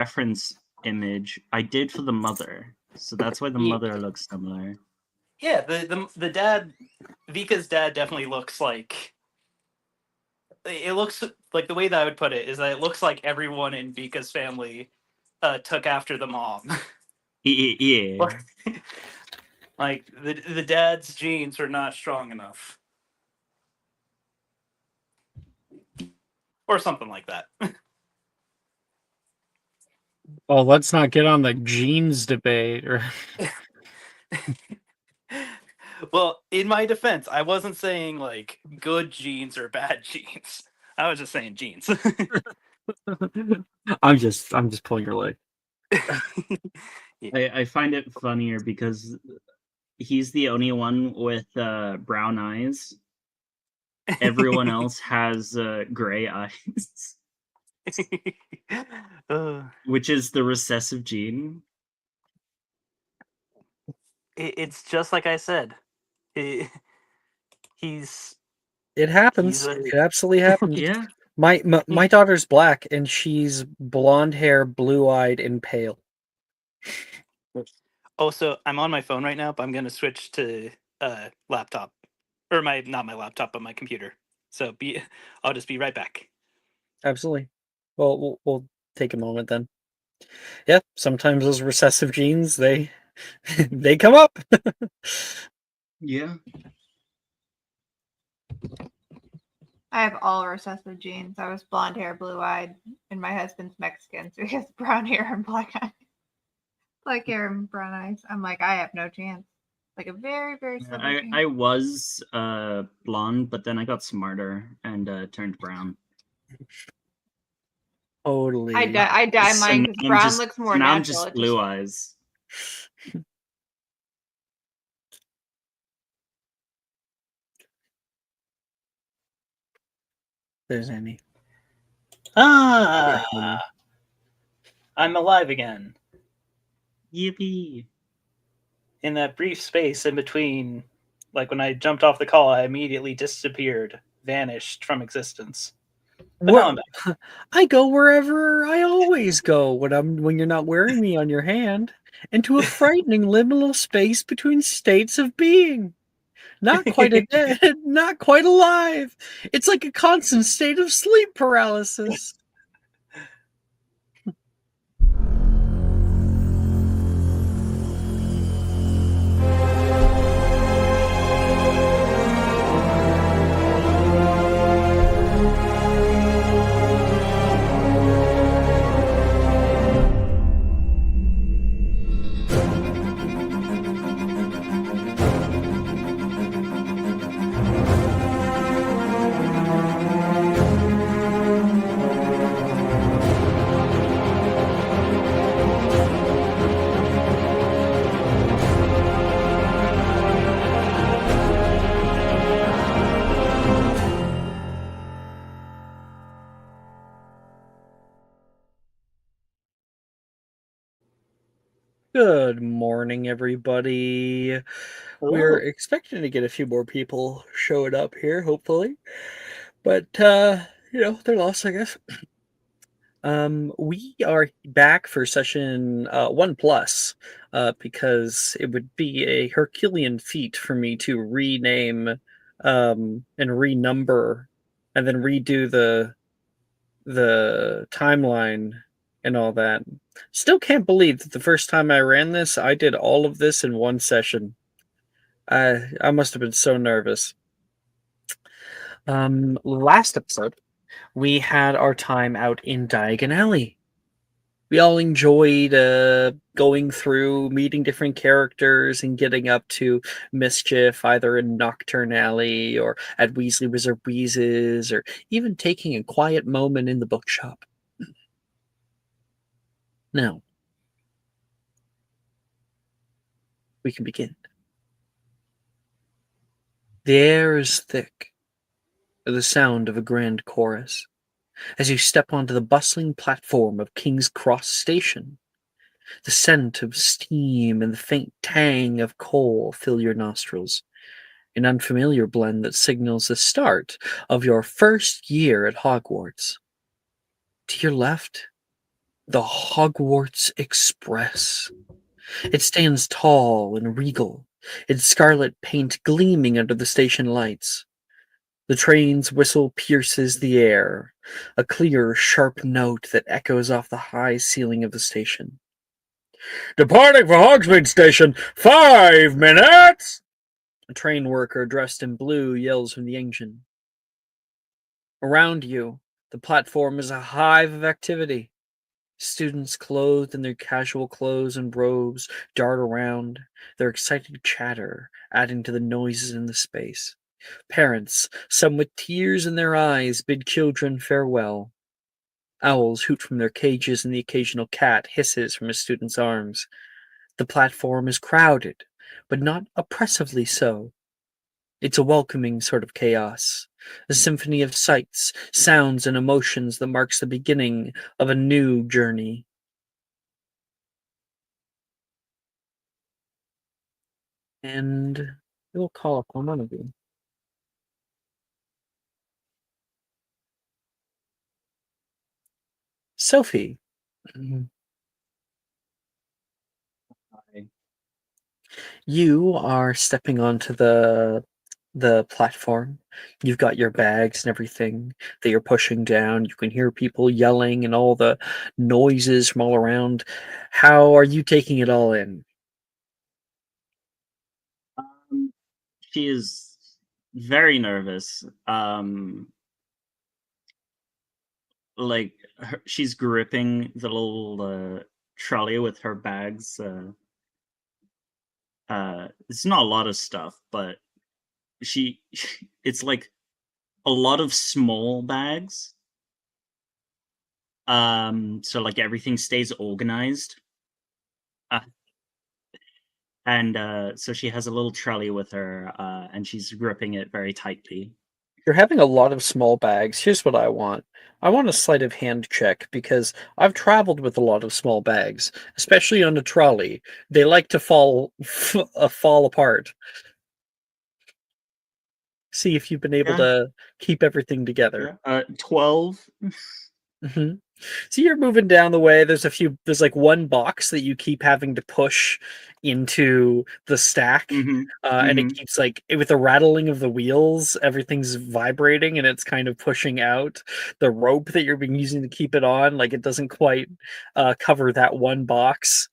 reference image. I did for the mother, so that's why the mother looks similar. Yeah, the dad, Vika's dad definitely looks like. It looks like the way that I would put it is that it looks like everyone in Vika's family took after the mom. Yeah. Like the dad's genes are not strong enough, or something like that. Well, let's not get on the genes debate. Or Well, in my defense, I wasn't saying like good genes or bad genes. I was just saying genes. I'm just pulling your leg. I find it funnier because he's the only one with brown eyes. Everyone else has gray eyes, which is the recessive gene. It's just like I said. He's It happens. It absolutely happens. Yeah. My daughter's black and she's blonde hair, blue eyed, and pale. Also, I'm on my phone right now, but I'm gonna switch to laptop, or not my laptop, but my computer. So I'll just be right back. Absolutely. Well, we'll take a moment then. Yeah, sometimes those recessive genes they they come up. Yeah. I have all recessive genes. I was blonde hair, blue eyed, and my husband's Mexican, so he has brown hair and black eyes. Black hair and brown eyes. I'm like, I have no chance. Like a very, very slim chance. I was blonde, but then I got smarter and turned brown. Totally. I dye mine because brown looks more now natural. I'm just blue eyes. There's any. I'm alive again. Yippee. In that brief space in between, like when I jumped off the call, I immediately disappeared, vanished from existence. But now I'm back. I go wherever I always go when you're not wearing me on your hand, into a frightening liminal space between states of being. Not quite a dead, not quite alive. It's like a constant state of sleep paralysis. Good morning, everybody. Hello. We're expecting to get a few more people showing up here, hopefully. But they're lost, I guess. We are back for session 1+, because it would be a Herculean feat for me to rename and renumber and then redo the timeline and all that. Still can't believe that the first time I ran this, I did all of this in one session. I must have been so nervous. Last episode, we had our time out in Diagon Alley. We all enjoyed going through, meeting different characters, and getting up to mischief, either in Nocturne Alley or at Weasley Wizard Wheezes, or even taking a quiet moment in the bookshop. Now, we can begin. The air is thick with the sound of a grand chorus as you step onto the bustling platform of King's Cross Station. The scent of steam and the faint tang of coal fill your nostrils, an unfamiliar blend that signals the start of your first year at Hogwarts. To your left, The Hogwarts Express. It stands tall and regal, its scarlet paint gleaming under the station lights. The train's whistle pierces the air, a clear, sharp note that echoes off the high ceiling of the station. Departing for Hogsmeade Station, 5 minutes! A train worker dressed in blue yells from the engine. Around you, the platform is a hive of activity. Students clothed in their casual clothes and robes dart around, their excited chatter adding to the noises in the space. Parents, some with tears in their eyes, bid children farewell. Owls hoot from their cages and the occasional cat hisses from a student's arms. The platform is crowded, but not oppressively so. It's a welcoming sort of chaos, a symphony of sights, sounds, and emotions that marks the beginning of a new journey. And we'll call upon one of you. Sophie. You are stepping onto the platform. You've got your bags and everything that you're pushing down. You can hear people yelling and all the noises from all around. How are you taking it all in? She is very nervous. Like she's gripping the little trolley with her bags. It's not a lot of stuff, but it's like a lot of small bags. So like everything stays organized. And so she has a little trolley with her, and she's gripping it very tightly. You're having a lot of small bags. Here's what I want. I want a sleight of hand check because I've traveled with a lot of small bags, especially on a trolley. They like to fall apart. See if you've been able to keep everything together. 12. Mm-hmm. So you're moving down the way. There's like one box that you keep having to push into the stack. And it keeps like with the rattling of the wheels, everything's vibrating and it's kind of pushing out the rope that you're being using to keep it on. Like it doesn't quite cover that one box.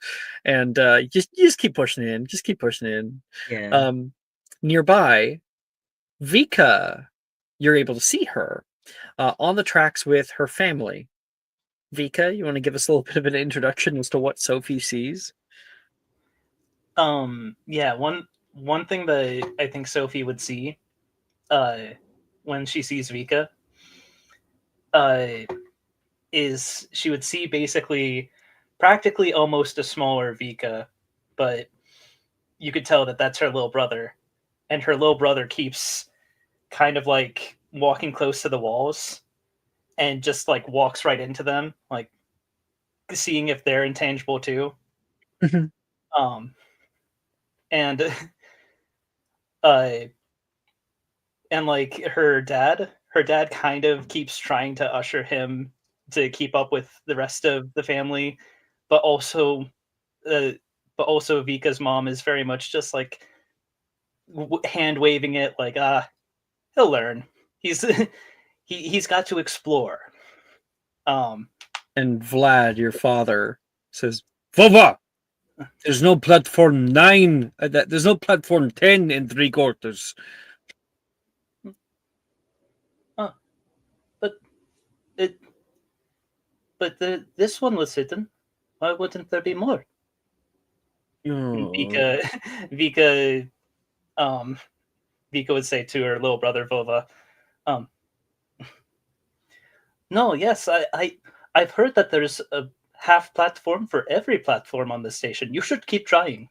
And you just keep pushing in. Just keep pushing in. Yeah. Nearby, Vika, you're able to see her on the tracks with her family. Vika, you want to give us a little bit of an introduction as to what Sophie sees? Yeah, one thing that I think Sophie would see when she sees Vika is she would see basically practically almost a smaller Vika, but you could tell that that's her little brother, and her little brother keeps kind of like walking close to the walls and just like walks right into them, like seeing if they're intangible too. And uh and like her dad kind of keeps trying to usher him to keep up with the rest of the family, but also uh, Vika's mom is very much just like hand waving it like he'll learn. He's he's got to explore. And Vlad, your father, says, Vova, there's no platform 9, there's no platform 10 in 3/4. But this one was hidden. Why wouldn't there be more? And Vika would say to her little brother Vova, no, yes, I've heard that there's a half platform for every platform on the station. You should keep trying.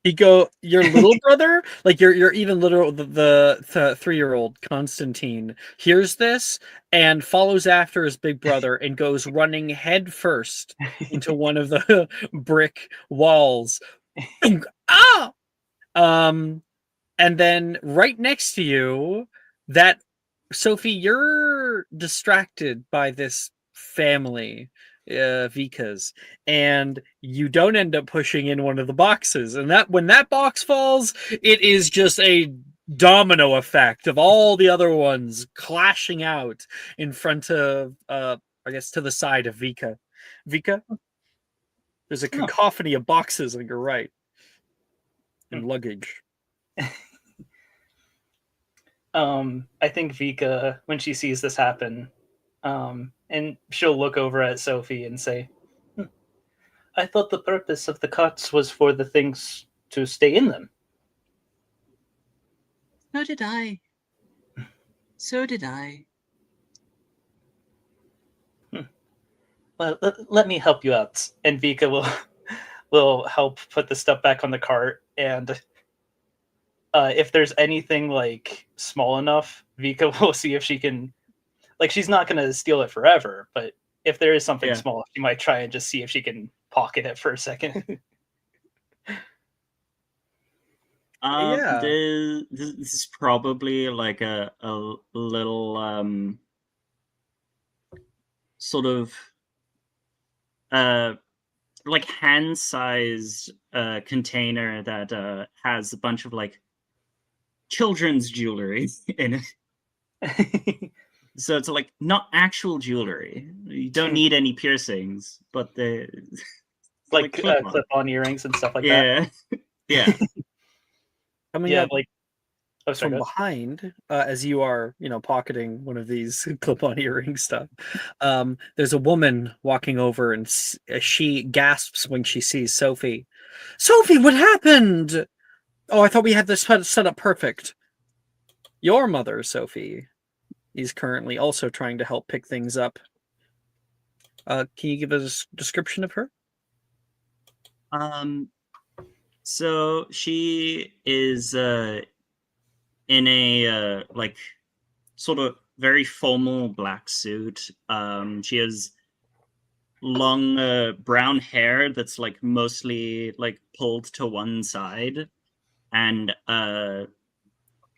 Your little brother, like your even little the 3-year-old Constantine hears this and follows after his big brother and goes running head first into one of the brick walls. Ah! And then right next to you, that Sophie, you're distracted by this family Vika's, and you don't end up pushing in one of the boxes. And that when that box falls, it is just a domino effect of all the other ones clashing out in front of, I guess, to the side of Vika. Vika, there's a cacophony of boxes on your right and luggage. I think Vika, when she sees this happen, and she'll look over at Sophie and say, I thought the purpose of the carts was for the things to stay in them. So did I. So did I. Well, let me help you out. And Vika will help put the stuff back on the cart. And if there's anything like small enough, Vika will see if she can. Like, she's not going to steal it forever, but if there is something small, she might try and just see if she can pocket it for a second. This is probably like a little sort of like hand-sized container that has a bunch of like children's jewelry in it. So it's like not actual jewelry. You don't need any piercings, but the like clip-on earrings and stuff like that. Yeah. Coming up from behind, as you are, pocketing one of these clip-on earring stuff, there's a woman walking over, and she gasps when she sees Sophie. Sophie, what happened? Oh, I thought we had this set up perfect. Your mother, Sophie, is currently also trying to help pick things up. Can you give us a description of her? So she is in a like sort of very formal black suit. She has long brown hair that's like mostly like pulled to one side, and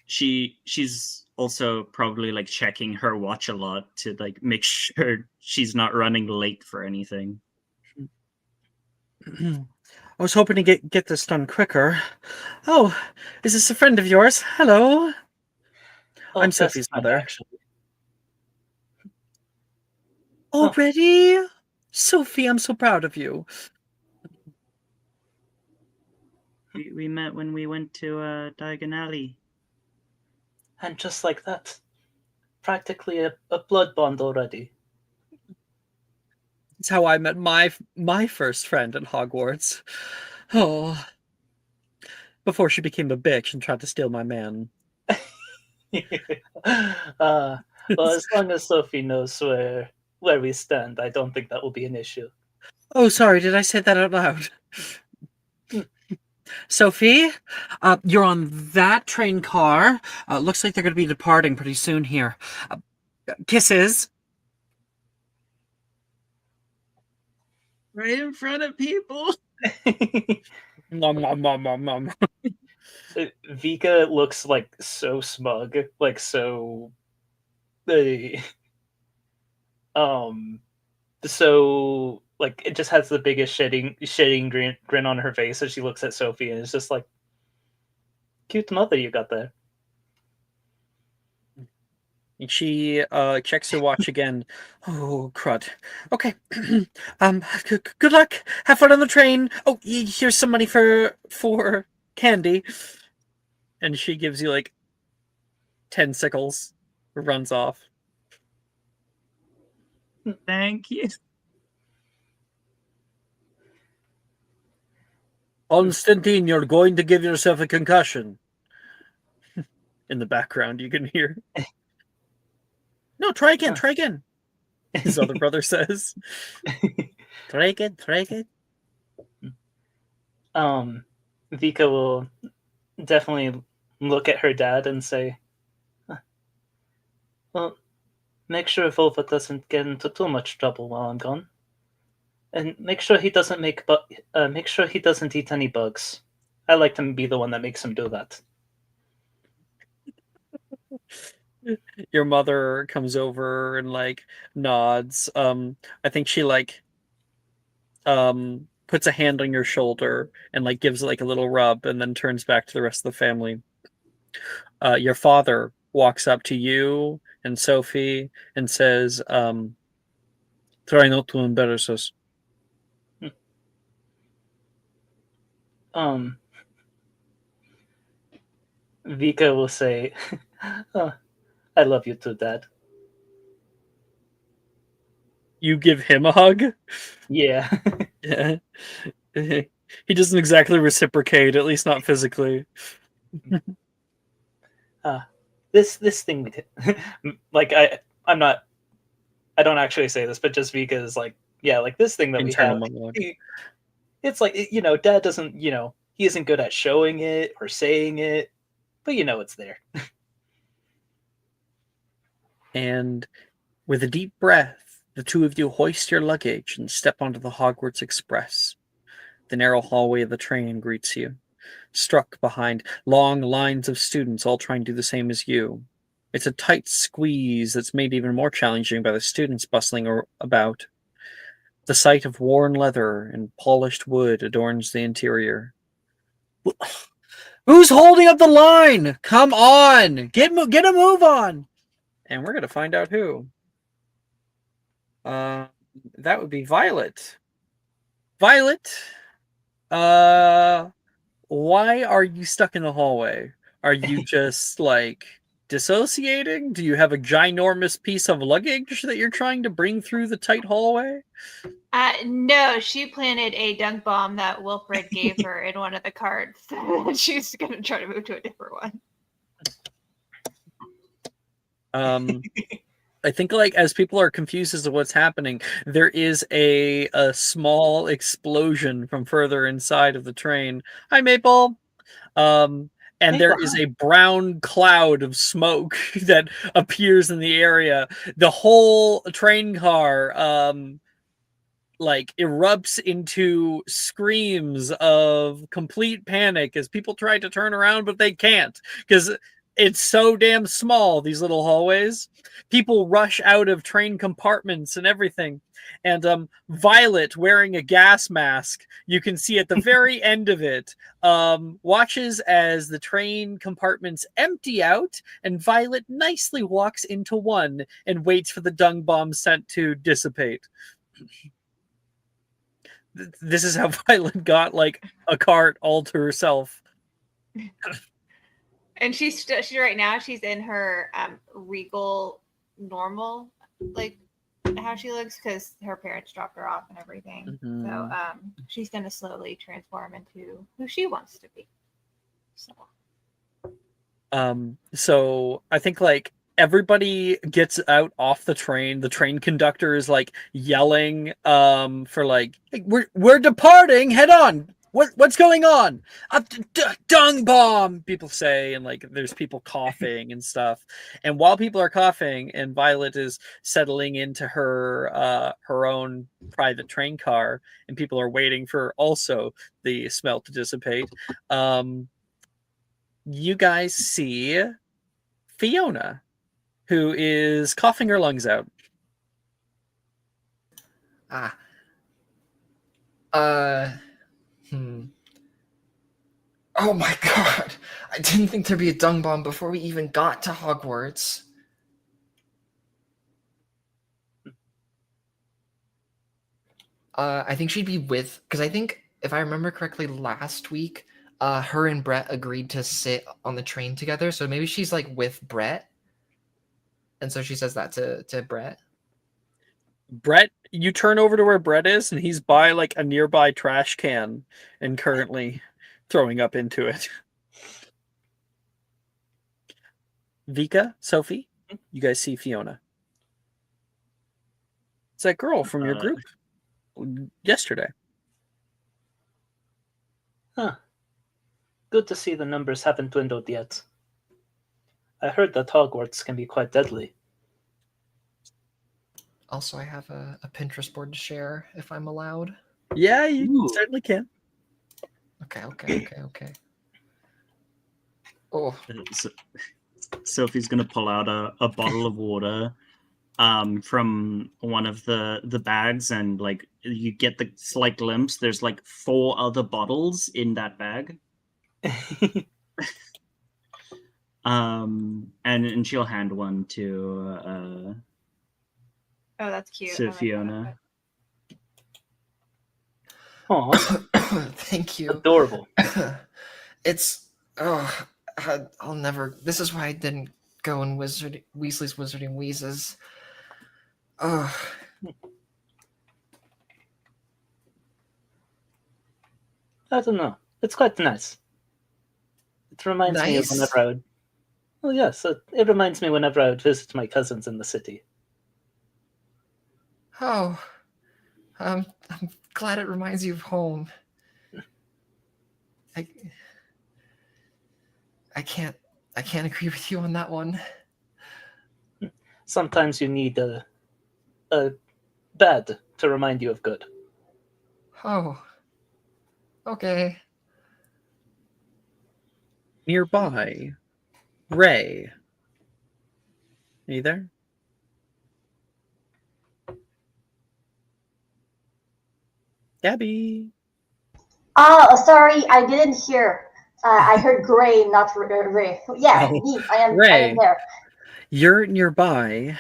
she's also probably like checking her watch a lot to like make sure she's not running late for anything. I was hoping to get this done quicker. Oh, is this a friend of yours? Hello. Oh, I'm Sophie's mother. Actually. Already? Sophie, I'm so proud of you. We met when we went to Diagon Alley. And just like that, practically a blood bond already. It's how I met my first friend at Hogwarts. Oh, before she became a bitch and tried to steal my man. Well, as long as Sophie knows where we stand, I don't think that will be an issue. Oh, sorry, did I say that out loud? Sophie, you're on that train car. Looks like they're going to be departing pretty soon here. Kisses. Right in front of people. Nom, nom, nom, nom, nom. Vika looks like so smug, like so so like it just has the biggest shitting grin on her face as she looks at Sophie, and it's just like, cute mother you got there. She checks her watch again. Oh, crud. Okay. Good luck. Have fun on the train. Oh, here's some money for candy. And she gives you like 10 sickles. Runs off. Thank you. Constantine, you're going to give yourself a concussion. In the background, you can hear. No, try again. His other brother says. Try again. Vika will definitely look at her dad and say, well, make sure Volva doesn't get into too much trouble while I'm gone. And make sure he doesn't make sure he doesn't eat any bugs. I like to be the one that makes him do that. Your mother comes over and like nods. I think she like puts a hand on your shoulder and like gives like a little rub, and then turns back to the rest of the family. Your father walks up to you and Sophie and says, "Try not to embarrass us." Vika will say, "Oh, I love you too, Dad." You give him a hug? Yeah. Yeah. He doesn't exactly reciprocate, at least not physically. This thing, like I'm not. I don't actually say this, but just Vika is like, yeah, like this thing that Internal we have. monologue. It's like, Dad doesn't, he isn't good at showing it or saying it, but it's there. And with a deep breath, the two of you hoist your luggage and step onto the Hogwarts Express. The narrow hallway of the train greets you, struck behind long lines of students all trying to do the same as you. It's a tight squeeze that's made even more challenging by the students bustling about. The sight of worn leather and polished wood adorns the interior. Who's holding up the line? Come on! Get a move on! And we're going to find out who. That would be Violet. Violet, why are you stuck in the hallway? Are you just like dissociating? Do you have a ginormous piece of luggage that you're trying to bring through the tight hallway? No, she planted a dunk bomb that Wilfred gave her in one of the cards. She's going to try to move to a different one. I think like as people are confused as to what's happening, there is a small explosion from further inside of the train. Hi, Maple. And there is a brown cloud of smoke that appears in the area. The whole train car like erupts into screams of complete panic as people try to turn around, but they can't because it's so damn small, these little hallways. People rush out of train compartments and everything. And Violet, wearing a gas mask, you can see at the very end of it, watches as the train compartments empty out, and Violet nicely walks into one and waits for the dung bomb scent to dissipate. This is how Violet got like a cart all to herself. And she's right now she's in her regal normal, like how she looks, because her parents dropped her off and everything. Mhm. So she's gonna slowly transform into who she wants to be. So I think like everybody gets out off the train. The train conductor is like yelling for like, hey, we're departing, head on. What's going on? Dung bomb, people say, and like there's people coughing and stuff. And while people are coughing and Violet is settling into her her own private train car and people are waiting for also the smell to dissipate, you guys see Fiona, who is coughing her lungs out. Oh my god! I didn't think there'd be a dung bomb before we even got to Hogwarts. I think she'd be with, because I think, if I remember correctly, last week, her and Brett agreed to sit on the train together, so maybe she's like with Brett, and so she says that to Brett. Brett, you turn over to where Brett is, and he's by like a nearby trash can and currently throwing up into it. Vika, Sophie, you guys see Fiona. It's that girl from your group yesterday. Huh. Good to see the numbers haven't dwindled yet. I heard that Hogwarts can be quite deadly. Also, I have a Pinterest board to share, if I'm allowed. Yeah, you certainly can. Okay. Oh. So, Sophie's gonna pull out a bottle of water, from one of the bags, and like you get the slight glimpse. There's like 4 other bottles in that bag. And she'll hand one to Oh, that's cute. I to like that Fiona. Aw, Thank you. adorable. It's I'll never. This is why I didn't go in Weasley's Wizarding Wheezes. Oh, I don't know. It's quite nice. It reminds me of Nice? whenever I would. Well, yes, it reminds me whenever I would visit my cousins in the city. oh. I'm glad it reminds you of home. I can't agree with you on that one. Sometimes you need a bad to remind you of good. Oh. Okay. Nearby, Ray. Are you there? Gabby. Oh, sorry, I didn't hear. I heard Gray, not Ray. Yeah, Oh, me. I am Ray. there. You're nearby.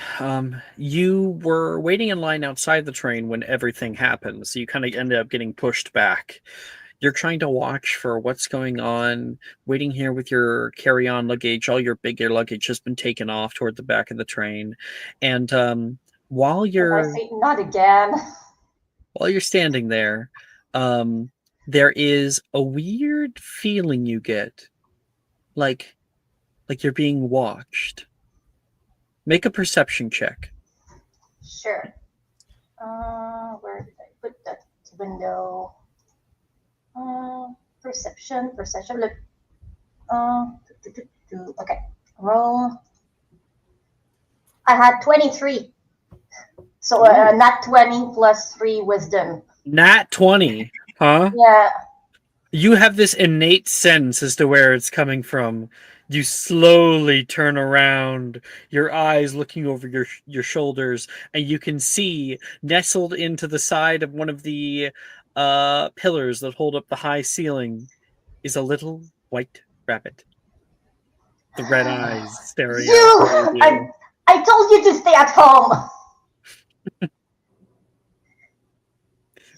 You were waiting in line outside the train when everything happened, so you kind of ended up getting pushed back. You're trying to watch for what's going on, waiting here with your carry-on luggage. All your bigger luggage has been taken off toward the back of the train, and while And I you're say, not again. standing there, there is a weird feeling you get, like you're being watched. Make a perception check. Sure. Where did I put that window? Perception. Look. Okay. Roll. I had 23. So not 20 plus 3 wisdom. Nat 20, huh? Yeah. You have this innate sense as to where it's coming from. You slowly turn around, your eyes looking over your shoulders, and you can see nestled into the side of one of the pillars that hold up the high ceiling is a little white rabbit. The red eyes staring out. I told you to stay at home.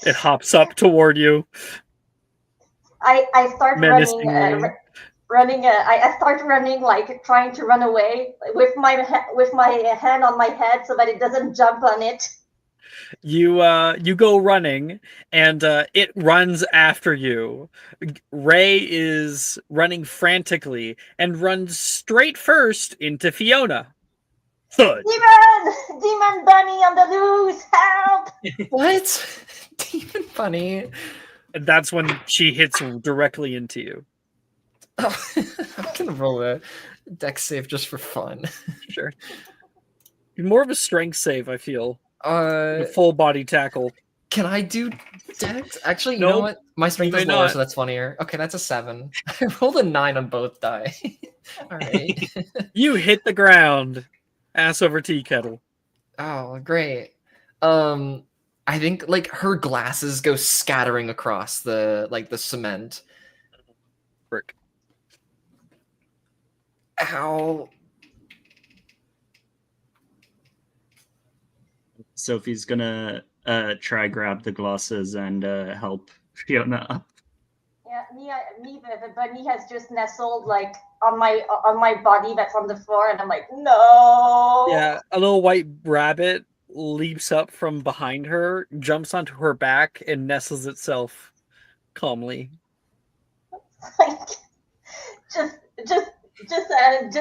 It hops up toward you. I start menacingly. running. I start running, like trying to run away with my hand on my head so that it doesn't jump on it. You go running, and it runs after you. Ray is running frantically and runs straight first into Fiona. Thud. Demon bunny on the loose! Help! What? Demon bunny. And that's when she hits directly into you. Oh, I'm gonna roll a dex save just for fun. Sure. More of a strength save, I feel. Uh, A full body tackle. Can I do dex? Actually, you Nope. know what? My strength You is may lower, not. so that's funnier. Okay, that's a 7. I rolled a 9 on both die. All right. You hit the ground. Ass over tea kettle. Oh, great. I think like her glasses go scattering across the cement. Frick. Ow. Sophie's gonna try grab the glasses and help Fiona up. Yeah, the bunny has just nestled like on my body that's on the floor, and I'm like, no. Yeah, a little white rabbit leaps up from behind her, jumps onto her back, and nestles itself calmly. Like, just end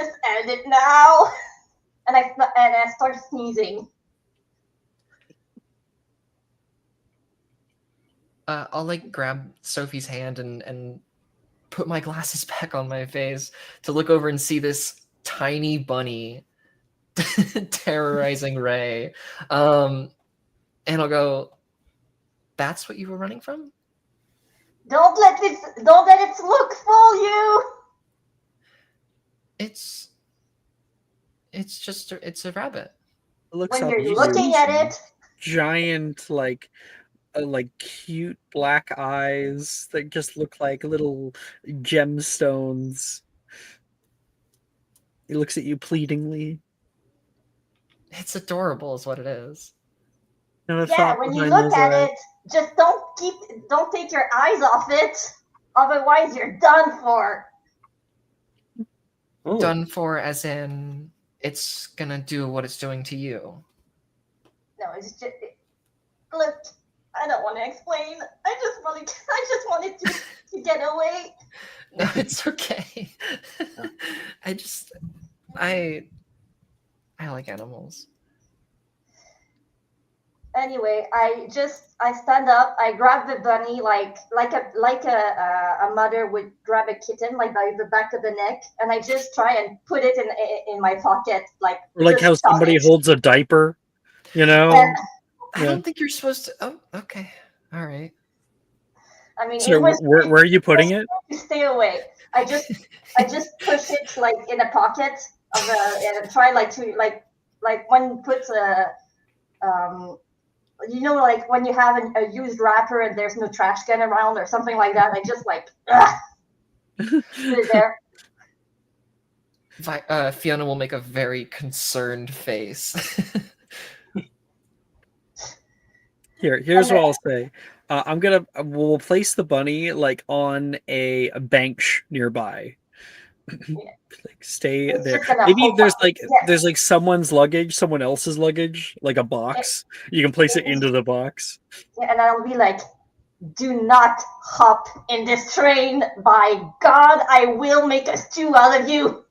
it now. And I start sneezing. I'll like grab Sophie's hand and put my glasses back on my face to look over and see this tiny bunny terrorizing Ray. And I'll go, that's what you were running from? Don't let its look fool you. It's just it's a rabbit. It looks when up you're at you. looking at it. Giant, like cute black eyes that just look like little gemstones. He looks at you pleadingly. It's adorable, is what it is. And a Yeah, thought when you behind look those at eyes. it, just don't take your eyes off it. Otherwise, you're done for. Ooh. Done for, as in it's gonna do what it's doing to you. No, it's just look. I don't want to explain. I just wanted to get away. No, it's okay. I like animals. Anyway, I stand up. I grab the bunny like a mother would grab a kitten, like by the back of the neck, and I just try and put it in my pocket, like Or like just how shove somebody it. holds a diaper, you know? And, I don't think you're supposed to. Oh, okay. All right. I mean, So it was where are you putting it? to stay away. I just push it like in a pocket of and try like when you put like when you have a used wrapper and there's no trash can around or something like that. I just like put it there. Fiona will make a very concerned face. Here's what I'll say. We'll place the bunny like on a bench nearby. Like stay It's there. just gonna Maybe hold there's up. like Yes. there's like someone else's luggage, like a box. You can place it into the box. Yeah, and I'll be like, do not hop in this train. By God, I will make a stew out of you.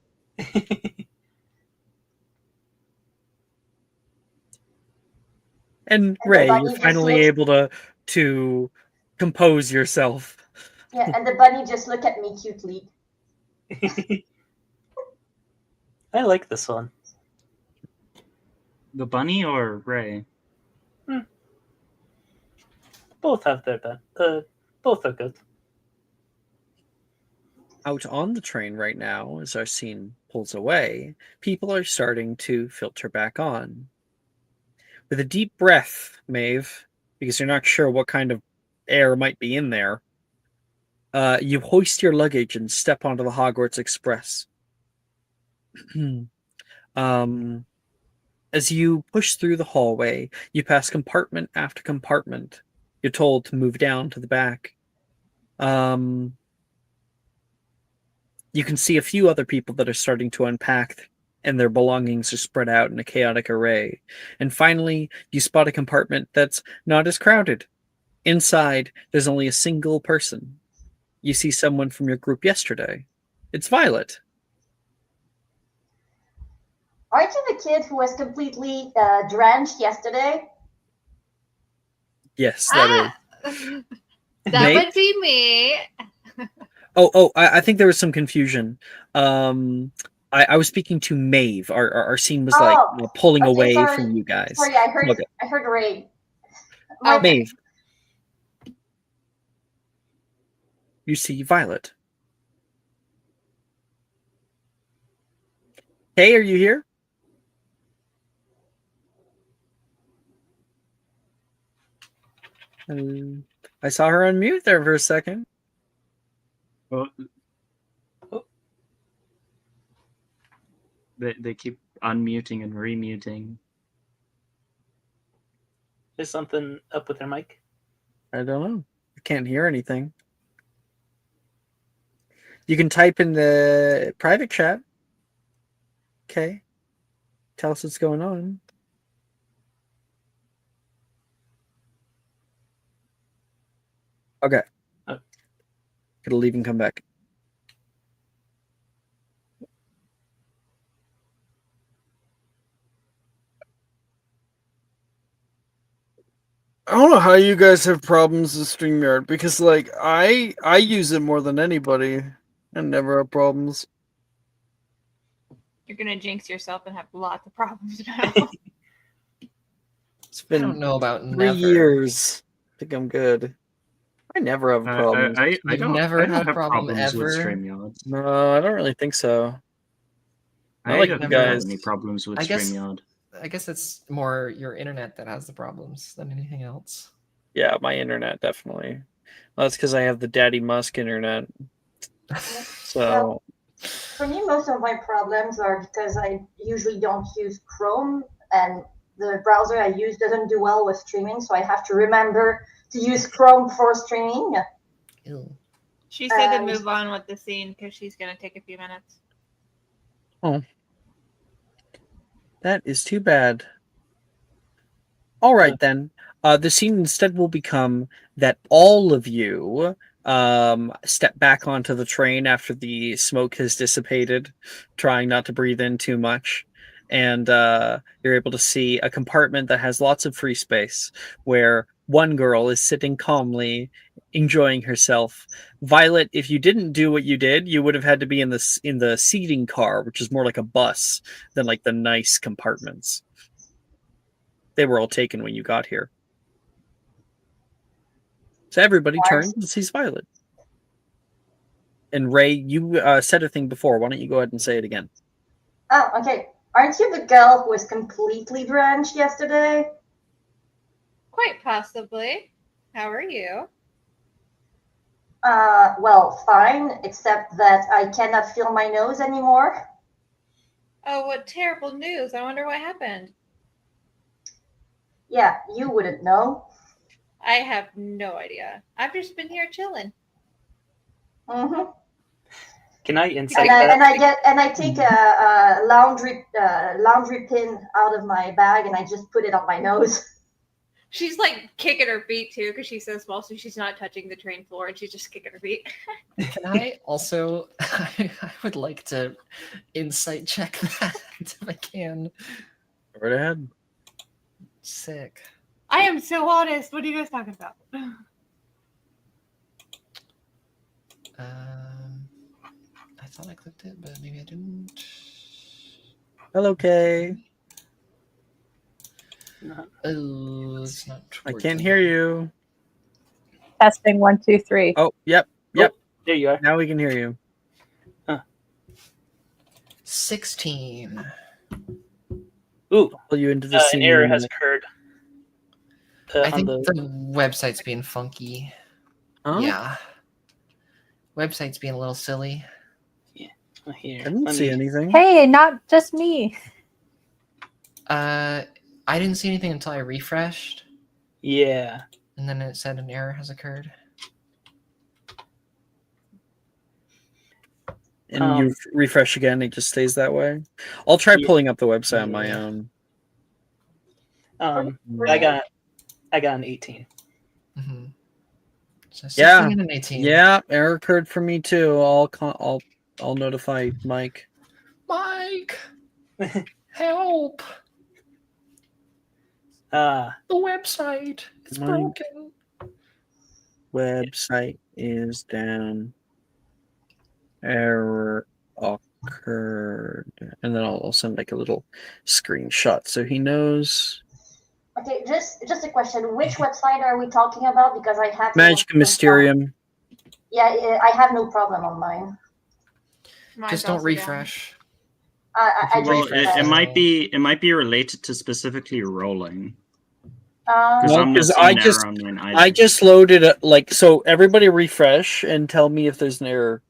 And the Ray, bunny you're just finally looks- able to compose yourself. Yeah, and the bunny just look at me cutely. I like this one. The bunny or Ray? Both have their both are good. Out on the train right now, as our scene pulls away, people are starting to filter back on. With a deep breath, Maeve, because you're not sure what kind of air might be in there, you hoist your luggage and step onto the Hogwarts Express. As you push through the hallway, you pass compartment after compartment. You're told to move down to the back. You can see a few other people that are starting to unpack, and their belongings are spread out in a chaotic array. And finally, you spot a compartment that's not as crowded. Inside, there's only a single person. You see someone from your group yesterday. It's Violet. Aren't you the kid who was completely drenched yesterday? Yes, that is. That Nate? would be me. I think there was some confusion. I was speaking to Maeve. Our scene was like pulling okay, away sorry. from you guys. Sorry, I heard Okay. I heard Ray. Maeve. You see Violet. Hey, are you here? I saw her on mute there for a second. Well, they keep unmuting and remuting. Is something up with their mic? I don't know. I can't hear anything. You can type in the private chat. Okay. Tell us what's going on. Okay. Gotta leave and come back. I don't know how you guys have problems with StreamYard because, like, I use it more than anybody and never have problems. You're gonna jinx yourself and have lots of problems now. It's I been don't know about 3 never. years. I think I'm good. I never have problems. I You've don't, never I don't had a have problem problems with ever? StreamYard. No, I don't really think so. I I like have you never had guys. any problems with I guess- StreamYard. I guess it's more your internet that has the problems than anything else. Yeah, my internet definitely. Well, that's because I have the Daddy Musk internet. So Well, for me, most of my problems are because I usually don't use Chrome, and the browser I use doesn't do well with streaming, so I have to remember to use Chrome for streaming. Ew. She said to And- move on with the scene because she's going to take a few minutes. that is too bad. All right, then. The scene instead will become that all of you step back onto the train after the smoke has dissipated, trying not to breathe in too much. And you're able to see a compartment that has lots of free space where one girl is sitting calmly, enjoying herself. Violet, if you didn't do what you did, you would have had to be in the seating car, which is more like a bus than like the nice compartments. They were all taken when you got here. So everybody turns and sees Violet. And Ray, you said a thing before. Why don't you go ahead and say it again? Oh, okay. Aren't you the girl who was completely drenched yesterday? Quite possibly. How are you? Well, fine, except that I cannot feel my nose anymore. Oh, what terrible news. I wonder what happened. Yeah, you wouldn't know. I have no idea. I've just been here chilling. Mm-hmm. Can I insight And that? I take a laundry pin out of my bag and I just put it on my nose. She's like kicking her feet too because she's so small, so she's not touching the train floor and she's just kicking her feet. Can I also? I would like to insight check that if I can. Right ahead. Sick. I am so honest. What are you guys talking about? I thought I clicked it, but maybe I didn't. Hello, Kay. Oh, it's not. I can't hear you. Testing 1, 2, 3. Oh, yep. There you are. Now we can hear you. 16. Ooh, Pull you into the scene. an error has occurred. I think the website's being funky. Huh? Yeah. Website's being a little silly. Here, I didn't see anything. Hey, not just me. I didn't see anything until I refreshed, Yeah. and then it said an error has occurred. And you refresh again, it just stays that way. I'll try pulling up the website on my Yeah. own. I got an 18. Mm-hmm. So 16 Yeah. and an 18. Yeah, error occurred for me too. I'll notify Mike. Mike, help! Uh, The website is Mike. broken. Website is down. Error occurred. And then I'll send like a little screenshot so he knows. Okay, just a question. Which website are we talking about? Because I have Magic and Mysterium. Yeah, I have no problem on mine. Mine's Just don't also refresh. I Well, just it might be related to specifically rolling. Because No, I'm not 'cause seeing an error on mine either. I just loaded it so everybody refresh and tell me if there's an error.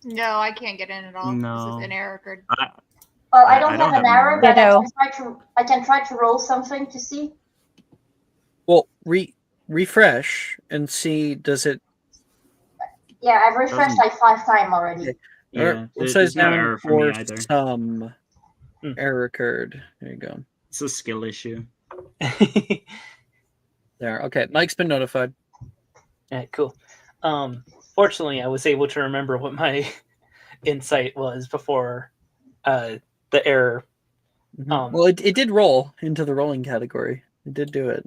No, I can't get in at all. No. This is an error occurred. Well, I I don't don't have an have an error, error. but Ditto. I can try to roll something to see. Well, refresh and see does it Yeah, I've refreshed Doesn't- like 5 times already. Okay. Yeah, Website's there's no down error for me for either. some Hmm. error occurred. There you go. It's a skill issue. There. Okay. Mike's been notified. yeah, cool. Fortunately, I was able to remember what my insight was before the error. Mhm. Well, it did roll into the rolling category. It did do it.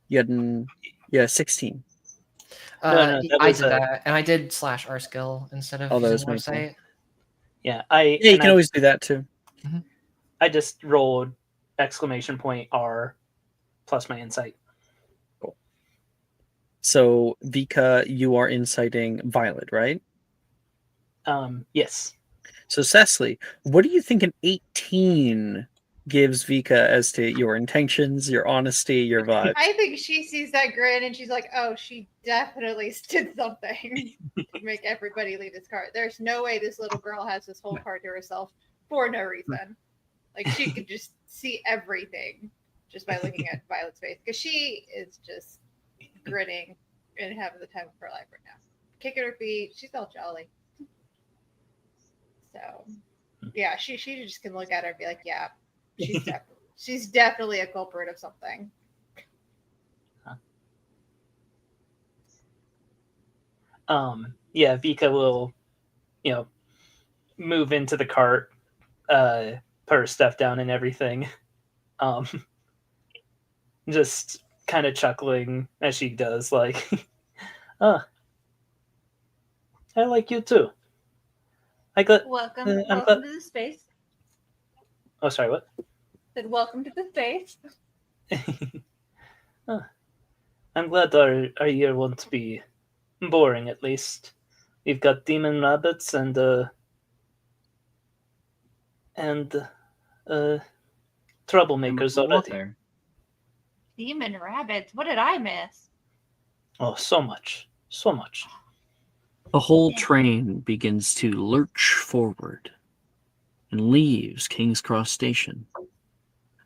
You had 16. No, that I was did that, and I did /r skill instead of Oh, that using was my website. Yeah, Yeah, you can always do that too. I just rolled !R plus my insight. So Vika, you are inciting Violet, right? Yes. So, Cecily, what do you think an 18 gives Vika as to your intentions, your honesty, your vibe? I think she sees that grin and she's like, oh, she definitely did something to make everybody leave this cart. There's no way this little girl has this whole cart to herself for no reason. Like, she could just see everything just by looking at Violet's face. Because she is just grinning and having the time of her life right now. Kicking her feet. She's all jolly. So, yeah, she just can look at her and be like, yeah, she's definitely a culprit of something. Yeah, Vika will, move into the cart, put her stuff down and everything. Just kind of chuckling as she does, like, oh, I like you too. Welcome I'm to the space. Oh, sorry, what? Said welcome to the space. Oh, I'm glad our year won't be boring, at least. We've got demon rabbits and troublemakers already. There. Demon rabbits. What did I miss? Oh, so much. So much. The whole train begins to lurch forward and leaves King's Cross Station.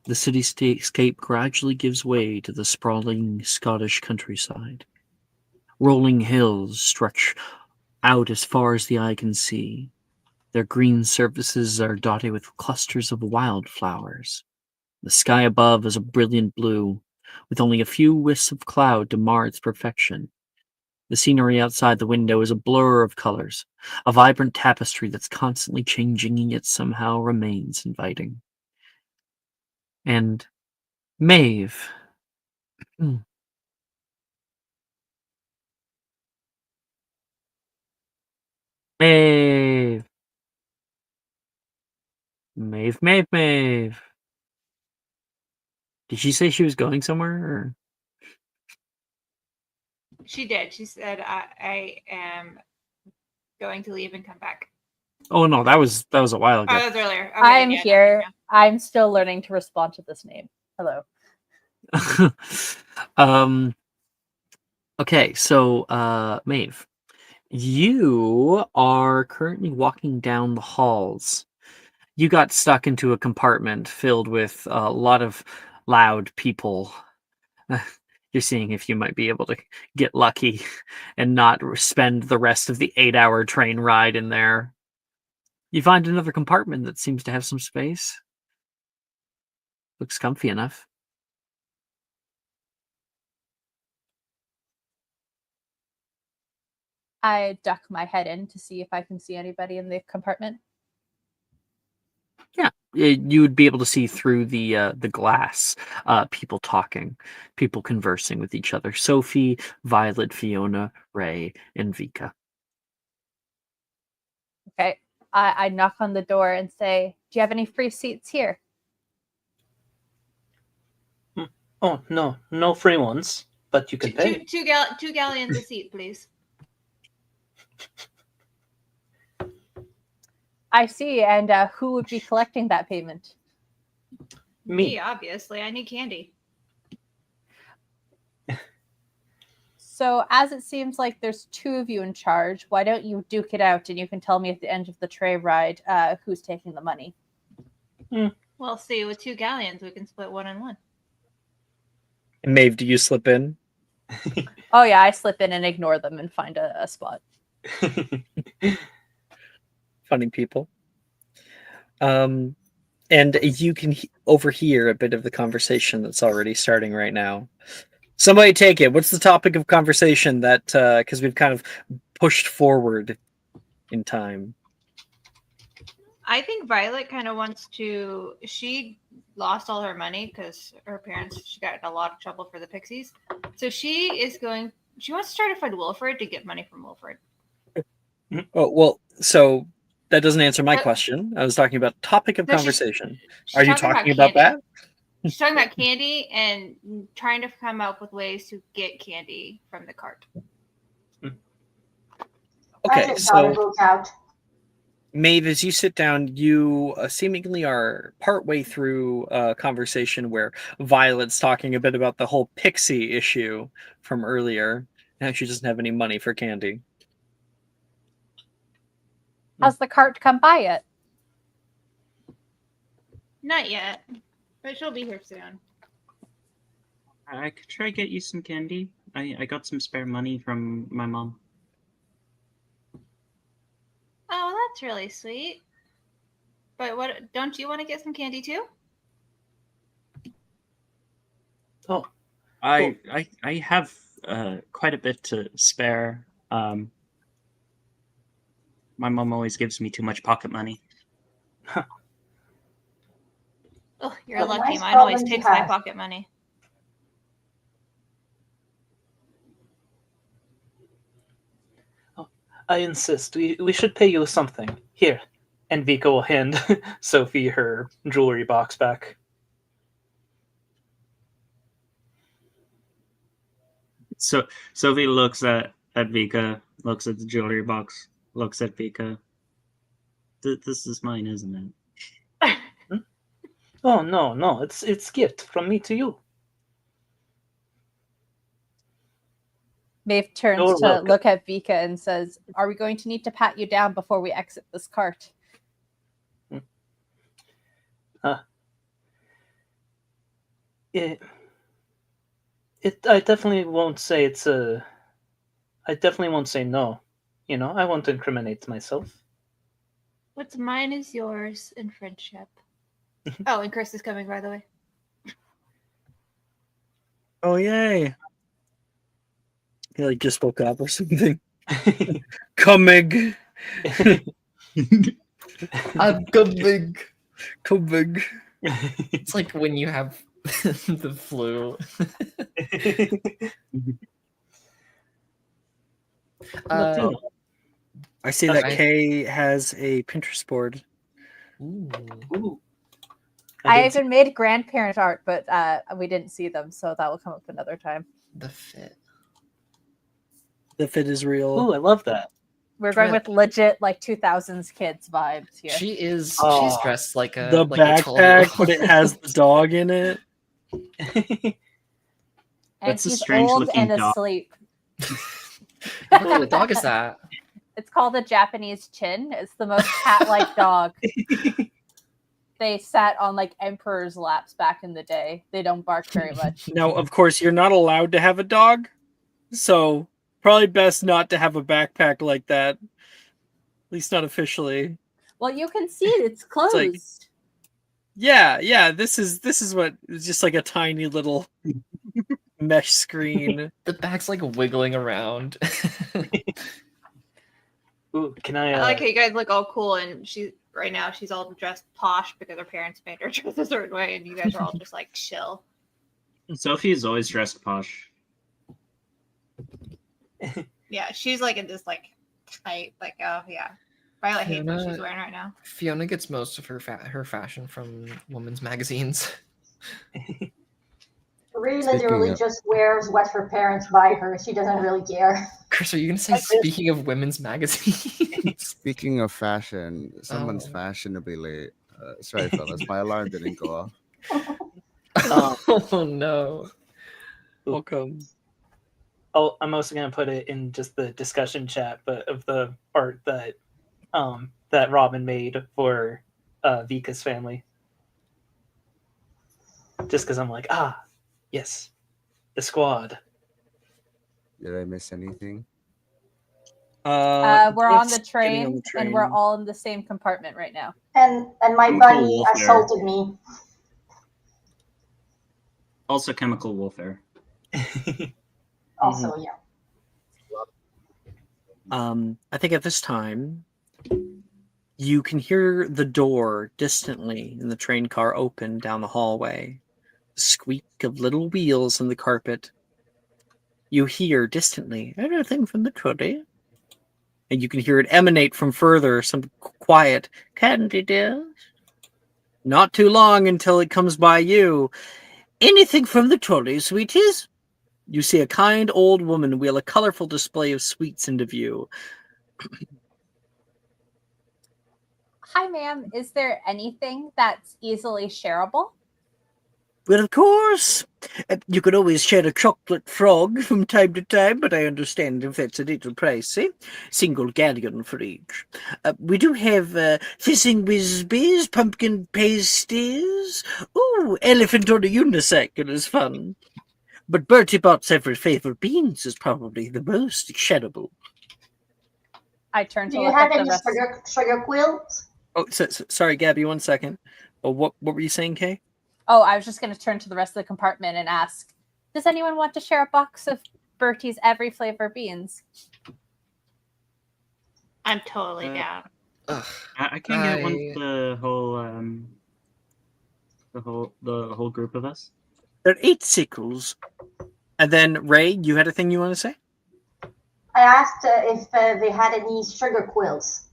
The cityscape gradually gives way to the sprawling Scottish countryside. Rolling hills stretch out as far as the eye can see. Their green surfaces are dotted with clusters of wildflowers. The sky above is a brilliant blue, with only a few wisps of cloud to mar its perfection. The scenery outside the window is a blur of colors, a vibrant tapestry that's constantly changing and yet somehow remains inviting. And Maeve. Maeve. Maeve. Did she say she was going somewhere? Or? She did. She said, I am going to leave and come back. Oh no, that was a while ago. Oh, that was earlier. Okay, I'm yeah, here. no. I'm still learning to respond to this name. Hello. Okay, so Maeve, you are currently walking down the halls. You got stuck into a compartment filled with a lot of loud people. You're seeing if you might be able to get lucky and not spend the rest of the 8-hour train ride in there. You find another compartment that seems to have some space. Looks comfy enough. I duck my head in to see if I can see anybody in the compartment. Yeah, you would be able to see through the glass, people talking, people conversing with each other. Sophie, Violet, Fiona, Ray, and Vika. Okay. I knock on the door and say, do you have any free seats here? Oh, no free ones, but you can pay. Two galleons a seat, please. I see. And who would be collecting that payment? Me. Obviously. I need candy. So, as it seems like there's two of you in charge, why don't you duke it out and you can tell me at the end of the tray ride who's taking the money? Well, see, with 2 galleons, we can split 1 and 1. And Maeve, do you slip in? Oh, yeah, I slip in and ignore them and find a spot. Funny people. And you can overhear a bit of the conversation that's already starting right now. Somebody take it. What's the topic of conversation that, because we've kind of pushed forward in time? I think Violet kind of wants to. She lost all her money because her parents. She got in a lot of trouble for the pixies, so she wants to try to find Wilfred to get money from Wilfred. Oh well, so that doesn't answer my question. I was talking about topic of conversation. She's Are you talking about that? She's talking about candy and trying to come up with ways to get candy from the cart. Okay, I just got a book out. Maeve, as you sit down, you seemingly are partway through a conversation where Violet's talking a bit about the whole pixie issue from earlier. Now she doesn't have any money for candy. Has the cart come by yet? Not yet, but she'll be here soon. I could try get you some candy. I got some spare money from my mom. Oh, that's really sweet. But what? Don't you want to get some candy too? Oh, I have quite a bit to spare. My mom always gives me too much pocket money. Oh, you're What lucky. nice Mine always problem you takes my have. pocket money. I insist. We should pay you something. Here. And Vika will hand Sophie her jewelry box back. So Sophie looks at Vika, looks at the jewelry box, looks at Vika. This is mine, isn't it? Oh no, it's gift from me to you. Maeve turns You're to welcome. look at Vika and says, "Are we going to need to pat you down before we exit this cart?" I definitely won't say it's a. I definitely won't say no. You know, I won't incriminate myself. What's mine is yours in friendship. Oh, and Chris is coming, by the way. Oh, yay. He like just woke up or something. Coming. I'm coming. Coming. It's like when you have the flu. Latino. I see that Okay. Kay has a Pinterest board. Ooh. Ooh. I did see- even made grandparent art, but we didn't see them, so that will come up another time. The fit. The fit is real. Ooh, I love that. We're going Brett. with legit 2000s kids vibes here. She is. She's Oh. dressed like a The like a backpack, but it 12-year-old. has the dog in it. And That's a he's strange old looking and dog. asleep. What kind of dog is that? It's called a Japanese chin. It's the most cat-like dog. They sat on like emperor's laps back in the day. They don't bark very much. Now, of course, you're not allowed to have a dog, so probably best not to have a backpack like that. At least not officially. Well, you can see it's closed. like- Yeah. This is what it's just like a tiny little mesh screen. The back's like wiggling around. Ooh, can I? I like how you guys look all cool, and right now she's all dressed posh because her parents made her dress a certain way, and you guys are all just like chill. Sophie is always dressed posh. Yeah, she's like in this like tight, like oh yeah. Violet hates what she's Fiona- wearing right now. Fiona gets most of her her fashion from women's magazines. Really, Speaking literally of- just wears what her parents buy her. She doesn't really care. Chris, are you gonna say speaking of women's magazines? Speaking of fashion, someone's Oh. fashionably late. Sorry, fellas, my alarm didn't go off. Oh no. Welcome. Oh, I'm also gonna put it in just the discussion chat, but of the art that that Robin made for Vika's family. Just because I'm like, yes, the squad. Did I miss anything? We're on Jeff's the train, getting on the and we're train. all in the same compartment right now. And my Chemical bunny warfare. assaulted me. Also, chemical warfare. Also, yeah. I think at this time, you can hear the door distantly in the train car open down the hallway. The squeak of little wheels on the carpet. You hear distantly, anything from the toady? And you can hear it emanate from further, some quiet, candy dears. Not too long until it comes by you. Anything from the trolley, sweeties? You see a kind old woman wheel a colorful display of sweets into view. Hi, ma'am. Is there anything that's easily shareable? Well, of course. You could always share a chocolate frog from time to time, but I understand if that's a little pricey. Single galleon for each. We do have fizzing whizbies, pumpkin pasties. Ooh, elephant on a unicycle is fun. But Bertie Bott's ever favorite beans is probably the most shareable. I turn Do to you look have at the any rest. sugar quills? Oh, sorry, Gabby, 1 second. Oh, what were you saying, Kay? Oh, I was just going to turn to the rest of the compartment and ask, does anyone want to share a box of Bertie's every flavor beans? I'm totally down. Ugh, I can get one I- for the whole group of us. There are 8 sickles. And then, Ray, you had a thing you want to say? I asked if they had any sugar quills.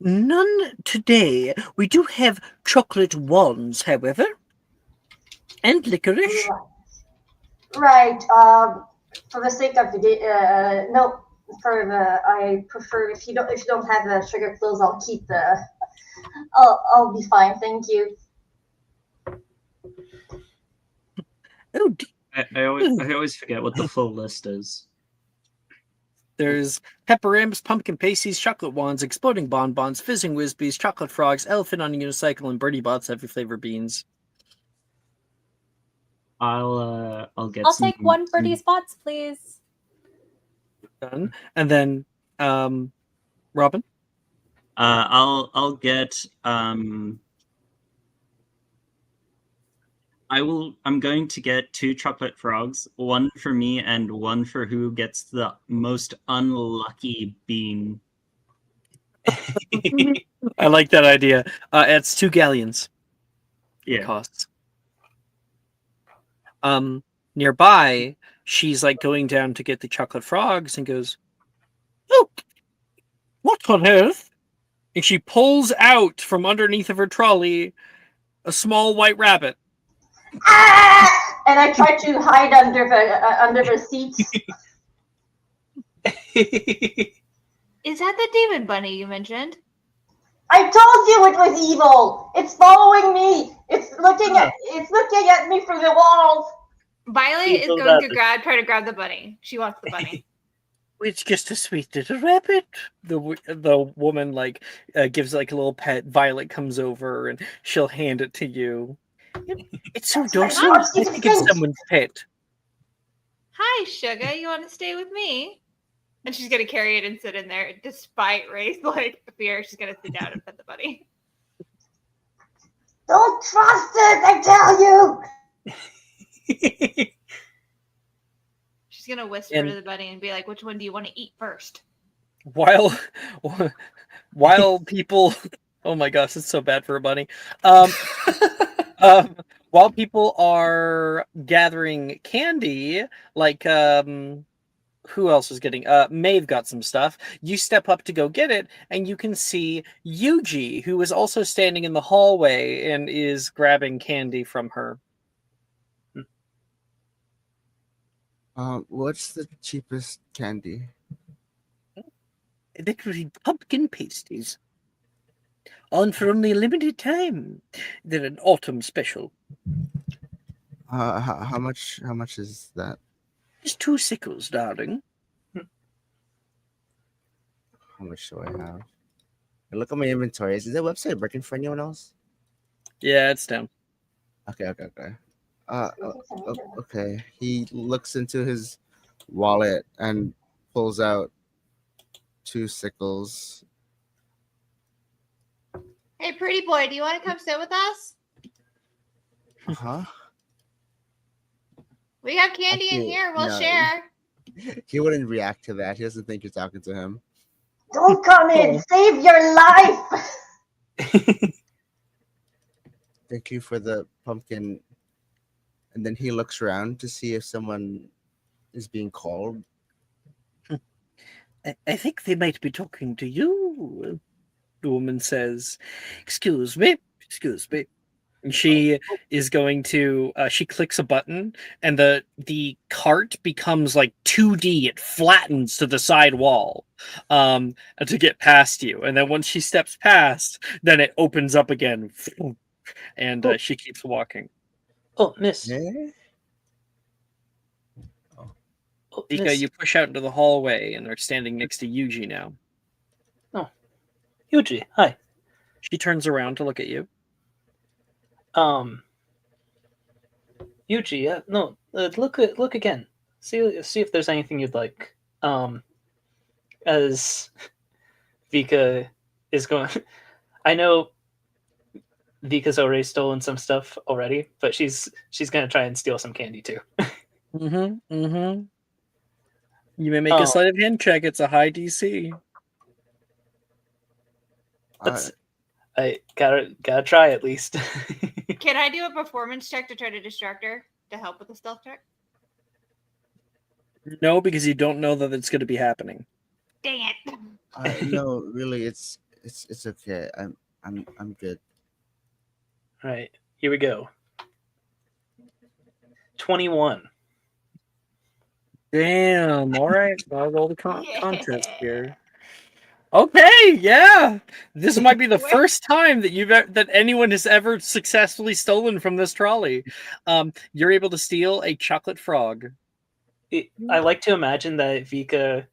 None today. We do have chocolate wands, however. And licorice. Right. For the sake of the no, for the I prefer if you don't have sugar quills, I'll keep the. I'll be fine. Thank you. Oh, dear. I always forget what the full list is. There's pepper imps, pumpkin pasties, chocolate wands, exploding bonbons, fizzing whizbees, chocolate frogs, elephant on a unicycle, and Bertie Bott's every flavor beans. I'll get. I'll some, take one Bertie's Bots, please. Done. And then, Robin? I'll get. I'm going to get 2 chocolate frogs, one for me and one for who gets the most unlucky bean. I like that idea. It's 2 galleons. It Yeah. costs. Nearby, she's like going down to get the chocolate frogs and goes, "Oh, what on earth?" And she pulls out from underneath of her trolley a small white rabbit. Ah! And I try to hide under the seats. Is that the demon bunny you mentioned? I told you it was evil. It's following me. It's looking at me through the walls. Violet is Evil going to rabbit. try to grab the bunny. She wants the bunny. It's just a sweet little rabbit. The woman like gives like a little pet. Violet comes over and she'll hand it to you. It's so docile. Oh, I she's think it's pink. someone's pet. Hi, Sugar. You want to stay with me? And she's gonna carry it and sit in there, despite Ray's like fear. She's gonna sit down and pet the bunny. Don't trust it, I tell you. She's gonna whisper And- to the bunny and be like, "Which one do you want to eat first?" While people, oh my gosh, it's so bad for a bunny. While people are gathering candy, like who else is getting? Maeve got some stuff. You step up to go get it, and you can see Yuji, who is also standing in the hallway and is grabbing candy from her. What's the cheapest candy? Literally pumpkin pasties. On for only a limited time. They're an autumn special. How much? How much is that? Just 2 sickles, darling. How much do I have? I look at my inventory. Is the website working for anyone else? Yeah, it's down. Okay. Okay. He looks into his wallet and pulls out 2 sickles. Hey, pretty boy, do you want to come sit with us? Huh? We have candy in Okay, here. We'll no. share. He wouldn't react to that. He doesn't think you're talking to him. Don't come in. Save your life. Thank you for the pumpkin. And then he looks around to see if someone is being called. I think they might be talking to you, the woman says. Excuse me. She is going to. She clicks a button, and the cart becomes like 2D. It flattens to the side wall, to get past you. And then once she steps past, then it opens up again, and she keeps walking. Oh, miss. Yeah. Oh, Vika, miss. you push out into the hallway, and they're standing next to Yuji now. Yuji, hi. She turns around to look at you. Yuji, no, look again. See if there's anything you'd like. As Vika is going, I know Vika's already stolen some stuff already, but she's gonna try and steal some candy too. Mm-hmm. You may make a sleight of hand check. It's a high DC. I gotta try at least. Can I do a performance check to try to distract her to help with the stealth check? No, because you don't know that it's going to be happening. Dang it! No, really, it's okay. I'm good. All right, here we go. 21. Damn. All right. I'll roll the contest here. Okay. Yeah. This might be the first time that that anyone has ever successfully stolen from this trolley. You're able to steal a chocolate frog. I like to imagine that Vika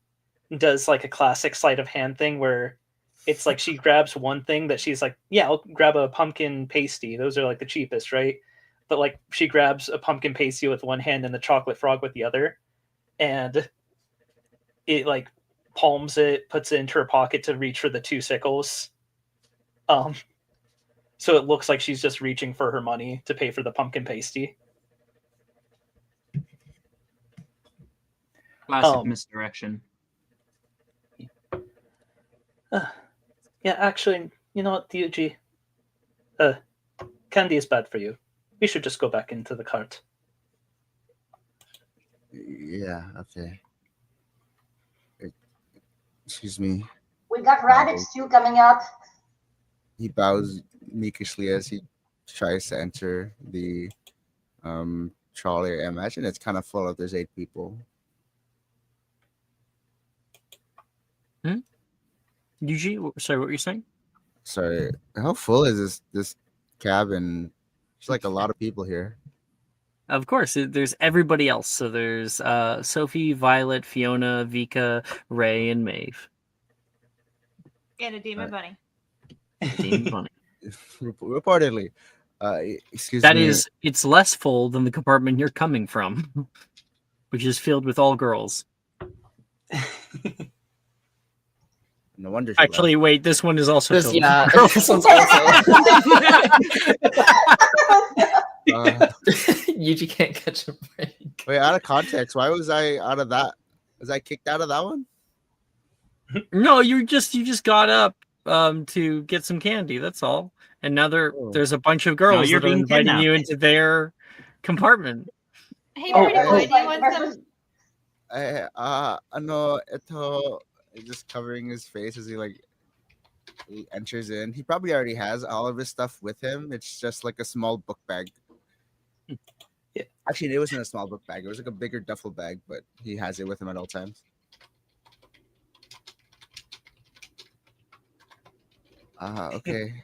does like a classic sleight of hand thing where it's like she grabs one thing that she's like, yeah, I'll grab a pumpkin pasty. Those are like the cheapest, right? But like she grabs a pumpkin pasty with one hand and the chocolate frog with the other, and it like palms it, puts it into her pocket to reach for the 2 sickles. So it looks like she's just reaching for her money to pay for the pumpkin pasty. Classic misdirection. Yeah, actually, you know what, Yuji? Candy is bad for you. We should just go back into the cart. Yeah, okay. Excuse me. We got Radix too coming up. He bows meekishly as he tries to enter the trolley. I imagine it's kind of full if there's 8 people. Yuji, sorry, what were you saying? Sorry, how full is this cabin? There's like a lot of people here. Of course, there's everybody else. So there's Sophie, Violet, Fiona, Vika, Ray, and Maeve. And a demon bunny. Demon bunny. Reportedly. Excuse That me. it's less full than the compartment you're coming from, which is filled with all girls. No wonder. Actually, wait, this one is also filled with girls. This one's also. Yuji can't catch a break. Wait, out of context, why was I out of that? Was I kicked out of that one? No, you just got up to get some candy. That's all. And now there's a bunch of girls you're that are being inviting kidnapped. you into their compartment. Hey, Pretty Boy, do you want some? No, ito, just covering his face as he enters in. He probably already has all of his stuff with him. It's just like a small book bag. Yeah. Actually, it wasn't a small book bag. It was like a bigger duffel bag, but he has it with him at all times. Okay.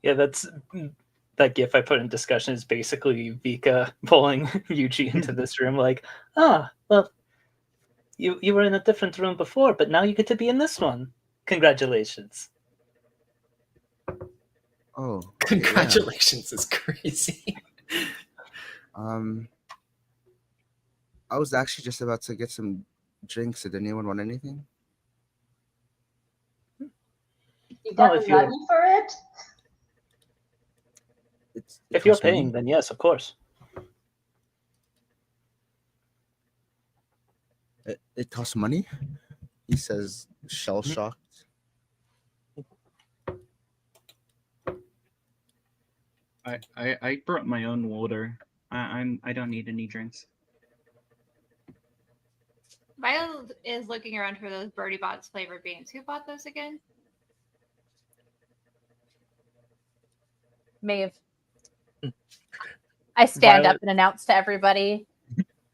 Yeah, that gif I put in discussion is basically Vika pulling Yuji into this room like, well, you were in a different room before, but now you get to be in this one. Congratulations. Oh, congratulations is crazy. I was actually just about to get some drinks. Did anyone want anything? You got the money for it? If you're paying, then yes, of course. It costs money? He says, shell-shocked. I brought my own water. I don't need any drinks. Violet is looking around for those Birdie Bots flavored beans. Who bought those again? Maeve. I stand Violet- up and announce to everybody,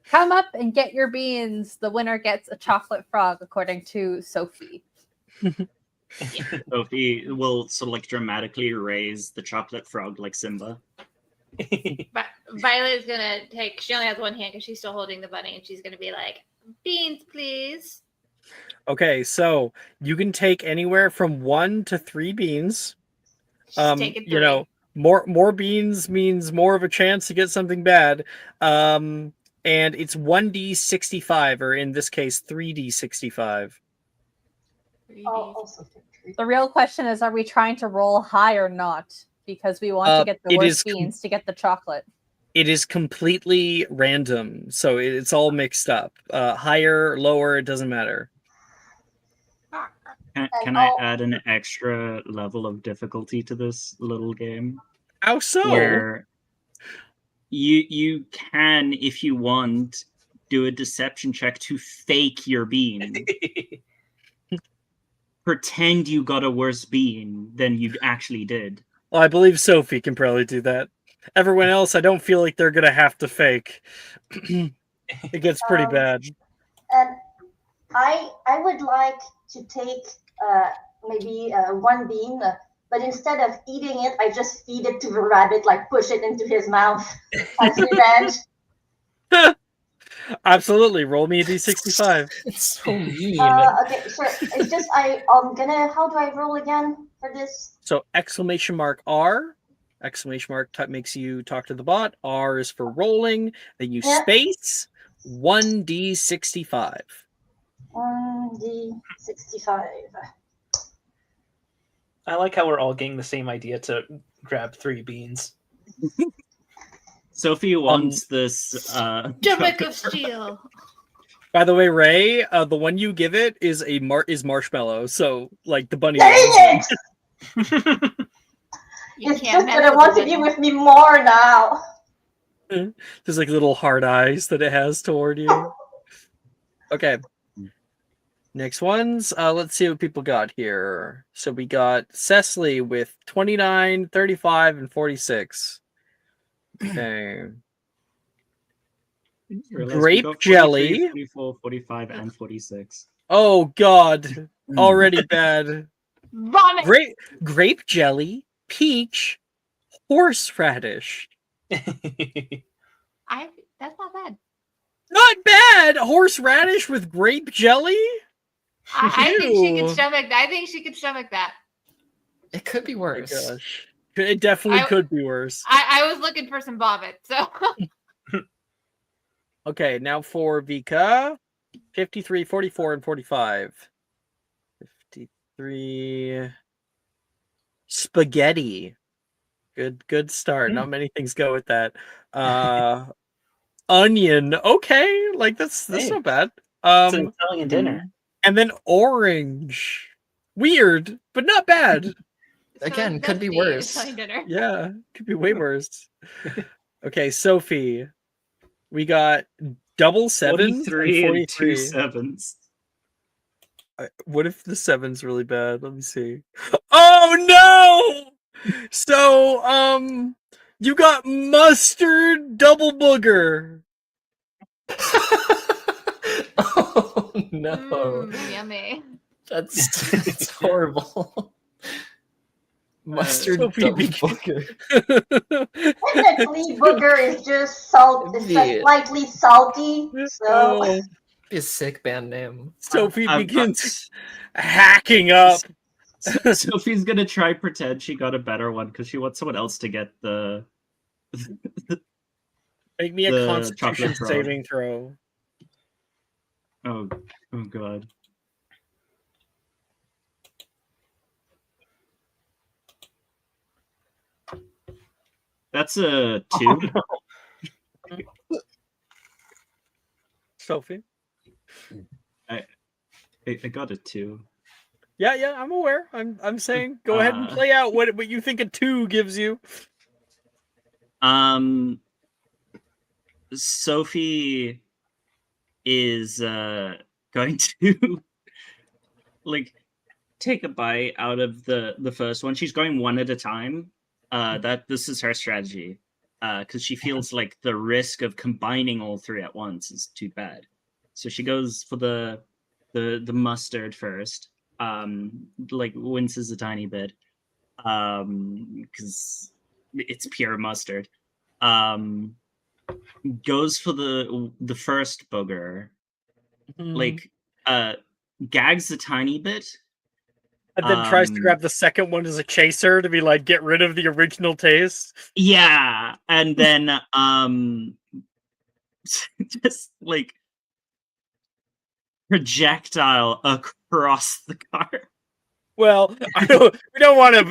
come up and get your beans. The winner gets a chocolate frog, according to Sophie. Sophie will sort of like dramatically raise the chocolate frog like Simba. But Violet is gonna take. She only has one hand because she's still holding the bunny, and she's gonna be like, "Beans, please." Okay, so you can take anywhere from 1 to 3 beans. She's taking 3. You know, more beans means more of a chance to get something bad. And it's 1d65, or in this case, 3d65. I'll also take 3. The real question is, are we trying to roll high or not? Because we want to get the it worst is com- beans to get the chocolate. It is completely random, so it's all mixed up. Higher, lower, it doesn't matter. Can I add an extra level of difficulty to this little game? How so? Where you can, if you want, do a deception check to fake your bean. Pretend you got a worse bean than you actually did. Well, I believe Sophie can probably do that. Everyone else, I don't feel like they're gonna have to fake. It gets pretty bad. And I would like to take maybe 1 bean, but instead of eating it, I just feed it to the rabbit, like push it into his mouth as revenge. Absolutely. Roll me a d65. It's so mean. Okay, sure. It's just I'm gonna. How do I roll again for this? So exclamation mark R. Exclamation mark makes you talk to the bot. R is for rolling. Then you space 1d65. 1d65. I like how we're all getting the same idea to grab 3 beans. Sophie wants this. Stomach of steel. By the way, Ray, the one you give it is marshmallow. So like the bunny. Dang it! You It's can't just that I want to be with me more now. There's like little hard eyes that it has toward you. Okay. Next ones. Let's see what people got here. So we got Cecily with 29, 35, and 46. Okay. Grape jelly. 44, 45, and 46. Oh God. Already bad. Vomit. Grape jelly, peach, horseradish. That's not bad. Not bad. Horseradish with grape jelly. I think she could Ew. stomach. I think she could stomach that. It could be Oh my worse. gosh. It definitely I- could be worse. I was looking for some vomit, so Okay, now for Vika. 53, 44, and 45. 53. Spaghetti. Good start. Not many things go with that. Onion. Okay, like that's Hey, not bad. It's an Italian dinner. And then orange. Weird, but not bad. Again, that's could be the worse. Italian dinner. Yeah, could be way worse. Okay, Sophie. We got double sevens 43 and and 2 43. sevens. What if the 7's really bad? Let me see. Oh no! So, you got mustard double booger. Oh no. Yummy. That's it's horrible. Mustard Sophie double begin- booger. Technically, booger is just salt. It's just Yeah. slightly salty. So Oh, Be a sick band name. Sophie I'm- begins hacking up. Sophie's gonna try pretend she got a better one because she wants someone else to get the. Make me a the Constitution chocolate frog. saving throw. Oh god. That's a 2. Sophie. I got a 2. Yeah, I'm aware. I'm saying go ahead and Uh, play out what you think a 2 gives you. Sophie is going to like take a bite out of the first one. She's going one at a time, that this is her strategy, because she feels like the risk of combining all three at once is too bad. So she goes for the mustard first. Like winces a tiny bit, because it's pure mustard. Goes for the first booger, like gags a tiny bit, and then tries to grab the second one as a chaser to be like, get rid of the original taste. Yeah, and then just like projectile across the car. Well, we don't want to,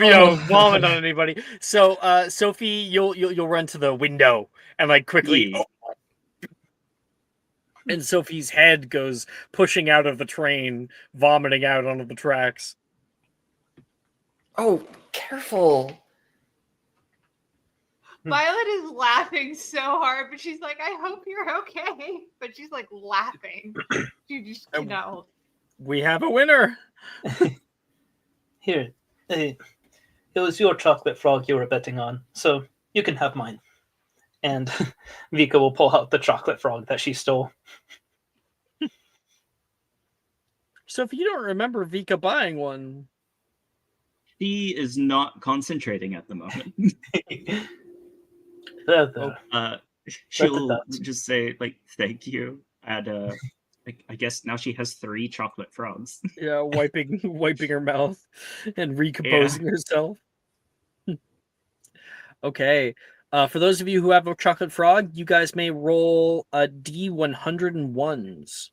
vomit on anybody. So, Sophie, you'll run to the window and like quickly. Yeah. And Sophie's head goes pushing out of the train, vomiting out onto the tracks. Oh, careful. Violet is laughing so hard, but she's like, I hope you're okay. But she's like laughing. She just cannot hold. We have a winner. Here, it was your chocolate frog you were betting on, so you can have mine. And Vika will pull out the chocolate frog that she stole. So if you don't remember Vika buying one, She is not concentrating at the moment. She'll just say like thank you, and I guess now she has 3 chocolate frogs. Yeah, wiping her mouth and recomposing herself. Okay. For those of you who have a chocolate frog, you guys may roll a D101s.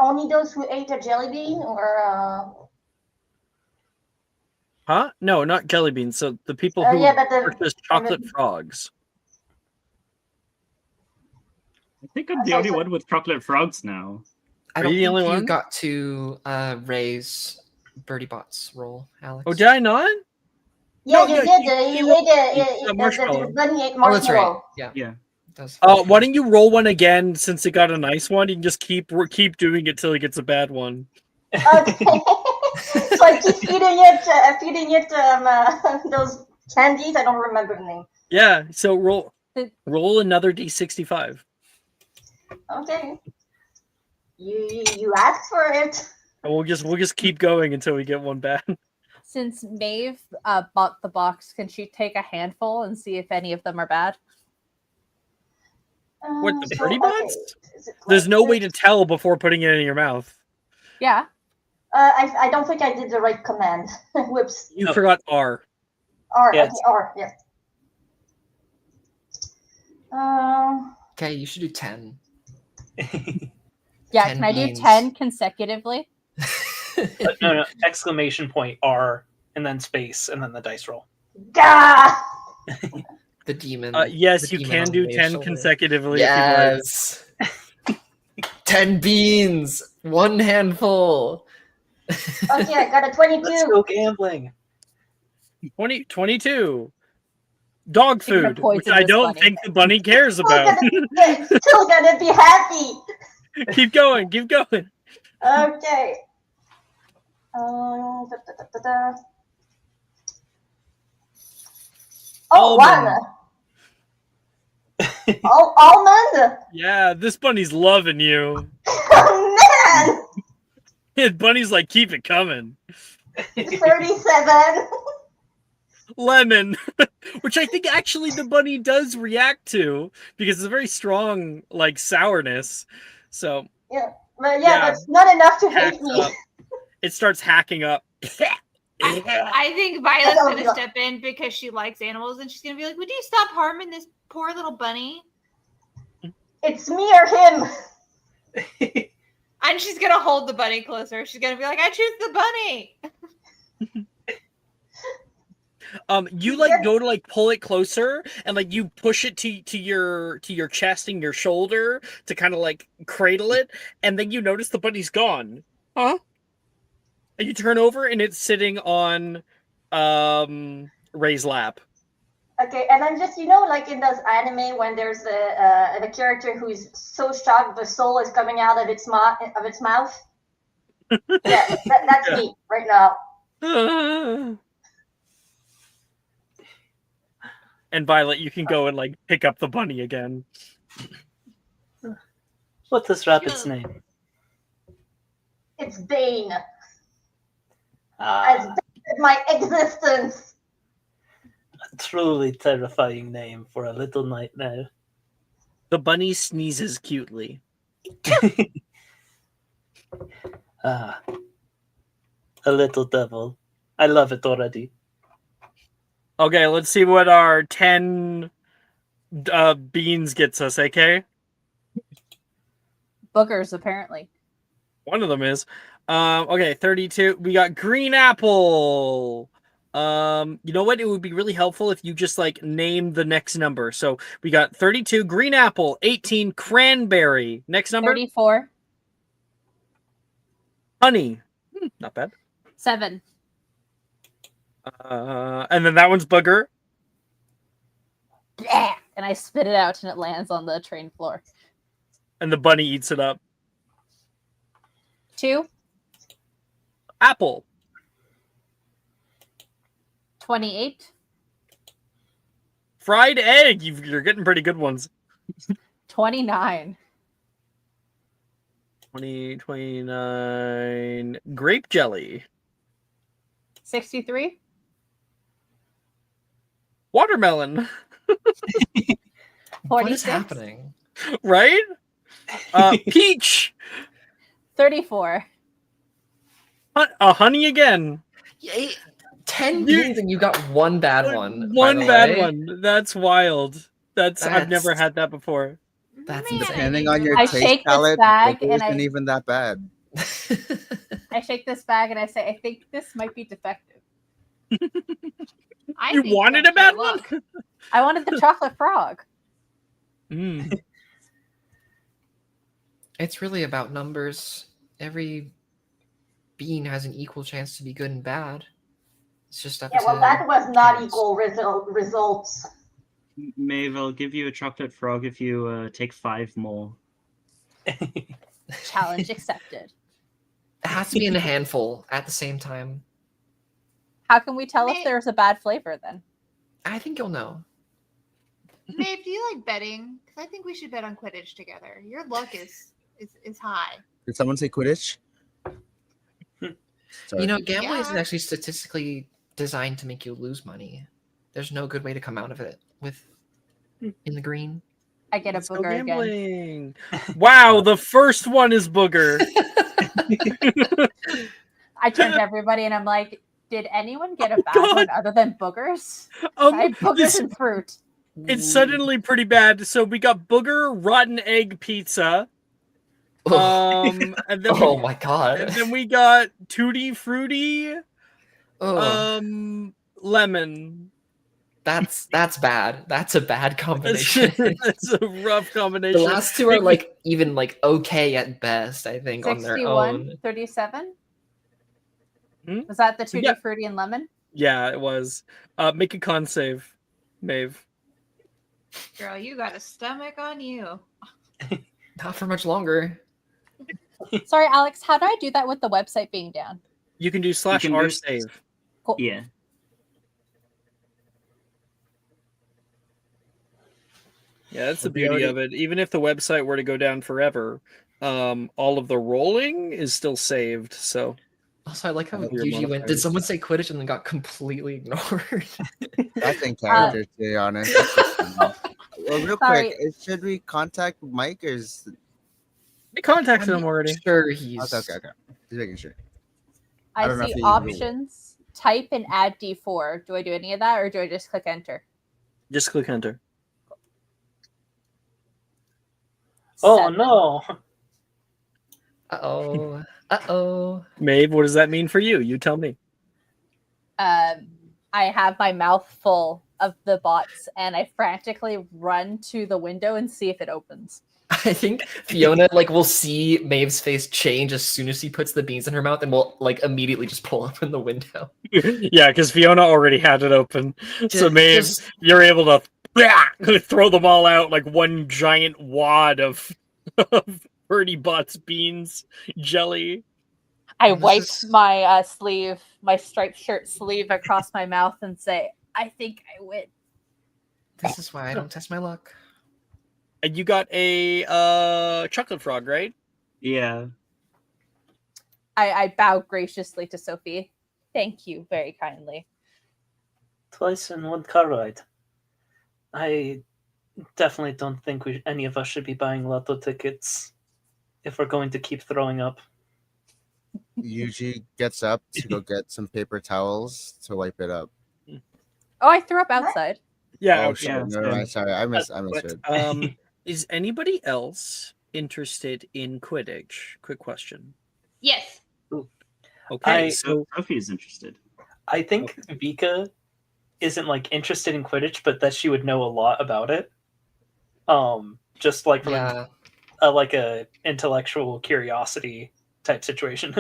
Only those who ate a jelly bean, or Huh? No, not jelly beans. So the people who purchased chocolate frogs. I think I'm the only one with chocolate frogs now. I don't think you got to raise Birdie Bot's roll, Alex. Oh, did I not? Yeah, No, you yeah, did. you You ate the marshmallow. the bunny ate Oh, that's right. marshmallow. Yeah. Why don't you roll one again since it got a nice one? You can just keep doing it till it gets a bad one. Okay. So I keep feeding it those candies. I don't remember the name. Yeah. So roll another D65. Okay. You asked for it. And we'll just keep going until we get one bad. Since Maeve bought the box, can she take a handful and see if any of them are bad? What, the Birdie Bots? There's no way to tell before putting it in your mouth. Yeah. I don't think I did the right command. Whoops. You forgot R. R. Yes. Okay, R. Yeah. Okay, you should do 10. Yeah, 10 can I do beans. 10 consecutively? No, exclamation point R and then space and then the dice roll. Gah! The demon. Yes, the you demon can on do the 10 shoulder. consecutively. Yes. 10 beans. 1 handful. Okay, I got a 22. Let's go gambling. 22. Dog You're gonna food, poison which I this don't bunny. think the bunny cares about. Still gonna be happy. Keep going. Okay. Oh, Almond. 1. Almond? Yeah, this bunny's loving you. Oh, man! His bunny's like, keep it coming. 37. Lemon, which I think actually the bunny does react to because it's a very strong like sourness. So Yeah, but that's not enough to hate me. It starts hacking up. I think Violet's gonna step in because she likes animals, and she's gonna be like, "Would you stop harming this poor little bunny?" It's me or him. And she's gonna hold the bunny closer. She's gonna be like, "I choose the bunny." You like go to like pull it closer and like you push it to your chest and your shoulder to kind of like cradle it, and then you notice the bunny's gone. Huh? And you turn over and it's sitting on Ray's lap. Okay, and I'm just, like in those anime when there's a character who's so shocked the soul is coming out of its mouth. Yeah, that's me right now. And Violet, you can go and like pick up the bunny again. What's this rabbit's Sure. name? It's Bane. As Ah, Bane is my existence. a truly terrifying name for a little nightmare. The bunny sneezes cutely. Ah, a little devil. I love it already. Okay, let's see what our 10 beans gets us, okay? Boogers, apparently. One of them is. Okay, 32. We got green apple. You know what? It would be really helpful if you just like name the next number. So we got 32 green apple, 18 cranberry. Next number 34. honey. Not bad. 7. And then that one's booger. Yeah. And I spit it out and it lands on the train floor. And the bunny eats it up. 2. Apple. 28. Fried egg. You're getting pretty good ones. 29. 29. Grape jelly. 63. Watermelon. What is 46. happening? Right? Peach. 34. Honey again. Yeah, 10 beans and you got one bad one. by One the bad way. one. That's wild. I've never That's- had that before. That's Man, insane. Depending on your I taste shake this palette, bag it and isn't I- even that bad. I shake this bag and I say, I think this might be defective. I You think wanted that's a bad your one? luck. I wanted the chocolate frog. Mm. It's really about numbers. Every bean has an equal chance to be good and bad. It's just up Yeah, to well, that was not chance. equal results. Maeve, I'll give you a chocolate frog if you take 5 more. Challenge accepted. It has to be in a handful at the same time. How can we tell if May- there's a bad flavor then? I think you'll know. Maeve, do you like betting? Because I think we should bet on Quidditch together. Your luck is high. Did someone say Quidditch? Sorry. You know, gambling isn't Yeah. actually statistically designed to make you lose money. There's no good way to come out of it with in the green. I get a Let's go booger again. gambling. Wow, the first one is booger. I turn to everybody and I'm like, did anyone get a bad God. one other than boogers? I had boogers this- and fruit. it's suddenly pretty bad. So we got booger, rotten egg pizza. And then Oh my god. and then we got tutti frutti, Oh, lemon. that's bad. That's a bad That's, combination. that's a rough The combination. last two are like even like okay at best, I think, on their 61, own. 37. Hmm? Was that the tutti Yeah. frutti and lemon? Yeah, it was. Make a con save, Maeve. Girl, you got a stomach on you. Not for much longer. Sorry, Alex, how do I do that with the website being down? You can do /r can do- save. Cool. Yeah. Yeah, that's the We beauty already- of it. Even if the website were to go down forever, all of the rolling is still saved. So Also, I like how Your Yuji went. Did modifiers. someone say Quidditch and then got completely ignored? That's in character, to be honest. That's just funny. Well, real Sorry. quick, should we contact Mike or is... we contacted them already. Sure, he's Okay. Just making sure. I I don't know if see you- options, type and add D4. Do I do any of that or do I just click enter? Just click enter. Oh 7. no! Uh-oh. Maeve, what does that mean for you? You tell me. I have my mouth full of the bots and I frantically run to the window and see if it opens. I think Fiona like will see Maeve's face change as soon as she puts the beans in her mouth and will like immediately just pull open the window. Yeah, because Fiona already had it open. So Just- Maeve, just- you're able to throw them all out like one giant wad of Birdie Bots beans jelly. I And this wipe is- my sleeve, my striped shirt sleeve across my mouth and say, I think I win. This is why I don't test my luck. And you got a chocolate frog, right? Yeah. I bow graciously to Sophie. Thank you very kindly. Twice in one car ride. I definitely don't think any of us should be buying lotto tickets if we're going to keep throwing up. Yuji gets up to go get some paper towels to wipe it up. Oh, I threw up outside. Yeah. Oh okay. shit! Yeah, Never mind. Sorry, I But- misread. Is anybody else interested in Quidditch? Quick question. Yes. Okay, So Sophie's interested. I think Vika isn't like interested in Quidditch, but that she would know a lot about it. Just like from Yeah, like a intellectual curiosity type situation.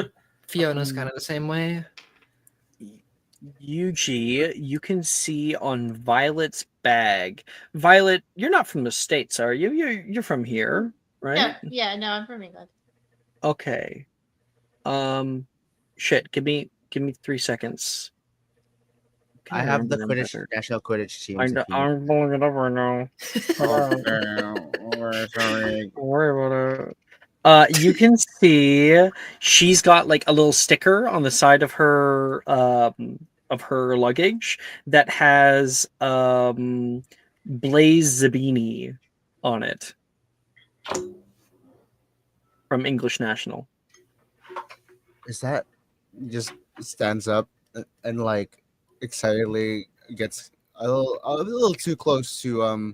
Fiona's kind of the same way. Yuji, you can see on Violet's bag. Violet, you're not from the States, are you? You're from here, right? No, I'm from England. Okay. Shit. Give me 3 seconds. I have the remember Quidditch better. national Quidditch team. I'm pulling it up right now. Sorry. Don't worry about it. You can see she's got like a little sticker on the side of her luggage that has Blaze Zabini on it from English National. Is that just stands up and like excitedly gets a little too close to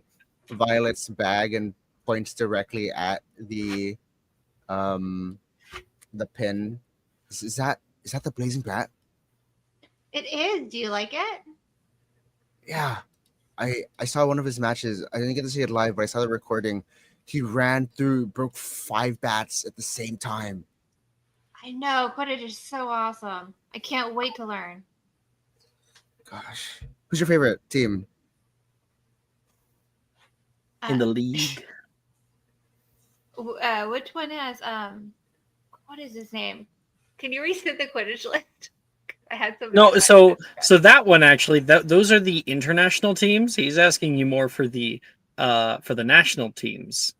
Violet's bag and points directly at the pin. Is that the blazing bat? It is. Do you like it? Yeah. I saw one of his matches. I didn't get to see it live, but I saw the recording. He ran through, broke 5 bats at the same time. I know. Quidditch is so awesome. I can't wait to learn. Gosh. Who's your favorite team? In the league. Which one has what is his name? Can you reset the Quidditch list? I had some. No, so that one actually, those are the international teams. He's asking you more for the national teams.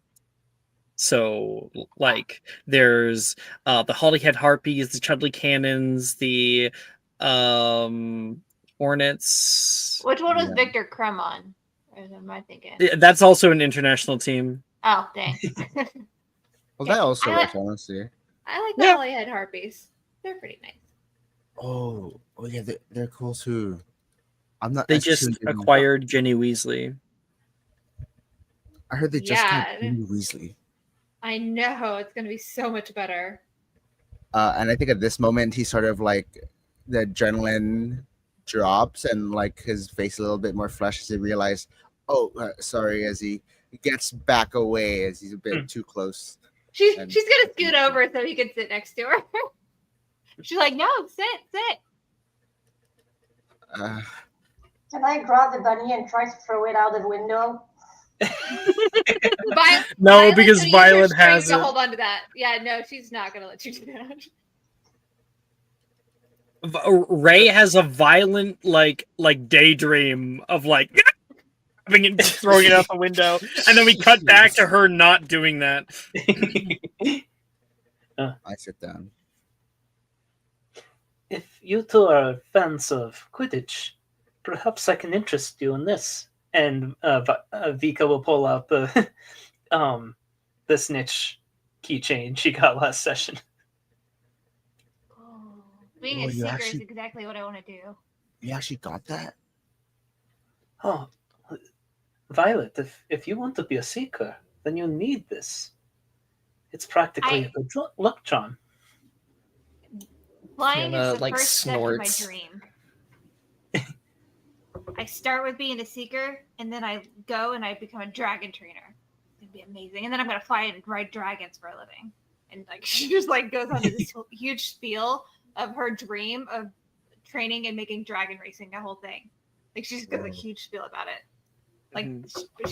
So like there's the Hollyhead Harpies, the Chudley Cannons, the Hornets. Which one was Yeah. Victor Crumb on? Or am I thinking? That's also an international team. Oh, dang. Well, that also I works, honestly. I like the Yeah. Hollyhead Harpies. They're pretty nice. Oh yeah, they're cool too. I'm not. They as just tuned in. acquired Ginny Weasley. I heard they just got Yeah. Ginny Weasley. I know it's gonna be so much better. And I think at this moment he sort of like the adrenaline drops and like his face a little bit more flushed as he realized, oh, sorry, as he gets back away as he's a bit too close. She's And- gonna scoot over so he can sit next to her. She's like, no, sit. Can I grab the bunny and try to throw it out the window? No, Violet's because gonna use her Violet strength has to it. hold on to that. Yeah, no, she's not gonna let you do that. Ray has a violent like daydream of like grabbing it and throwing it out the window, and then we cut back to her not doing that. I sit down. If you two are fans of Quidditch, perhaps I can interest you in this. And Vika will pull out the the snitch keychain she got last session. Being Oh, a you seeker actually- is exactly what I want to do. You actually got that? Oh, Violet, if you want to be a seeker, then you need this. It's practically a good luck charm. Flying Fiona, is the like, first snorts. step of my dream. I start with being a seeker, and then I go and I become a dragon trainer. It'd be amazing. And then I'm gonna fly and ride dragons for a living. And like she just like goes on to this huge spiel of her dream of training and making dragon racing a whole thing. Like she just gives a huge spiel about it. Like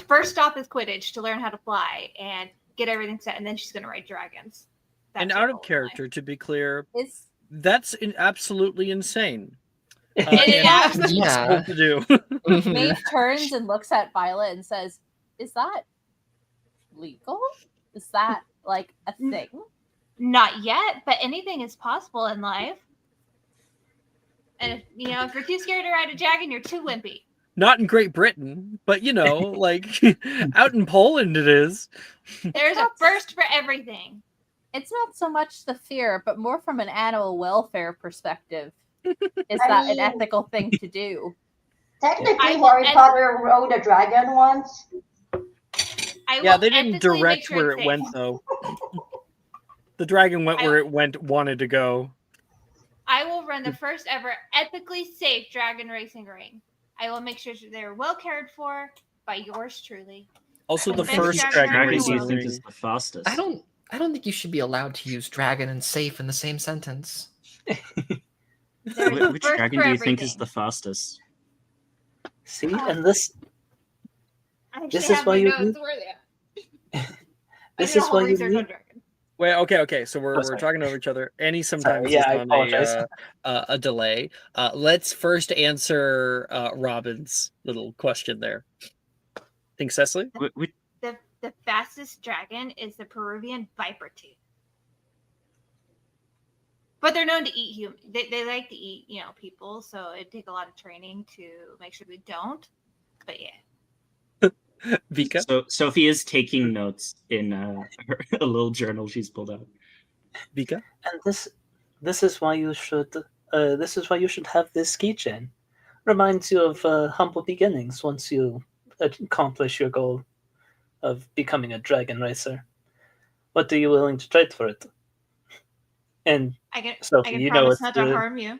first stop is Quidditch to learn how to fly and get everything set, and then she's gonna ride dragons. And That's her out goal of in character, to be clear, Is That's absolutely insane. It And is. it's impossible Yeah. to do. Mhm. Maeve turns and looks at Violet and says, "Is that legal? Is that like a thing?" Not yet, but anything is possible in life. And if if you're too scared to ride a dragon, you're too wimpy. Not in Great Britain, but like out in Poland it is. There's a first for everything. It's not so much the fear, but more from an animal welfare perspective. Is I that an mean- ethical thing to do? Technically, I- Harry and- Potter rode a dragon once. I Yeah, will they didn't ethically make direct sure where it's it went safe. though. The dragon went where it wanted to go. I will run the first ever ethically safe dragon racing ring. I will make sure they're well cared for by yours truly. Also, the Best first dragon dragon ever Dragon in the do you world. think racing is the fastest? I don't think you should be allowed to use dragon and safe in the same sentence. There's a Which first dragon for do you think is everything. the fastest? See, Oh. and this I this actually is have why my you notes. need- Where are they at? this I did a is whole why you research on need. dragon. Wait, okay. So we're sorry. talking over each other. Annie sometimes yeah, is I on apologize. a delay. Let's first answer Robin's little question there. Think Cecily? The fastest dragon is the Peruvian viper tooth. But they're known to eat human. They like to eat, people. So it'd take a lot of training to make sure we don't. But yeah. Vika? So Sophie is taking notes in a little journal she's pulled out. Vika? And this is why you should have this keychain. Reminds you of humble beginnings once you accomplish your goal of becoming a dragon racer. What are you willing to trade for it? And I can Sophie, you know promise it's not to the harm you.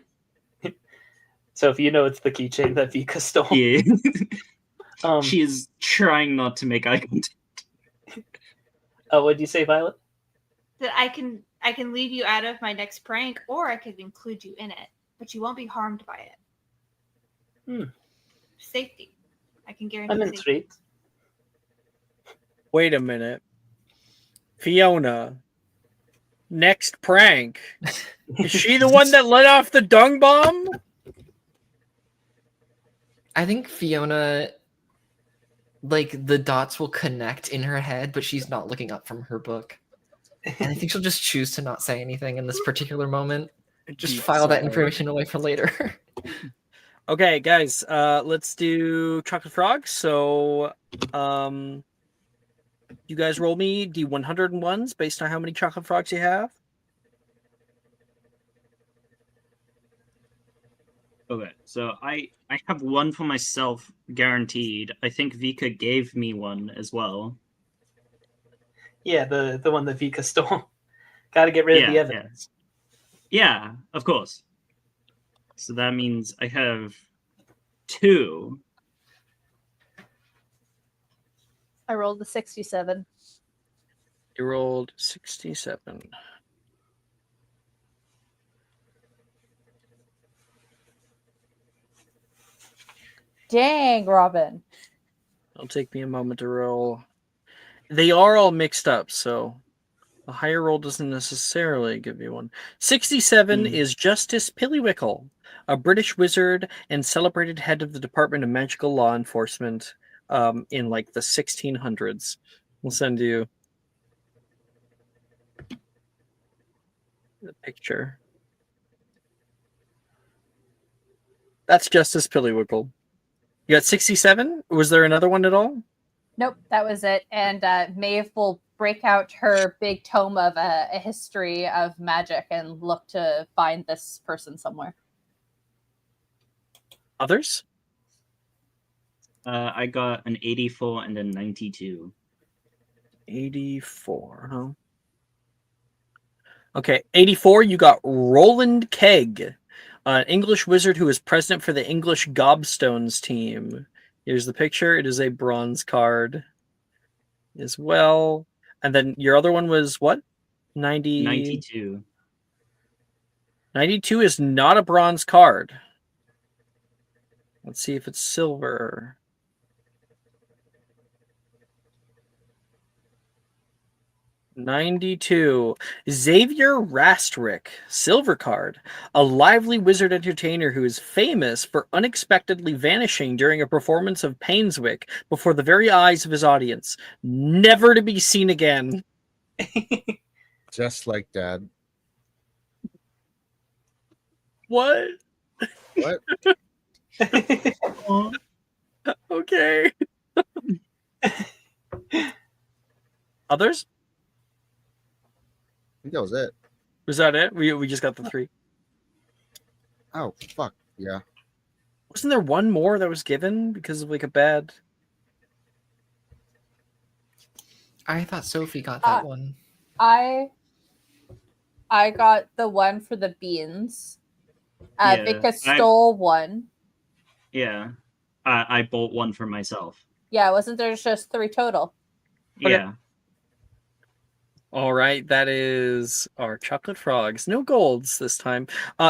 Sophie, it's the keychain that Vika stole. Yeah. She is trying not to make eye contact. What did you say, Violet? That I can leave you out of my next prank, or I could include you in it, but you won't be harmed by it. Safety. I can guarantee I'm safety. intrigued. Wait a minute. Fiona. Next prank. Is she the one that let off the dung bomb? I think Fiona, like, the dots will connect in her head, but she's not looking up from her book. And I think she'll just choose to not say anything in this particular moment. Just file that information away for later. Okay, guys, let's do Chocolate Frog. So, you guys roll me D101s based on how many Chocolate Frogs you have. Okay, so I have one for myself guaranteed. I think Vika gave me one as well. Yeah, the one that Vika stole. Got to get rid of the evidence. Yeah, of course. So that means I have 2. I rolled the 67. You rolled 67. Dang, Robin. It'll take me a moment to roll. They are all mixed up, so a higher roll doesn't necessarily give you one. 67 is Justice Pillywickle, a British wizard and celebrated head of the Department of Magical Law Enforcement in like the 1600s. We'll send you the picture. That's Justice Pillywickle. You got 67? Was there another one at all? Nope, that was it. And Maeve will break out her big tome of a history of magic and look to find this person somewhere. Others? I got an 84 and a 92. 84, huh? Okay, 84, you got Roland Kegg, an English wizard who is president for the English Gobstones team. Here's the picture. It is a bronze card as well. And then your other one was what? 92. 92 is not a bronze card. Let's see if it's silver. 92. Xavier Rastrick, silver card, a lively wizard entertainer who is famous for unexpectedly vanishing during a performance of Painswick before the very eyes of his audience, never to be seen again. Just like Dad. What? What? Okay. Others? I think that was it. Was that it? We just got the 3. Oh, fuck. Yeah. Wasn't there one more that was given because of like a bad... I thought Sophie got that one. I got the one for the beans. Yeah, Vika stole one. Yeah. I bought one for myself. Yeah, wasn't there just 3 total? Okay. Yeah. All right, that is our chocolate frogs. No golds this time.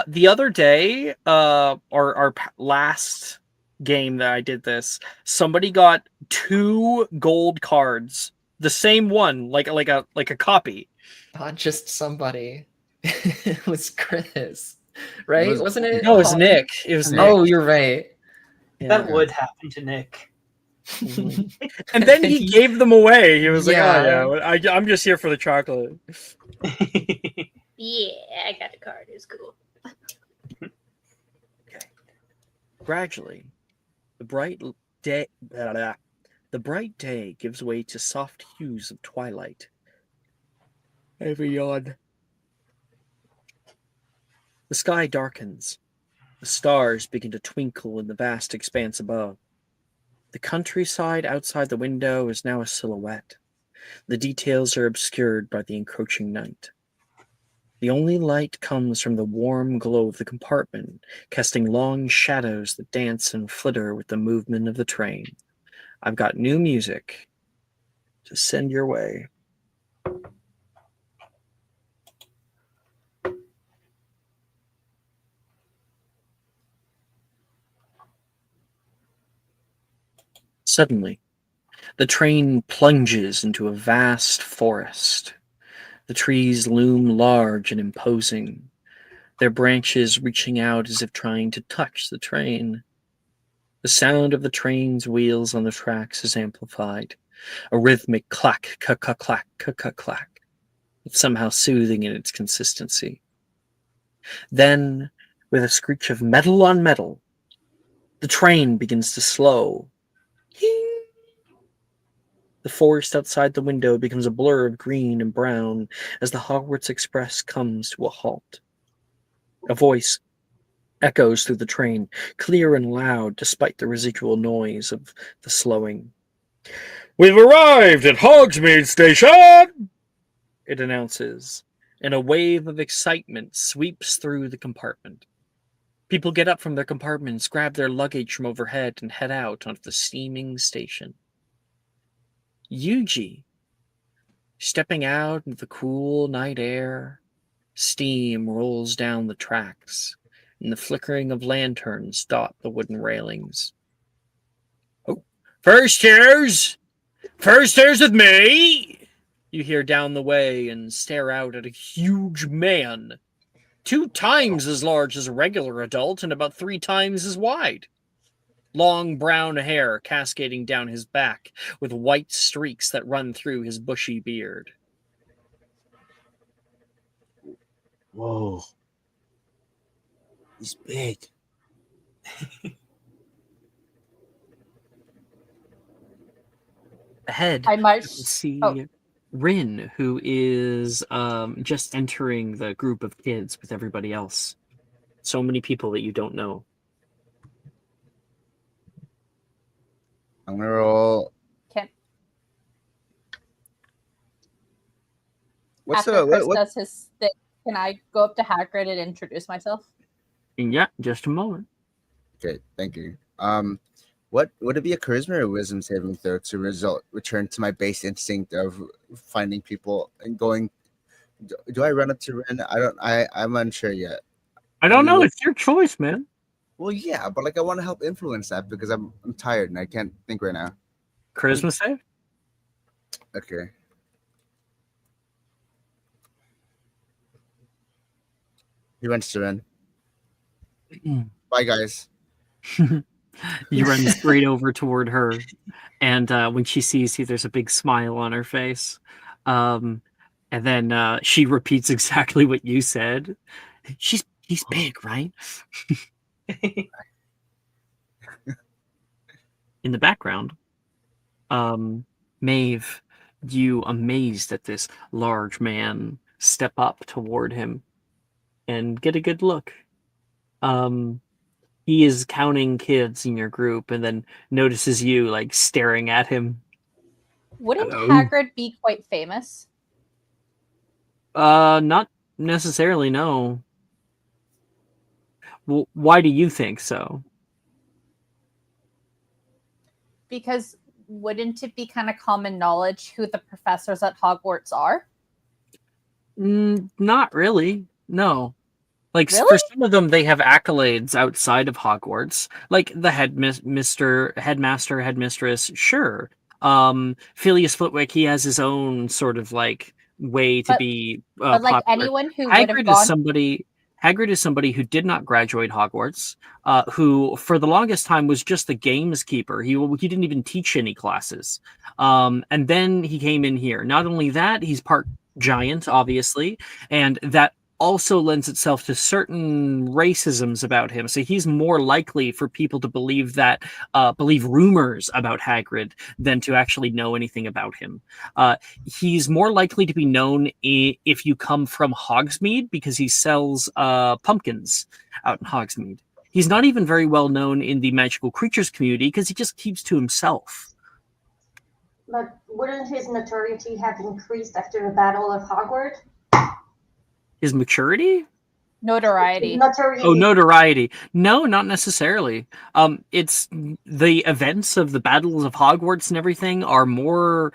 The other day, our last game that I did this, somebody got 2 gold cards, the same one, like a copy. Not just somebody. It was Chris, right? Wasn't it? No, it was Nick. It was Nick. Oh, you're right. That would happen to Nick. And then he gave them away. He was Yeah. like, "Oh yeah, I'm just here for the chocolate." Yeah, I got a card. It's cool. Gradually, the bright day gives way to soft hues of twilight. I have a yawn. The sky darkens. The stars begin to twinkle in the vast expanse above. The countryside outside the window is now a silhouette. The details are obscured by the encroaching night. The only light comes from the warm glow of the compartment, casting long shadows that dance and flitter with the movement of the train. I've got new music to send your way. Suddenly, the train plunges into a vast forest. The trees loom large and imposing, their branches reaching out as if trying to touch the train. The sound of the train's wheels on the tracks is amplified, a rhythmic clack, clack, clack, clack, clack, clack. It's somehow soothing in its consistency. Then, with a screech of metal on metal, the train begins to slow. The forest outside the window becomes a blur of green and brown as the Hogwarts Express comes to a halt. A voice echoes through the train, clear and loud despite the residual noise of the slowing. "We've arrived at Hogsmeade Station!" it announces, and a wave of excitement sweeps through the compartment. People get up from their compartments, grab their luggage from overhead, and head out onto the steaming station. Yuji, stepping out into the cool night air, steam rolls down the tracks, and the flickering of lanterns dot the wooden railings. "Oh, first chairs with me!" you hear down the way and stare out at a huge man, 2 times as large as a regular adult and about 3 times as wide. Long brown hair cascading down his back with white streaks that run through his bushy beard. Whoa. He's big. Ahead, I might you see oh. Rin, who is just entering the group of kids with everybody else. So many people that you don't know. I'm gonna roll. Can What's after Chris what? does his thing, can I go up to Hagrid and introduce myself? Yeah, just a moment. Okay, thank you. What would it be, a charisma or wisdom saving throw to return to my base instinct of finding people and going? Do I run up to Ren? I'm unsure yet. I don't know. It's your choice, man. Well, yeah, but like I want to help influence that because I'm tired and I can't think right now. Charisma save? Okay. He runs to in. Mm. Bye, guys. You run straight over toward her, and when she sees you, there's a big smile on her face. And then she repeats exactly what you said. He's big, right? In the background, Maeve, you amazed at this large man step up toward him and get a good look. He is counting kids in your group and then notices you like staring at him. Wouldn't Hello. Hagrid be quite famous? Not necessarily, no. Well, why do you think so? Because wouldn't it be kind of common knowledge who the professors at Hogwarts are? Not really. No. Like Really? for some of them, they have accolades outside of Hogwarts, like the headmaster, headmistress. Sure. Phileas Flitwick, he has his own sort of like way to But- be But like popular. anyone who would have Hagrid gone is somebody. Hagrid is somebody who did not graduate Hogwarts, who for the longest time was just the gameskeeper. He didn't even teach any classes, and then he came in here. Not only that, he's part giant, obviously, and that also lends itself to certain racisms about him. So he's more likely for people to believe rumors about Hagrid than to actually know anything about him. He's more likely to be known if you come from Hogsmeade because he sells pumpkins out in Hogsmeade. He's not even very well known in the magical creatures community because he just keeps to himself. But wouldn't his notoriety have increased after the Battle of Hogwarts? His maturity? notoriety. Notoriety. Oh, notoriety. No, not necessarily. It's the events of the battles of Hogwarts and everything are more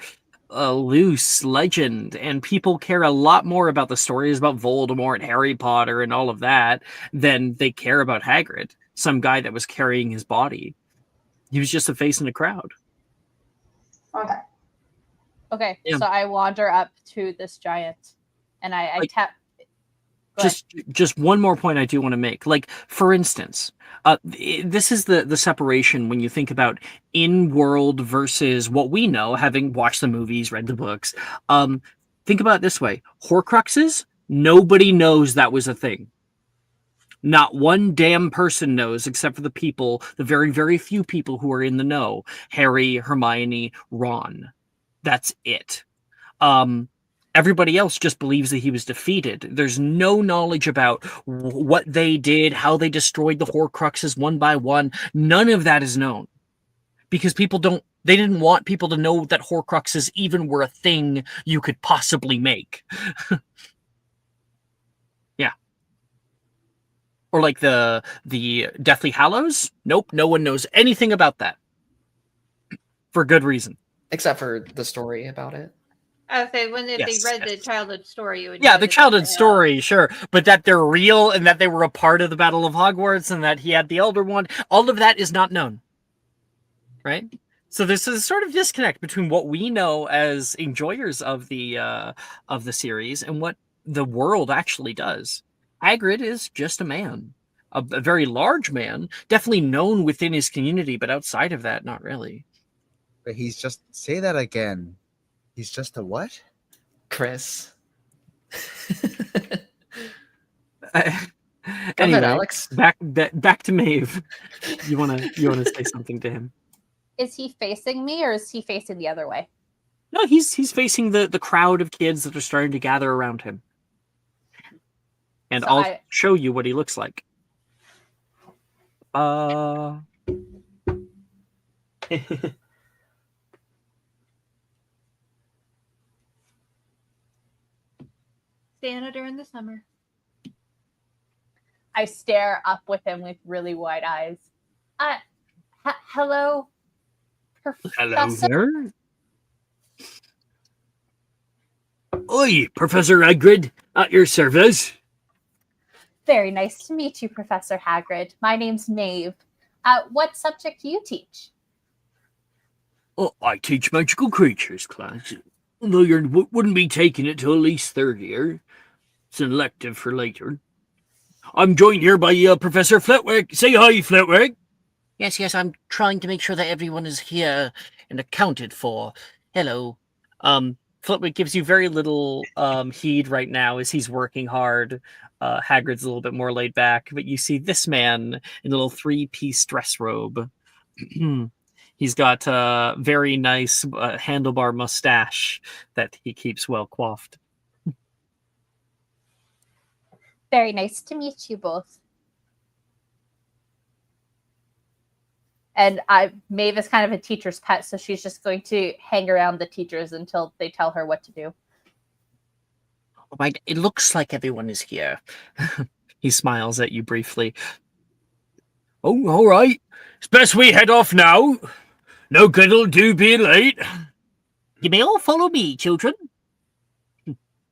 loose legend, and people care a lot more about the stories about Voldemort, Harry Potter, and all of that than they care about Hagrid, some guy that was carrying his body. He was just a face in a crowd. Okay. Okay, Yeah. so I wander up to this giant, and I Like- tap. Go ahead. Just one more point I do want to make. Like, for instance, this is the separation when you think about in-world versus what we know, having watched the movies, read the books. Think about it this way. Horcruxes, nobody knows that was a thing. Not one damn person knows except for the very, very few people who are in the know. Harry, Hermione, Ron. That's it. Everybody else just believes that he was defeated. There's no knowledge about what they did, how they destroyed the Horcruxes one by one. None of that is known. Because they didn't want people to know that Horcruxes even were a thing you could possibly make. Yeah. Or like the Deathly Hallows? Nope, no one knows anything about that. For good reason. Except for the story about it. I would say if Yes, they read the yes. childhood story, you would. Yeah, know the that childhood it's story, sure. But that they're real and that they were a part of the Battle of Hogwarts and that he had the Elder Wand, all of that is not known. Right? So there's a sort of disconnect between what we know as enjoyers of the series and what the world actually does. Hagrid is just a man. A very large man, definitely known within his community, but outside of that, not really. But he's just say that again. He's just a what? Chris. Anyway, Alex. back to Maeve. You wanna say something to him? Is he facing me or is he facing the other way? No, he's facing the crowd of kids that are starting to gather around him. And So I'll show you what he looks like. Santa during the summer. I stare up with him with really wide eyes. Hello, Hello Professor. there. Oi, Professor Hagrid, at your service. Very nice to meet you, Professor Hagrid. My name's Maeve. What subject do you teach? Oh, I teach magical creatures class. Although you wouldn't be taking it till at least third year. It's an elective for later. I'm joined here by Professor Flitwick. Say hi, Flitwick. Yes, I'm trying to make sure that everyone is here and accounted for. Hello. Flitwick gives you very little heed right now as he's working hard. Hagrid's a little bit more laid back, but you see this man in a little 3-piece dress robe. He's got a very nice handlebar mustache that he keeps well coiffed. Very nice to meet you both. And Maeve is kind of a teacher's pet, so she's just going to hang around the teachers until they tell her what to do. Right, it looks like everyone is here. He smiles at you briefly. Oh, all right. It's best we head off now. No good'll do being late. You may all follow me, children.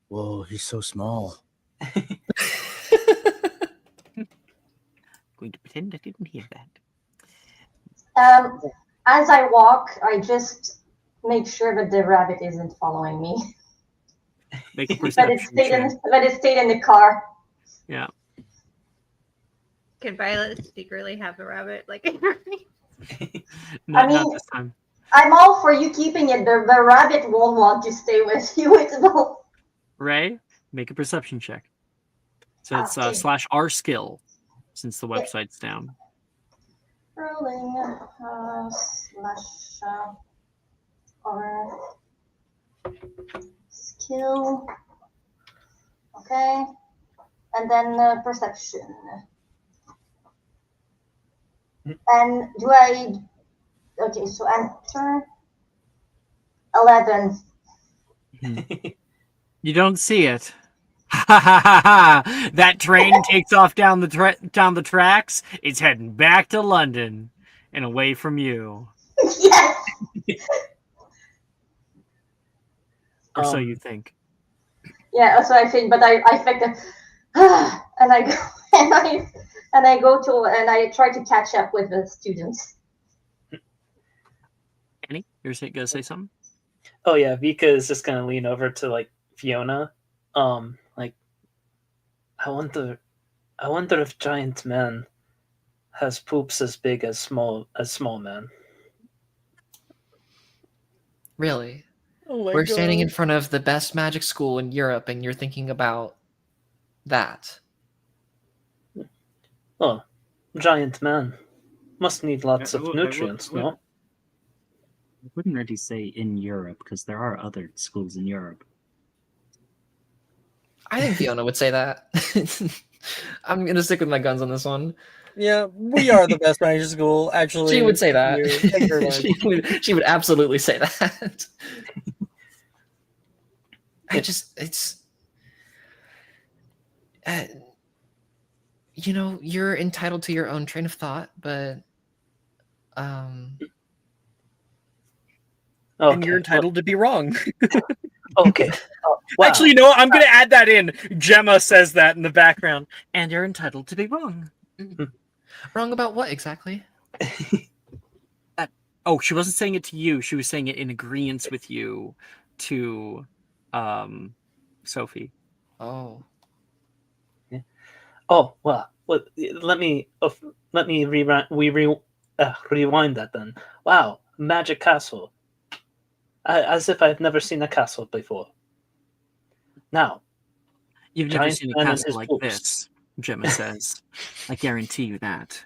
Whoa, he's so small. Going to pretend I didn't hear that. As I walk, I just make sure that the rabbit isn't following me. Make a But perception it stayed in the car. Yeah. Can Violet secretly have a rabbit? Like, Not mean- this time. I'm all for you keeping it. The rabbit won't want to stay with you. It will. Ray, make a perception check. So it's Okay. /R skill, since the website's down. Rolling or skill. Okay. And then perception. And do I... Okay, so enter 11. You don't see it. That train takes off down the tracks. It's heading back to London and away from you. Yes. Or so you think. Yeah, that's what I think. But I think that, and I go and I try to catch up with the students. Annie, you're gonna say something? Oh yeah, Vika is just gonna lean over to like Fiona. Like, I wonder if giant man has poops as big as small man. Really? Oh my We're standing in front of the best magic school in Europe, and you're thinking about that. Oh, giant man must need lots of nutrients, no? I wouldn't really say in Europe, because there are other schools in Europe. I think Fiona would say that. I'm gonna stick with my guns on this one. Yeah, we are the best magic school, actually. She would say that. Thank you very much. she would absolutely say that. It's you're entitled to your own train of thought, but And you're entitled to be wrong. Okay. Wow. Actually, you know what? I'm going to add that in. Gemma says that in the background. And you're entitled to be wrong. Wrong about what exactly? Oh, she wasn't saying it to you. She was saying it in agreement with you to Sophie. Oh. Yeah. Oh, well, let me rewind that then. Wow, magic castle. As if I've never seen a castle before. Now, You've never giant seen a man and castle his like poops. this, Gemma says. I guarantee you that.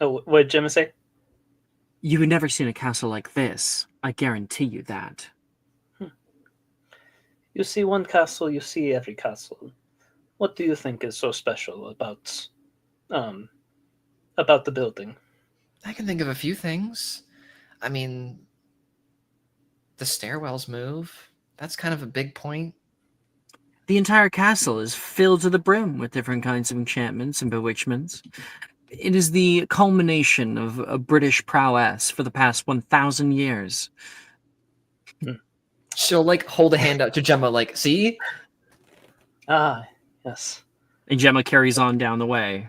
Oh, what did Gemma say? You've never seen a castle like this. I guarantee you that. You see one castle, you see every castle. What do you think is so special about the building? I can think of a few things. I mean, the stairwells move. That's kind of a big point. The entire castle is filled to the brim with different kinds of enchantments and bewitchments. It is the culmination of a British prowess for the past 1,000 years. She'll like hold a hand out to Gemma, like, see? Ah, yes. And Gemma carries on down the way,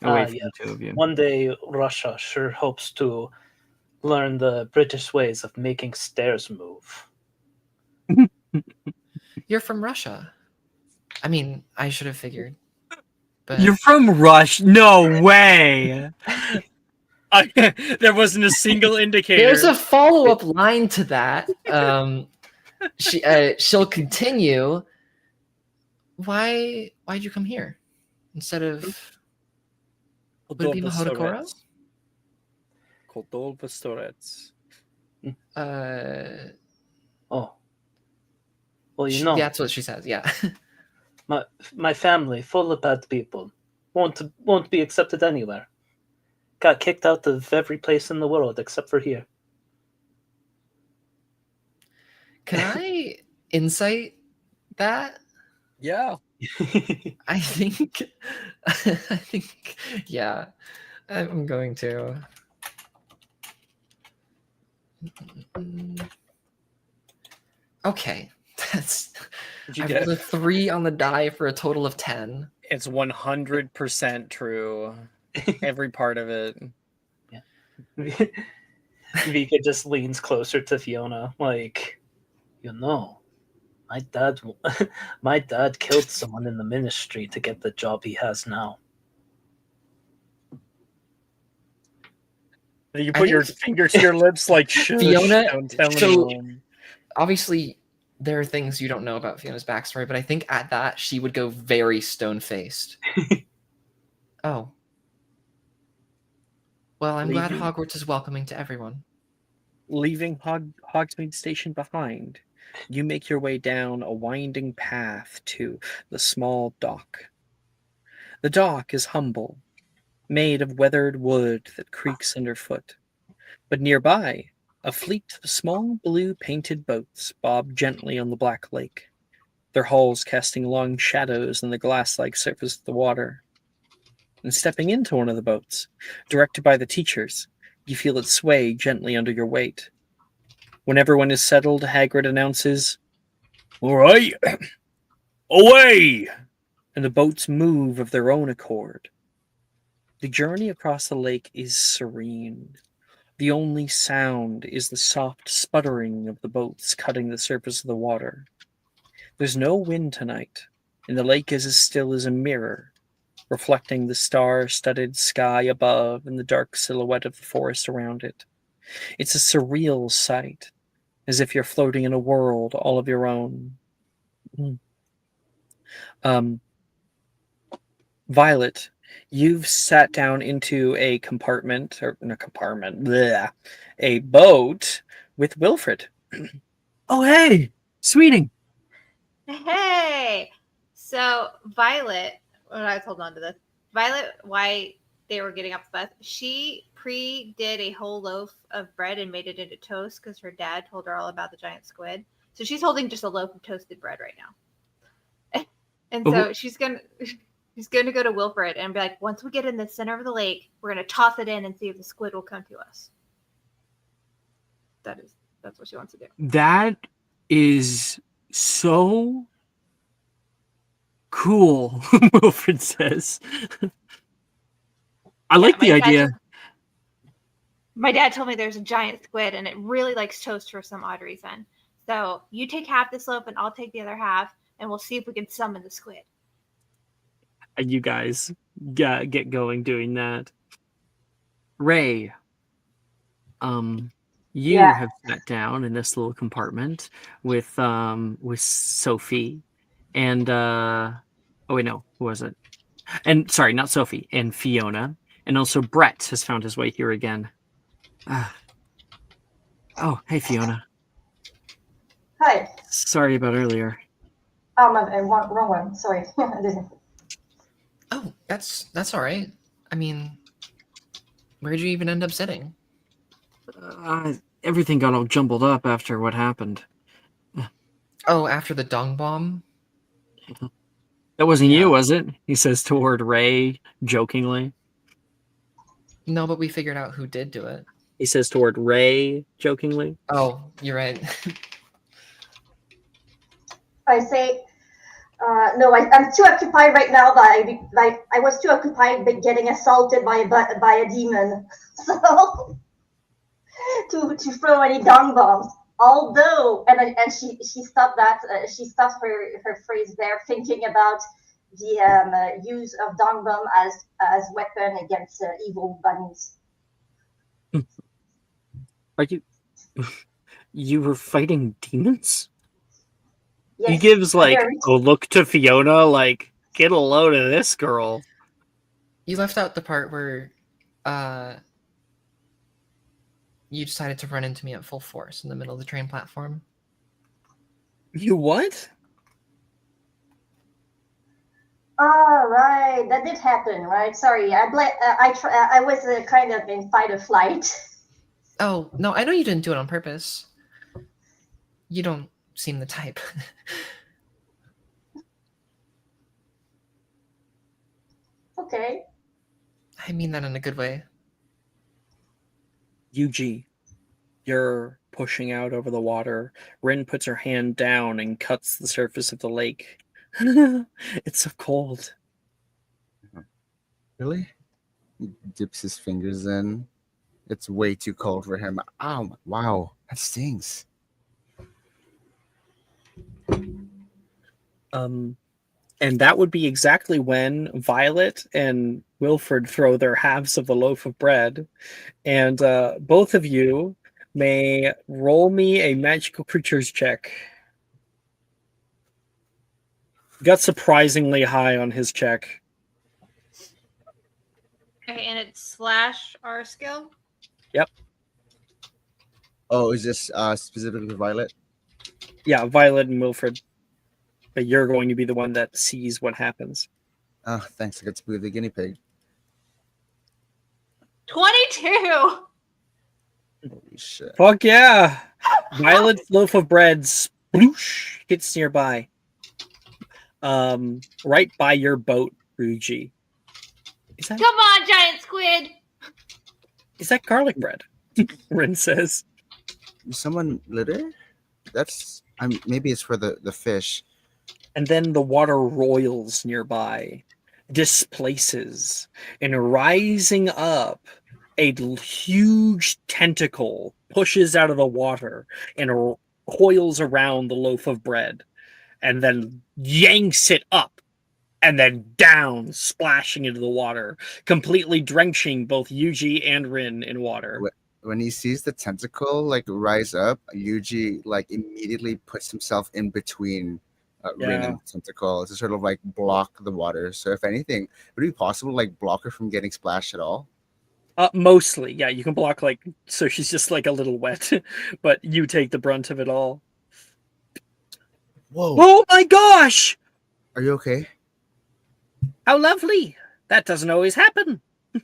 away from Yes. the two of you. One day, Russia sure hopes to learn the British ways of making stairs move. You're from Russia. I mean, I should have figured. but You're from Russia? No way. There wasn't a single indicator. there's a follow-up line to that. She'll continue. Why'd you come here instead of would it be Mahodokoro? Koldolvastorets. Oh. Well, you know, That's what she says. Yeah. my family, full of bad people, won't be accepted anywhere. Got kicked out of every place in the world except for here. Can I insight that? Yeah. I think, yeah, I'm going to. Okay, that's. You I get rolled a 3 on the die for a total of 10. It's 100% true. Every part of it. Vika just leans closer to Fiona, like, you know, my dad killed someone in the ministry to get the job he has now. You I put your think- finger to your lips like, shush, Fiona, don't tell so- anyone. Obviously, there are things you don't know about Fiona's backstory, but I think at that she would go very stone-faced. Oh. Well, I'm glad Leaving- Hogwarts is welcoming to everyone. Leaving Hogsmeade Station behind, you make your way down a winding path to the small dock. The dock is humble, made of weathered wood that creaks underfoot. But nearby, a fleet of small blue painted boats bob gently on the black lake, their hulls casting long shadows on the glass-like surface of the water. And stepping into one of the boats, directed by the teachers, you feel it sway gently under your weight. When everyone is settled, Hagrid announces, "All right, away!" And the boats move of their own accord. The journey across the lake is serene. The only sound is the soft sputtering of the boats cutting the surface of the water. There's no wind tonight, and the lake is as still as a mirror, reflecting the star-studded sky above and the dark silhouette of the forest around it. It's a surreal sight, as if you're floating in a world all of your own. Violet, you've sat down into a compartment, or a compartment, bleh, a boat with Wilfred. Oh, hey, Sweeting. Hey! So Violet, when I was holding on to this, Violet, why they were getting off the bus, she did a whole loaf of bread and made it into toast because her dad told her all about the giant squid. So she's holding just a loaf of toasted bread right now. And so she's gonna go to Wilfred and be like, once we get in the center of the lake, we're gonna toss it in and see if the squid will come to us. That's what she wants to do. That is so cool, Wilfred says. I like the idea. My dad told me there's a giant squid and it really likes toast for some odd reason. So you take half this loaf and I'll take the other half and we'll see if we can summon the squid. You guys get going doing that. Ray, you Yeah. have sat down in this little compartment with Sophie and oh wait, no, who was it? And sorry, not Sophie, and Fiona, and also Brett has found his way here again. Oh, hey Fiona. Hi. Sorry about earlier. Oh, my wrong one. Sorry. I didn't. Oh, that's all right. I mean, where'd you even end up sitting? Everything got all jumbled up after what happened. Oh, after the dong bomb? That wasn't Yeah. you, was it? He says toward Ray, jokingly. No, but we figured out who did do it. He says toward Ray, jokingly. Oh, you're right. I say, no, I'm too occupied right now. I was too occupied by getting assaulted by a demon, so to throw any dung bombs. Although, and she stopped that. She stopped her phrase there, thinking about the use of dong bomb as weapon against evil bunnies. Are you? You were fighting demons? Yes, He gives a like very a look to Fiona, like, get a load of this girl. You left out the part where you decided to run into me at full force in the middle of the train platform. You what? Oh, right. That did happen, right? Sorry, I was kind of in fight or flight. Oh, no, I know you didn't do it on purpose. You don't seem the type. Okay. I mean that in a good way. Yuji, you're pushing out over the water. Rin puts her hand down and cuts the surface of the lake. It's so cold. Really? He dips his fingers in. It's way too cold for him. Oh, wow. That stings. And that would be exactly when Violet and Wilfred throw their halves of the loaf of bread. And both of you may roll me a magical creatures check. Got surprisingly high on his check. Okay, and it's slash our skill. Yep. Oh, is this specifically Violet? Yeah, Violet and Wilfred. But you're going to be the one that sees what happens. Oh, thanks. I get to be the guinea pig. 22. Holy shit. Fuck yeah! Violet's loaf of bread sploosh hits nearby. Right by your boat, Ryuji. Come on, giant squid. Is that garlic bread? Rin says. Someone litter? That's maybe it's for the fish. And then the water roils nearby, displaces, and rising up, a huge tentacle pushes out of the water and coils around the loaf of bread, and then yanks it up, and then down, splashing into the water, completely drenching both Yuji and Rin in water. When he sees the tentacle like rise up, Yuji like immediately puts himself in between Rin and the tentacle to sort of like block the water. So if anything, would it be possible to like block her from getting splashed at all? Mostly, yeah. You can block so she's just like a little wet, but you take the brunt of it all. Whoa! Oh my gosh! Are you okay? How lovely! That doesn't always happen. Whoa,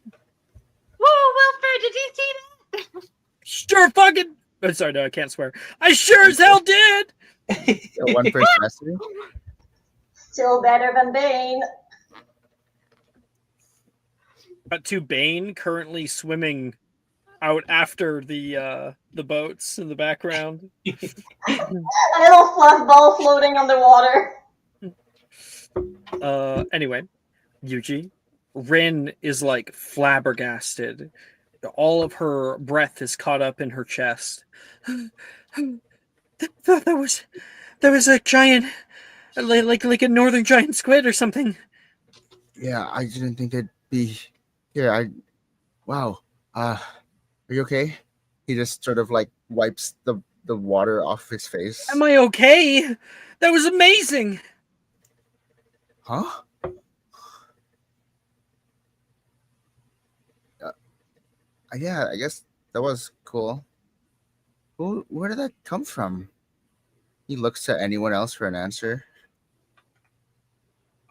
Wilfred, did you see that? Sure fucking. I'm sorry, no, I can't swear. I sure as hell did. One person has to. Still better than Bane. Got to Bane currently swimming out after the boats in the background. A little fluff ball floating on the water. Anyway, Yuji, Rin is like flabbergasted. All of her breath is caught up in her chest. There was a giant, like a northern giant squid or something. Yeah, I didn't think they'd be here. Wow. Are you okay? He just sort of like wipes the water off his face. Am I okay? That was amazing. Huh? Yeah, I guess that was cool. Where did that come from? He looks to anyone else for an answer.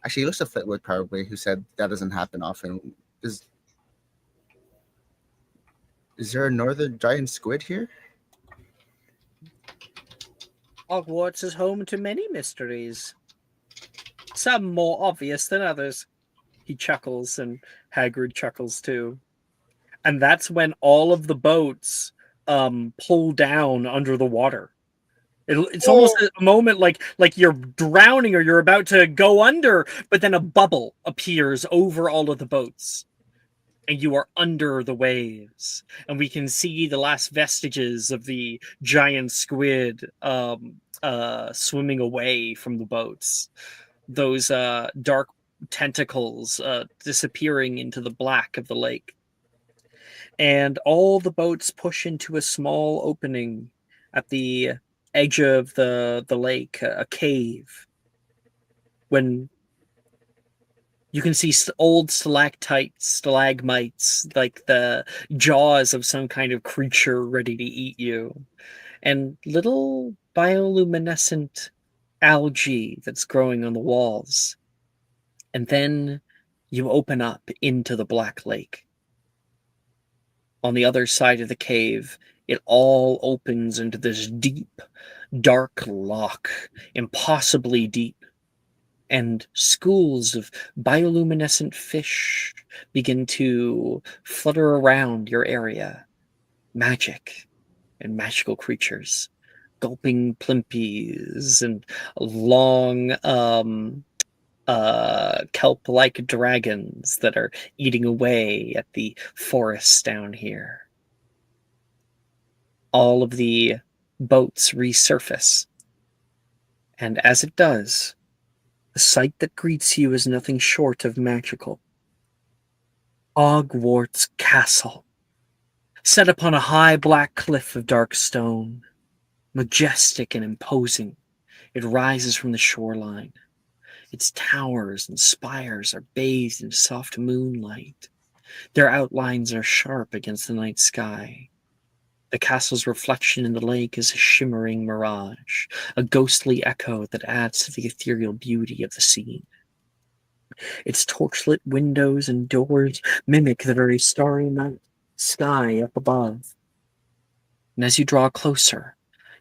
Actually, he looks to Fitwood probably, who said that doesn't happen often. Is there a northern giant squid here? Hogwarts is home to many mysteries. Some more obvious than others. He chuckles, and Hagrid chuckles too. And that's when all of the boats pull down under the water. It's almost a moment like you're drowning or you're about to go under, but then a bubble appears over all of the boats. And you are under the waves. And we can see the last vestiges of the giant squid swimming away from the boats. Those dark tentacles disappearing into the black of the lake. And all the boats push into a small opening at the edge of the lake, a cave. When you can see old stalactites, stalagmites, like the jaws of some kind of creature ready to eat you, and little bioluminescent algae that's growing on the walls. And then you open up into the Black Lake. On the other side of the cave, it all opens into this deep, dark loch, impossibly deep. And schools of bioluminescent fish begin to flutter around your area. Magic and magical creatures, gulping plimpies and long kelp-like dragons that are eating away at the forests down here. All of the boats resurface, and as it does, the sight that greets you is nothing short of magical. Hogwarts Castle, set upon a high black cliff of dark stone, majestic and imposing, it rises from the shoreline. Its towers and spires are bathed in soft moonlight. Their outlines are sharp against the night sky. The castle's reflection in the lake is a shimmering mirage, a ghostly echo that adds to the ethereal beauty of the scene. Its torchlit windows and doors mimic the very starry night sky up above. And as you draw closer,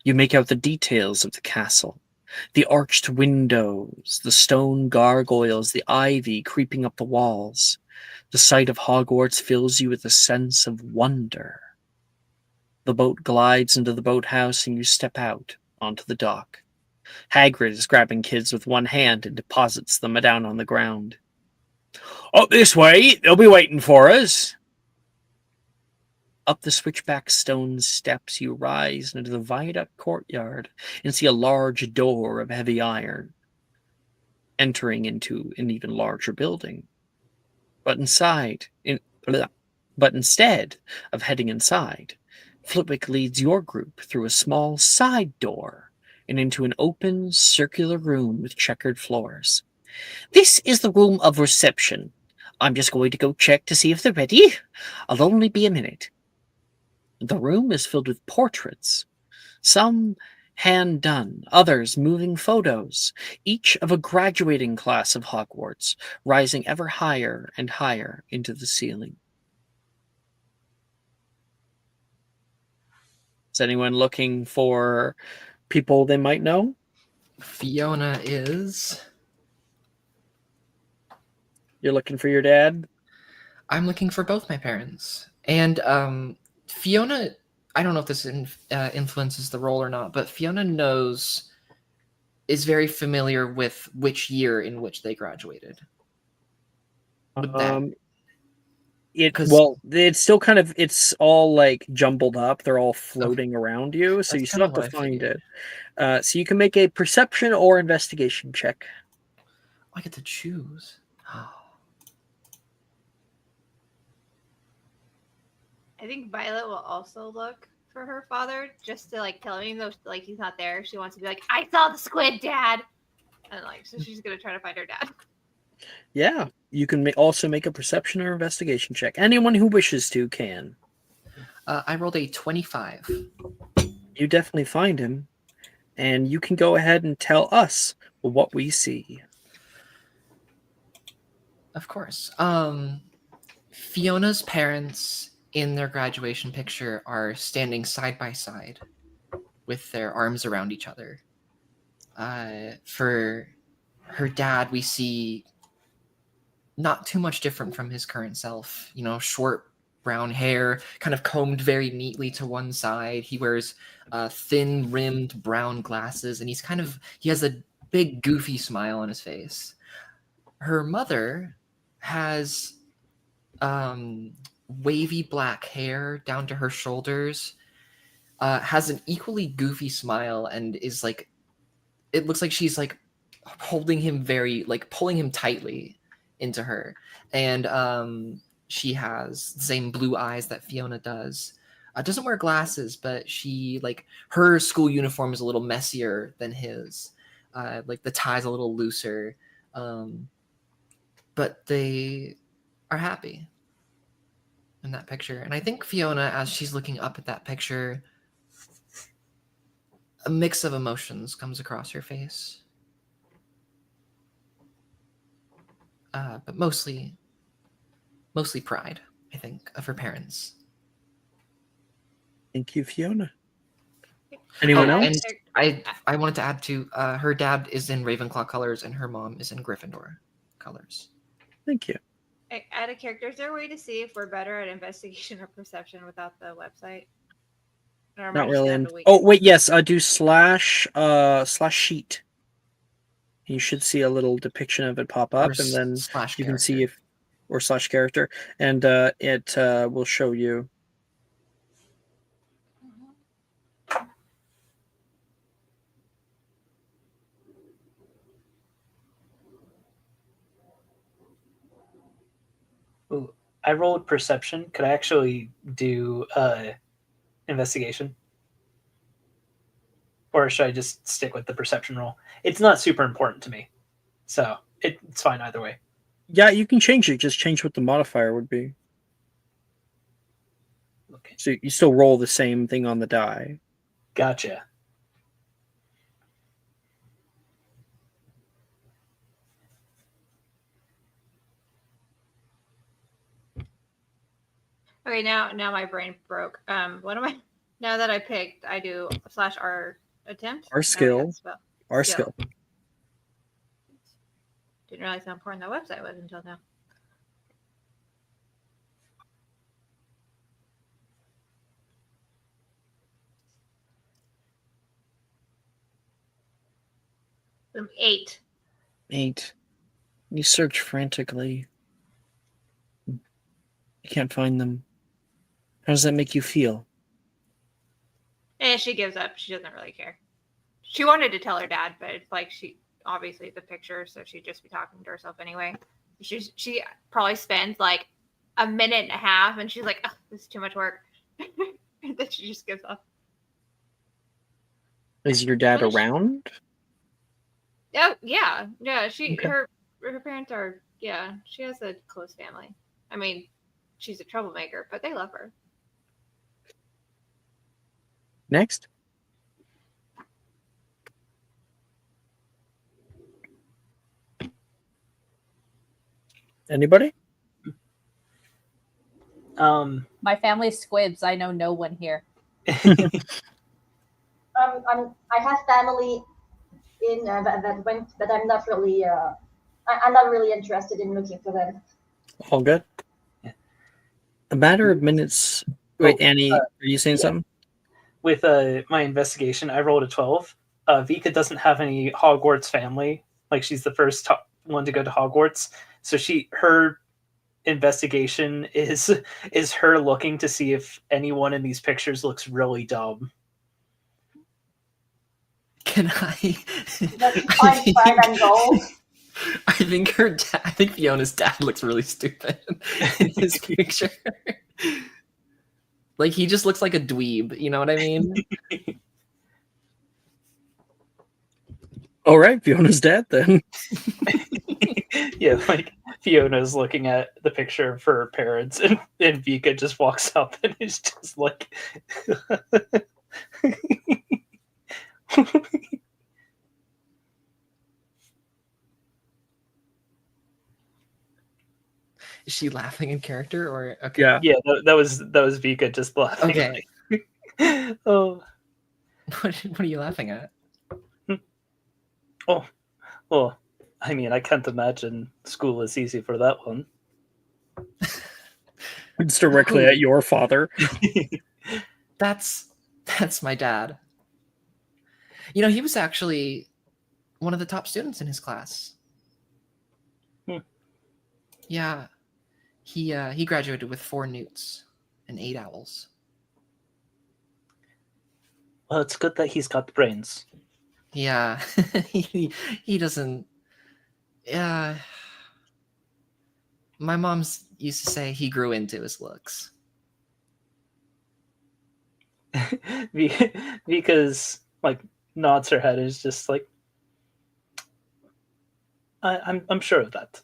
you make out the details of the castle. The arched windows, the stone gargoyles, the ivy creeping up the walls. The sight of Hogwarts fills you with a sense of wonder. The boat glides into the boathouse and you step out onto the dock. Hagrid is grabbing kids with one hand and deposits them down on the ground. Up this way, they'll be waiting for us. Up the switchback stone steps you rise into the viaduct courtyard and see a large door of heavy iron, entering into an even larger building. But instead of heading inside, Flitwick leads your group through a small side door and into an open, circular room with checkered floors. This is the room of reception. I'm just going to go check to see if they're ready. I'll only be a minute. The room is filled with portraits, some hand-done, others moving photos, each of a graduating class of Hogwarts, rising ever higher and higher into the ceiling. Is anyone looking for people they might know? Fiona is. You're looking for your dad? I'm looking for both my parents. And Fiona, I don't know if this influences the role or not, but Fiona is very familiar with which year in which they graduated. It's still kind of, it's all like jumbled up. They're all floating around you, so you still have to find it. So you can make a perception or investigation check. I get to choose. I think Violet will also look for her father just to like tell him though like he's not there. She wants to be like, I saw the squid, Dad, and like so she's gonna try to find her dad. Yeah, you can also make a perception or investigation check. Anyone who wishes to can. I rolled a 25. You definitely find him, and you can go ahead and tell us what we see. Of course. Fiona's parents in their graduation picture are standing side by side with their arms around each other. For her dad, we see not too much different from his current self. You know, short brown hair, kind of combed very neatly to one side. He wears thin rimmed brown glasses, and he has a big goofy smile on his face. Her mother has wavy black hair down to her shoulders, has an equally goofy smile, and is like, it looks like she's like holding him very, like pulling him tightly. into her, and she has the same blue eyes that Fiona does. Doesn't wear glasses, but she like her school uniform is a little messier than his. Like the tie's a little looser, but they are happy in that picture. And I think Fiona, as she's looking up at that picture, a mix of emotions comes across her face, but mostly pride, I think, of her parents. Thank you, Fiona. Anyone Oh, else? and I wanted to add to her dad is in Ravenclaw colors and her mom is in Gryffindor colors. Thank you. Add a character. Is there a way to see if we're better at investigation or perception without the website? Or am I Not just really. down to weak? Oh wait, yes, I do slash sheet. You should see a little depiction of it pop up, and then slash you can see if or slash character, and it will show you. Ooh, I rolled perception. Could I actually do investigation? Or should I just stick with the perception roll? It's not super important to me, so it's fine either way. Yeah, you can change it. Just change what the modifier would be. Okay. So you still roll the same thing on the die. Gotcha. Okay, now my brain broke. What am I? Now that I picked, I do slash R attempt. Our skill. Our Skill. skill. Didn't realize how important that website was until now. Boom, 8. 8. You search frantically. You can't find them. How does that make you feel? And she gives up. She doesn't really care. She wanted to tell her dad, but it's like she obviously the picture, so she'd just be talking to herself anyway. She probably spends like a minute and a half, and she's like, oh, "This is too much work," and then she just gives up. Is your dad around? Oh yeah. She Okay. her parents are she has a close family. I mean, she's a troublemaker, but they love her. Next. Anybody? My family's squibs. I know no one here. I have family in that went, but I'm not really I'm not really interested in looking for them. All good. A matter of minutes. Wait, Annie, are you saying something? With my investigation, I rolled a 12. Vika doesn't have any Hogwarts family. Like, she's the first one to go to Hogwarts. So her investigation is her looking to see if anyone in these pictures looks really dumb. Can I? Find five and gold. I think I think Fiona's dad looks really stupid in this picture. Like, he just looks like a dweeb, you know what I mean? All right, Fiona's dad then. Yeah, like Fiona's looking at the picture of her parents, and Vika just walks up and is just like, Is she laughing in character or okay? Yeah, that was Vika just laughing. Okay. Oh, what are you laughing at? oh, well, I mean, I can't imagine school is easy for that one. It's directly at your father. That's my dad. You know, he was actually one of the top students in his class. Yeah. He graduated with 4 newts and 8 owls. Well, it's good that he's got the brains. Yeah. he doesn't. Yeah. My mom's used to say he grew into his looks. Because like nods her head, is just like, I'm sure of that.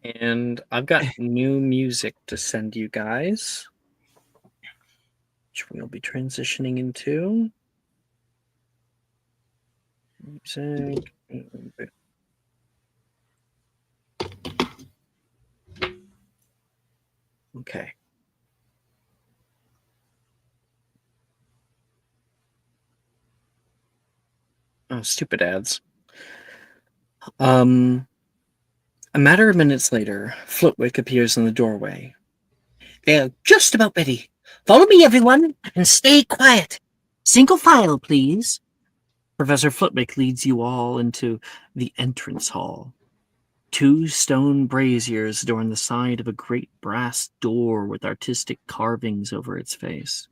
And I've got new music to send you guys, which we'll be transitioning into. Music. Okay. Oh, stupid ads. A matter of minutes later, Flitwick appears in the doorway. They're just about ready. Follow me, everyone, and stay quiet. Single file, please. Professor Flitwick leads you all into the entrance hall. 2 stone braziers adorn the side of a great brass door with artistic carvings over its face.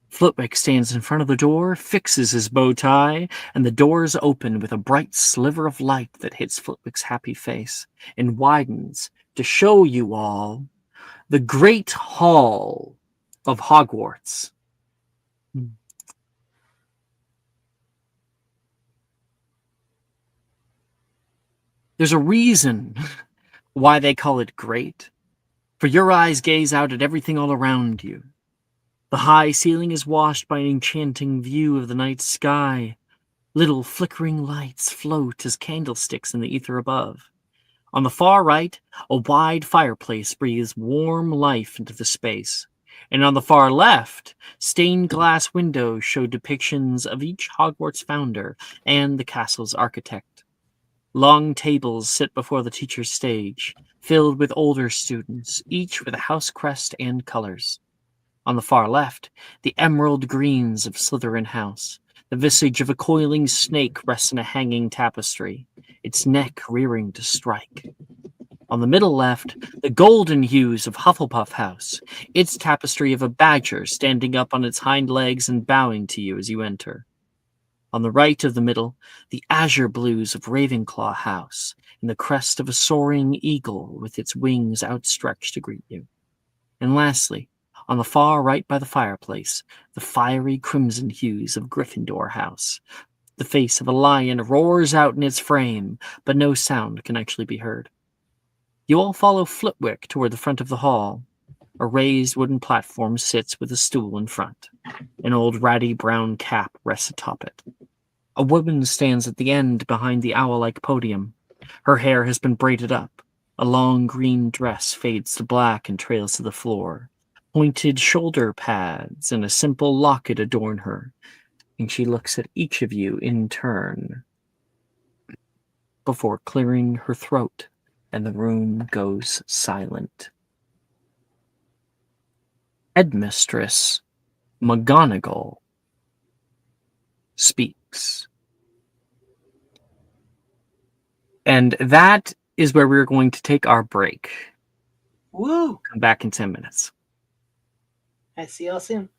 Flitwick stands in front of the door, fixes his bow tie, and the doors open with a bright sliver of light that hits Flitwick's happy face and widens to show you all the Great Hall of Hogwarts. There's a reason why they call it great, for your eyes gaze out at everything all around you. The high ceiling is washed by an enchanting view of the night sky. Little flickering lights float as candlesticks in the ether above. On the far right, a wide fireplace breathes warm life into the space. And on the far left, stained glass windows show depictions of each Hogwarts founder and the castle's architect. Long tables sit before the teacher's stage, filled with older students, each with a house crest and colors. On the far left, the emerald greens of Slytherin House. The visage of a coiling snake rests in a hanging tapestry, its neck rearing to strike. On the middle left, the golden hues of Hufflepuff House, its tapestry of a badger standing up on its hind legs and bowing to you as you enter. On the right of the middle, the azure blues of Ravenclaw House, and the crest of a soaring eagle with its wings outstretched to greet you. And lastly, on the far right by the fireplace, the fiery crimson hues of Gryffindor House. The face of a lion roars out in its frame, but no sound can actually be heard. You all follow Flitwick toward the front of the hall. A raised wooden platform sits with a stool in front. An old ratty brown cap rests atop it. A woman stands at the end behind the owl-like podium. Her hair has been braided up. A long green dress fades to black and trails to the floor. Pointed shoulder pads and a simple locket adorn her, and she looks at each of you in turn before clearing her throat, and the room goes silent. Headmistress McGonagall speaks. And that is where we're going to take our break. Woo! Come back in 10 minutes. I see y'all soon.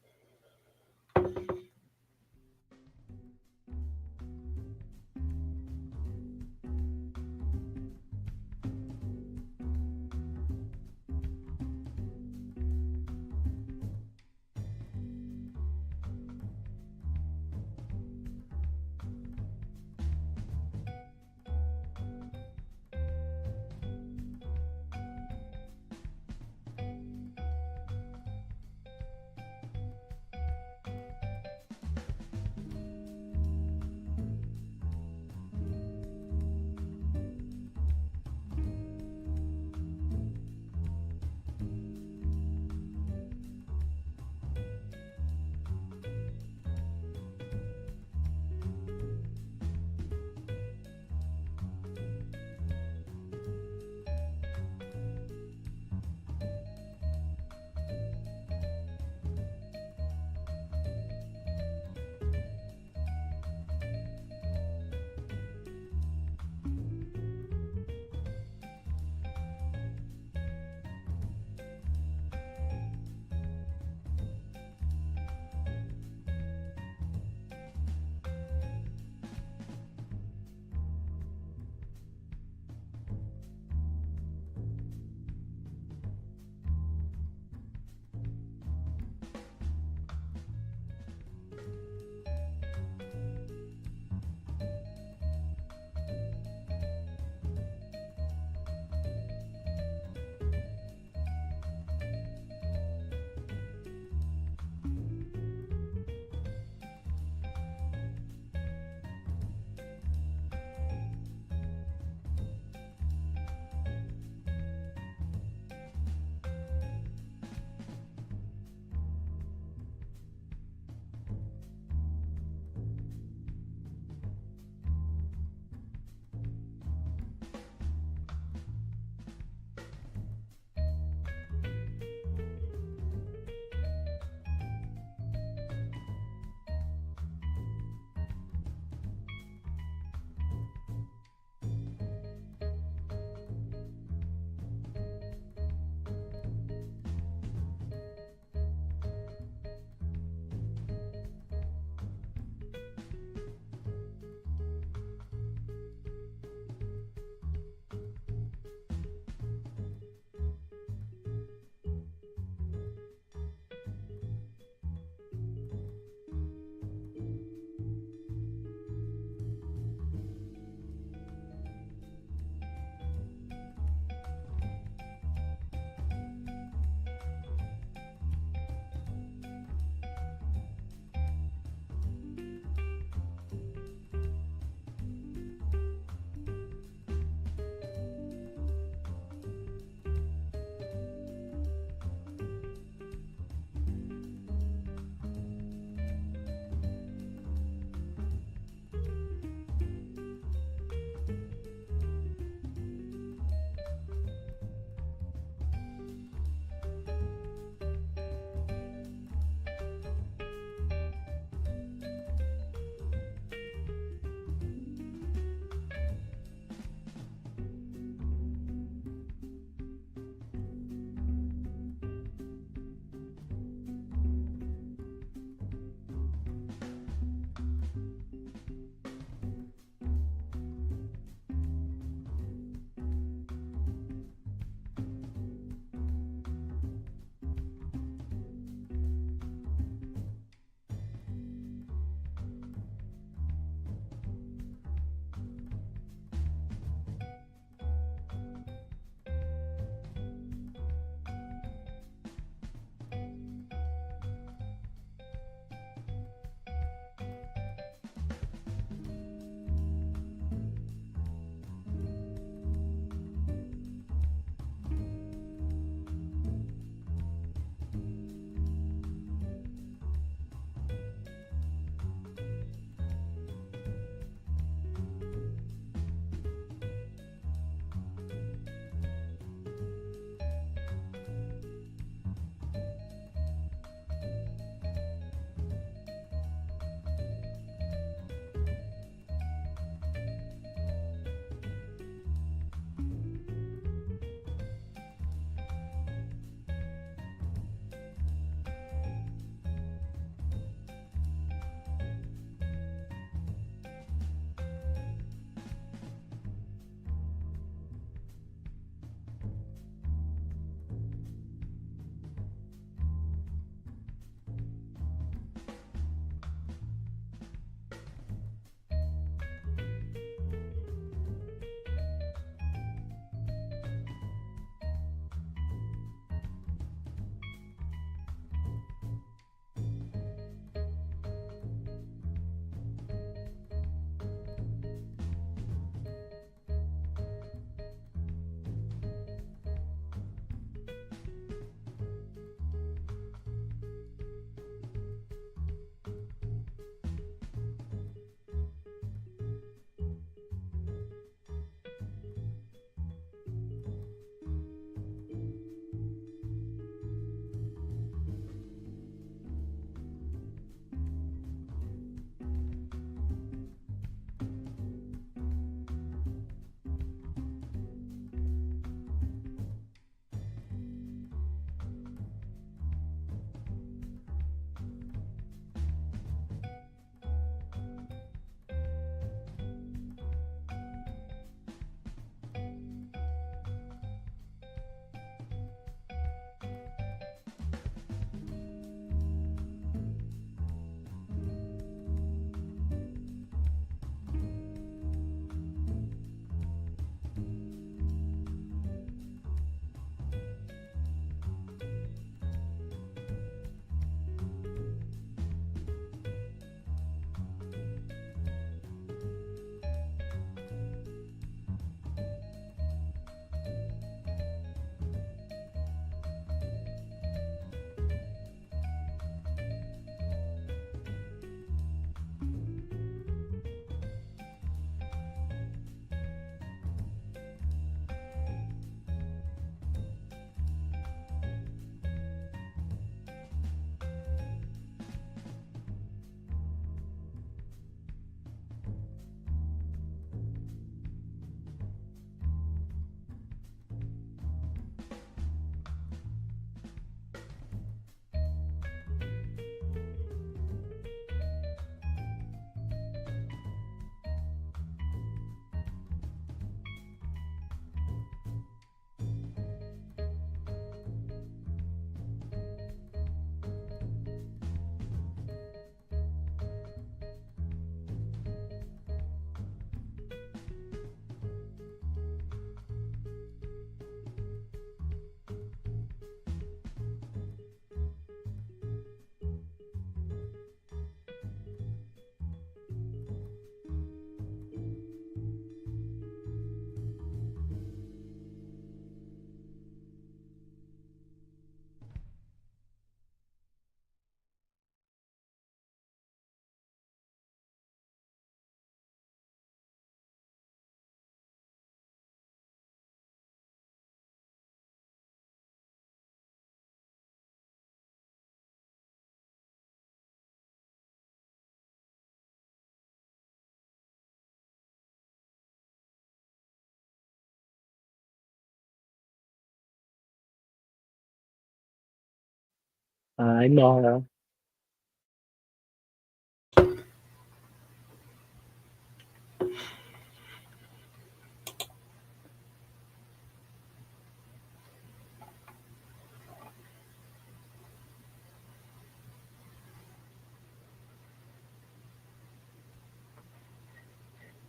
Hi, Mara.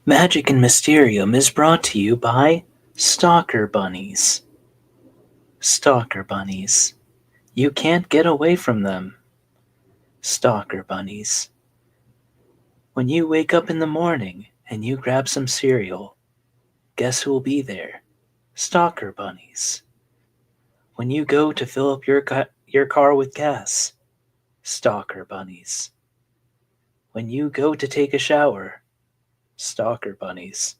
Magic and Mysterium is brought to you by Stalker Bunnies. Stalker Bunnies. You can't get away from them. Stalker Bunnies. When you wake up in the morning and you grab some cereal, guess who'll be there? Stalker Bunnies. When you go to fill up your car with gas, Stalker Bunnies. When you go to take a shower, Stalker Bunnies.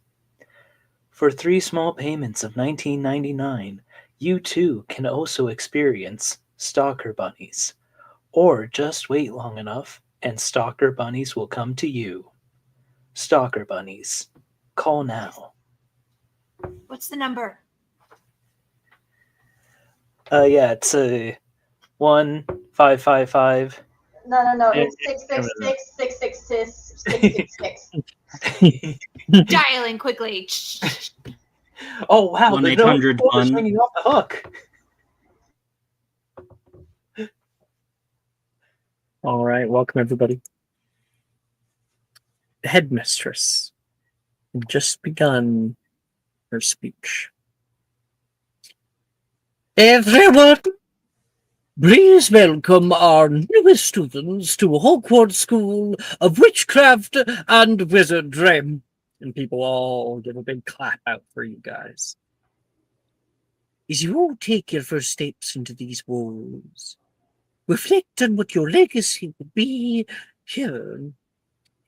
For 3 small payments of $19.99, you too can also experience Stalker Bunnies. Or just wait long enough and Stalker Bunnies will come to you. Stalker Bunnies. Call now. What's the number? Yeah, it's 1555. No. Yeah, It's yeah, 666 Dialing quickly. Oh wow, the no 1-800 phone is one. ringing off the hook. All right, welcome everybody. The headmistress had just begun her speech. Everyone, please welcome our newest students to Hogwarts School of Witchcraft and Wizardry. And people all give a big clap out for you guys. As you all take your first steps into these walls, reflect on what your legacy will be here.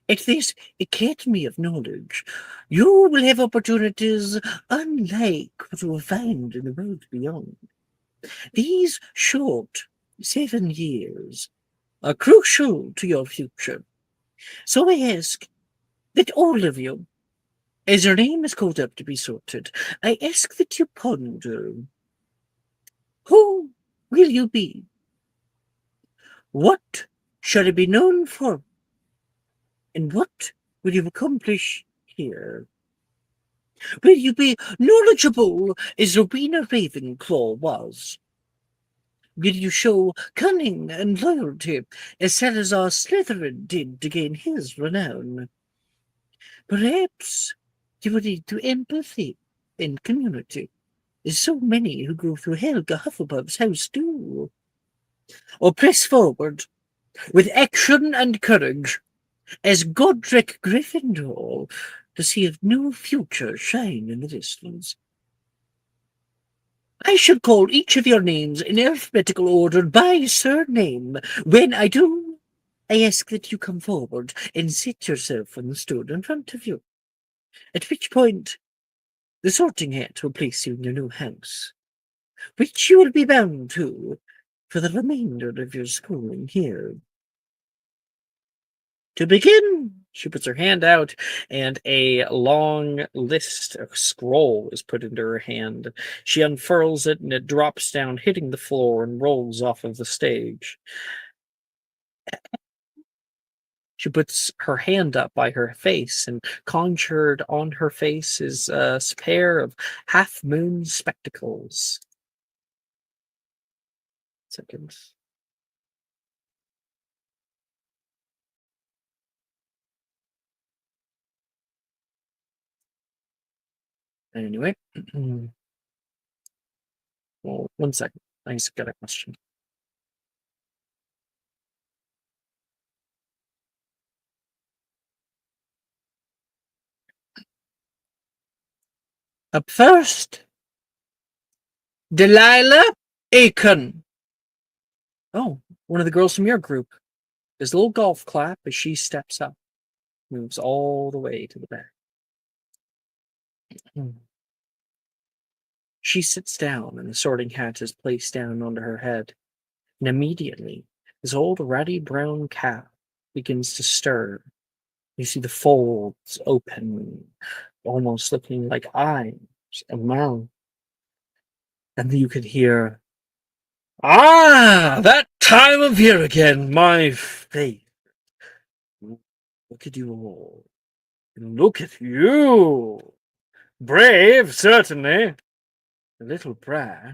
At this Academy of Knowledge, you will have opportunities unlike what you will find in the world beyond. These short 7 years are crucial to your future. So I ask that all of you, as your name is called up to be sorted, I ask that you ponder, who will you be? What shall it be known for? And what will you accomplish here? Will you be knowledgeable as Rowena Ravenclaw was? Will you show cunning and loyalty as Salazar Slytherin did to gain his renown? Perhaps you will lead to empathy and community, as so many who go through Helga Hufflepuff's house do. Or press forward with action and courage as Godric Gryffindor to see a new future shine in the distance. I shall call each of your names in alphabetical order by surname. When I do, I ask that you come forward and sit yourself on the stool in front of you. At which point, the sorting hat will place you in your new house, which you will be bound to for the remainder of your schooling here. To begin, she puts her hand out, and a long list, a scroll, is put into her hand. She unfurls it, and it drops down, hitting the floor, and rolls off of the stage. She puts her hand up by her face, and conjured on her face is a pair of half-moon spectacles. Seconds. Anyway, well, 1 second. I just got a question. Up first, Delilah Aiken. Oh, one of the girls from your group. There's a little golf clap as she steps up, moves all the way to the back. She sits down, and the sorting hat is placed down onto her head. And immediately, this old ratty brown cap begins to stir. You see the folds open, almost looking like eyes and mouth. And you can hear Ah, that time of year again, my faith. Look at you all. Look at you. Brave, certainly. A little brash,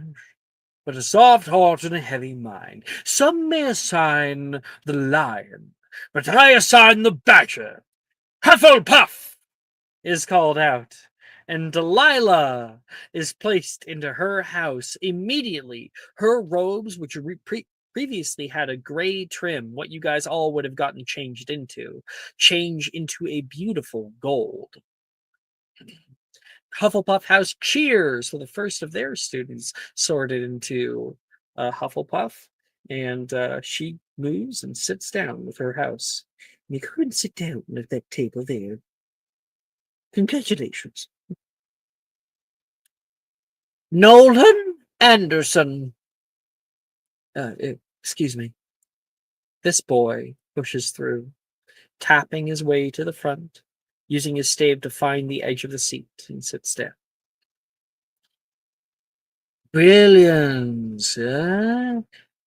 but a soft heart and a heavy mind. Some may assign the lion, but I assign the badger. Hufflepuff is called out, and Delilah is placed into her house immediately. Her robes, which previously had a gray trim, what you guys all would have gotten changed into, change into a beautiful gold. Hufflepuff House cheers for the first of their students sorted into Hufflepuff, and she moves and sits down with her house. You couldn't sit down at that table there. Congratulations. Nolan Anderson. Excuse me. This boy pushes through, tapping his way to the front, using his stave to find the edge of the seat, and sits down. Brilliance, eh?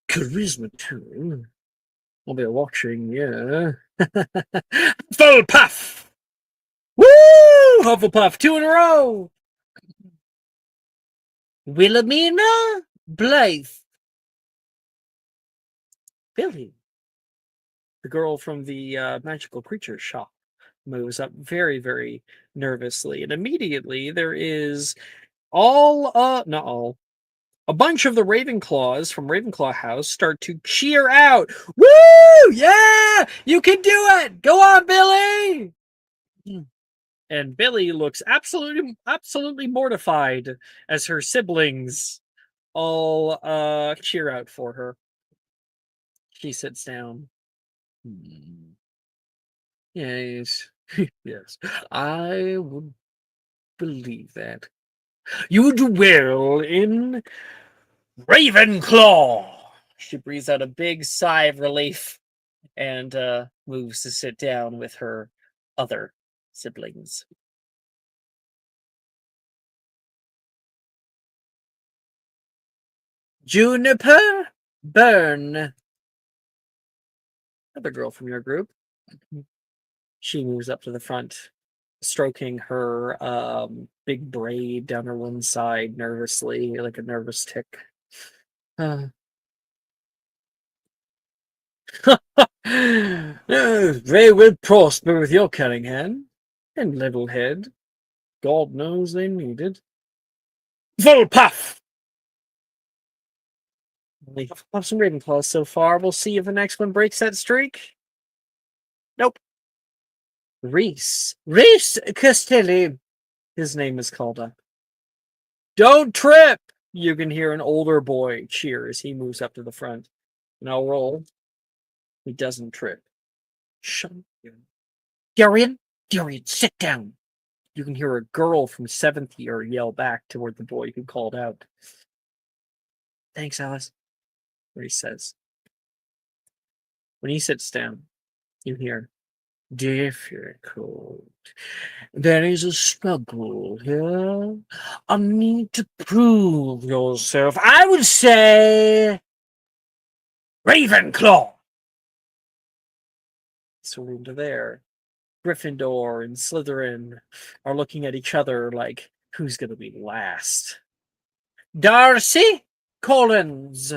Charisma too. I'll be watching, yeah. Hufflepuff! Woo! Hufflepuff, 2 in a row! Wilhelmina Blythe. Billy, the girl from the magical creature shop, moves up very, very nervously, and immediately there is not all, a bunch of the Ravenclaws from Ravenclaw House start to cheer out. Woo! Yeah! You can do it! Go on, Billy! And Billy looks absolutely mortified as her siblings all cheer out for her. She sits down. Yes. Yes. I would believe that. You do well in Ravenclaw. She breathes out a big sigh of relief and moves to sit down with her other siblings. Juniper Byrne. Another girl from your group. She moves up to the front, stroking her big braid down her one side nervously, like a nervous tick. They will prosper with your cunning hand and level head. God knows they need it. Full puff! We have some Ravenclaws so far. We'll see if the next one breaks that streak. Nope. Reese Castelli. His name is called up. Don't trip! You can hear an older boy cheer as he moves up to the front. And I'll roll. He doesn't trip. Shut up. Darian, sit down. You can hear a girl from 7th year yell back toward the boy who called out. Thanks, Alice, Reese says. When he sits down, you hear, difficult. There is a struggle here. A need to prove yourself. I would say Ravenclaw. So into there. Gryffindor and Slytherin are looking at each other like, who's going to be last? Darcy Collins.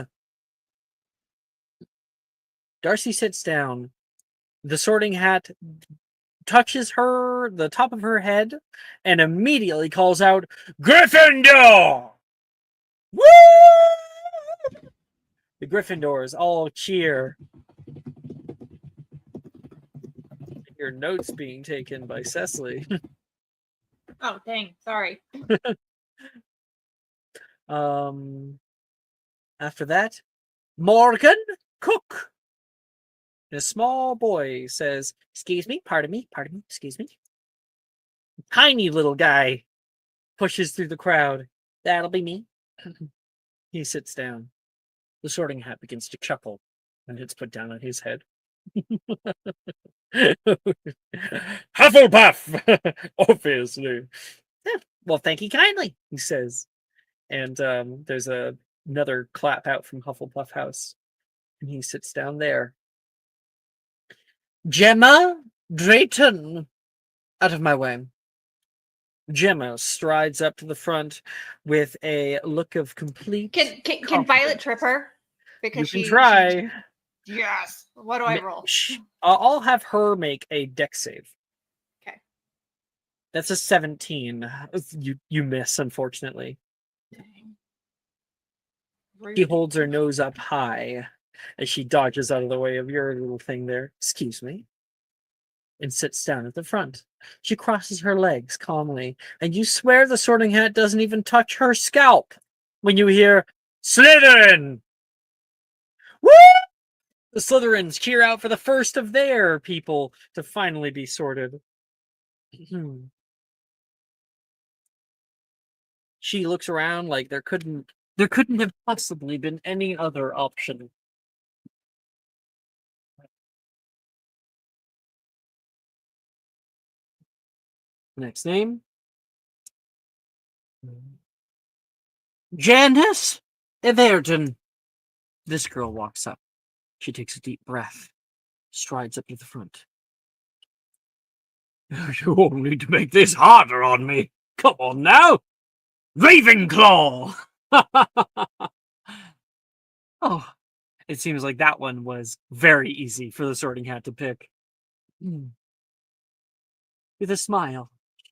Darcy sits down. The Sorting Hat touches the top of her head, and immediately calls out, Gryffindor! Woo! The Gryffindors all cheer. Your notes being taken by Cecily. Oh, dang. Sorry. After that, Morgan Cook. And a small boy says, excuse me, pardon me, excuse me. Tiny little guy pushes through the crowd. That'll be me. He sits down. The Sorting Hat begins to chuckle, and it's put down on his head. Hufflepuff! Obviously. Yeah, well, thank you kindly, he says. And there's a Another clap out from Hufflepuff House. And he sits down there. Gemma Drayton! Out of my way. Gemma strides up to the front with a look of complete. Can Violet trip her? Because You can try. Yes. What do I roll? I'll have her make a dex save. Okay. That's a 17. You miss, unfortunately. Dang. She holds her nose up high as she dodges out of the way of your little thing there. Excuse me. And sits down at the front. She crosses her legs calmly, and you swear the Sorting Hat doesn't even touch her scalp when you hear Slytherin! Woo! The Slytherins cheer out for the first of their people to finally be sorted. She looks around like there couldn't have possibly been any other option. Next name. Janice Everton. This girl walks up. She takes a deep breath, strides up to the front. You won't need to make this harder on me. Come on now. Ravenclaw! Oh, it seems like that one was very easy for the Sorting Hat to pick. With a smile,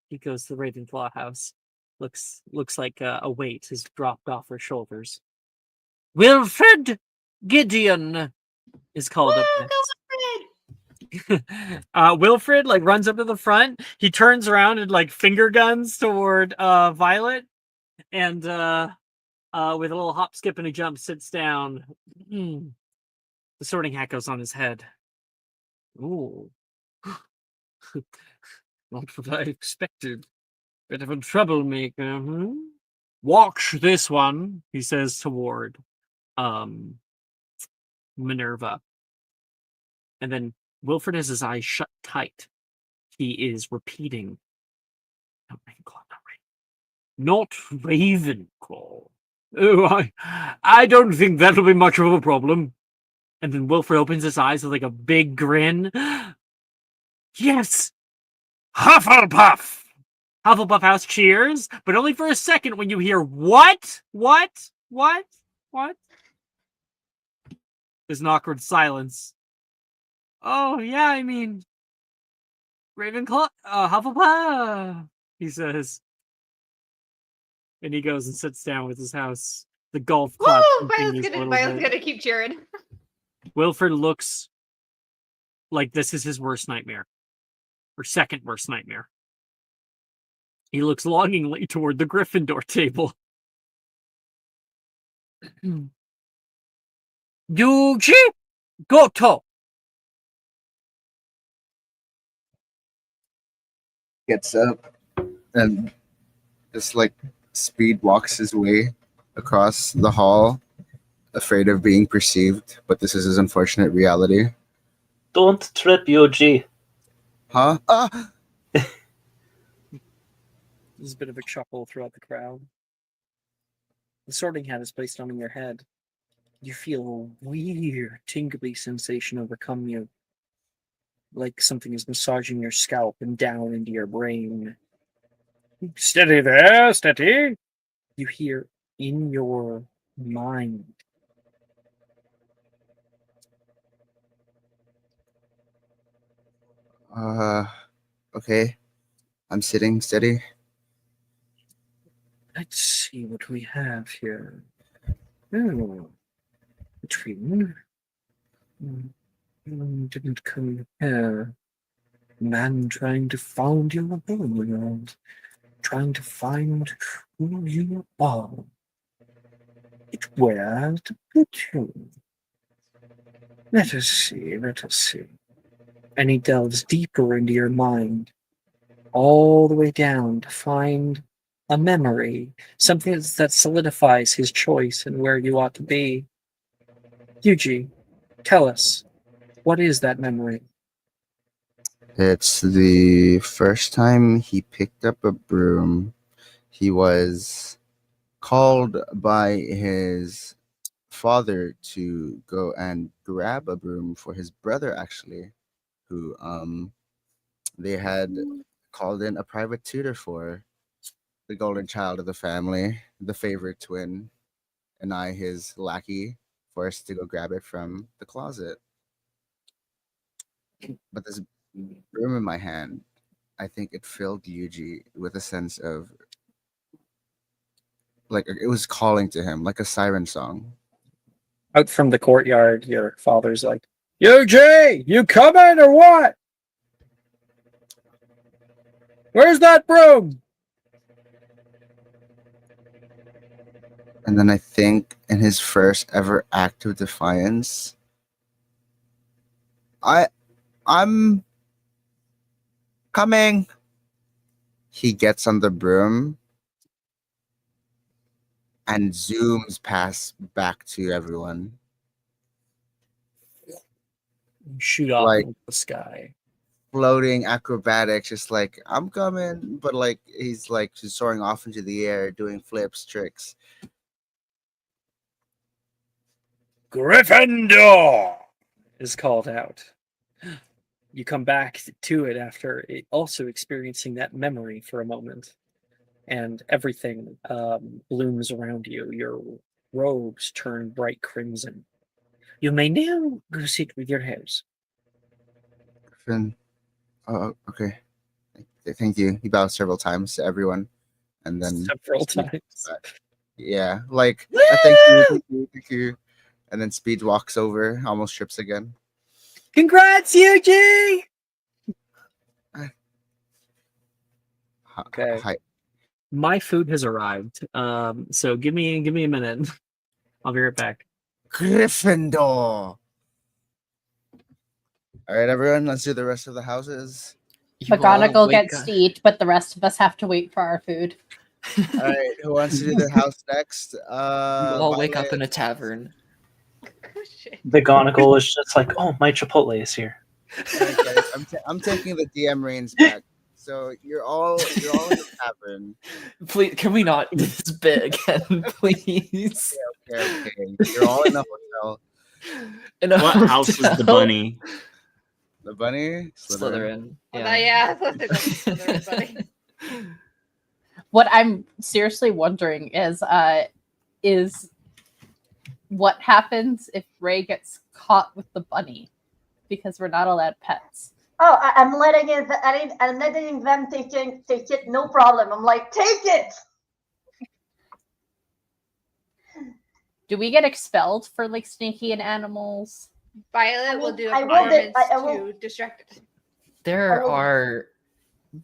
he goes to the Ravenclaw house. Looks like a weight has dropped off her shoulders. Wilfred Gideon is called up next. Wilfred runs up to the front. He turns around and finger guns toward Violet, and with a little hop, skip, and a jump, sits down. The Sorting Hat goes on his head. Ooh. Not what I expected. Bit of a troublemaker, hmm? Watch this one, he says toward Minerva. And then Wilfred has his eyes shut tight. He is repeating. Not Ravenclaw, not Ravenclaw. Oh, I don't think that'll be much of a problem. And then Wilfred opens his eyes with a big grin. Yes! Hufflepuff! Hufflepuff House cheers, but only for a second when you hear, what? What? What? What? There's an awkward silence. Oh, yeah, I mean, Ravenclaw, Hufflepuff, he says. And he goes and sits down with his house. The golf clap continues a little Violet's bit. gonna keep cheering. Wilfred looks like this is his worst nightmare. Or second worst nightmare. He looks longingly toward the Gryffindor table. Yuji Goto! Gets up and just speed walks his way across the hall, afraid of being perceived, but this is his unfortunate reality. Don't trip, Yuji. Huh? Ah! There's a bit of a chuckle throughout the crowd. The Sorting Hat is placed on your head. You feel a weird, tingly sensation overcome you. Like something is massaging your scalp and down into your brain. Steady there, steady! You hear in your mind. Okay. I'm sitting steady. Let's see what we have here. Oh, between. Didn't come here. Man trying to find your homeland. Trying to find who you are. It's where to put you. Let us see, let us see. And he delves deeper into your mind, all the way down to find a memory, something that solidifies his choice and where you ought to be. Yuji, tell us, what is that memory? It's the first time he picked up a broom. He was called by his father to go and grab a broom for his brother, actually, who they had called in a private tutor for, the golden child of the family, the favorite twin, and I, his lackey, for us to go grab it from the closet. But this broom in my hand, I think it filled Yuji with a sense of, like, it was calling to him like a siren song. Out from the courtyard, your father's like, "Yuji, you coming or what? Where's that broom?" And then I think in his first ever act of defiance, I'm coming. He gets on the broom and zooms past back to everyone. Shoot off Like into the sky. floating acrobatics, just like, I'm coming, but like he's like just soaring off into the air, doing flips, tricks. Gryffindor is called out. You come back to it after also experiencing that memory for a moment, and everything blooms around you. Your robes turn bright crimson. You may now proceed with your house. Griffin, oh, okay. Thank you. He bows several times to everyone, and then Several Speed times. back. Yeah, like thank you. And then Speed walks over, almost trips again. Congrats, Yuji! Okay. Hi. My food has arrived. So give me a minute. I'll be right back. Gryffindor. All right, everyone, let's do the rest of the houses. McGonagall gets to eat, but the rest of us have to wait for our food. All right, who wants to do their house next? We'll all wake up Violet. in a tavern. McGonagall is just like, oh, my Chipotle is here. All right, guys, I'm taking the DM reins back. So you're all in the tavern. Please, can we not do this bit again, please? Okay. You're all in a hotel. What house is the bunny? The bunny? Slytherin. Yeah, Slytherin, buddy. What I'm seriously wondering is what happens if Ray gets caught with the bunny, because we're not allowed pets. Oh, I'm letting them take it, no problem. I'm like, take it. Do we get expelled for like sneaking animals? Violet will do a I will performance I will- to distract it. There are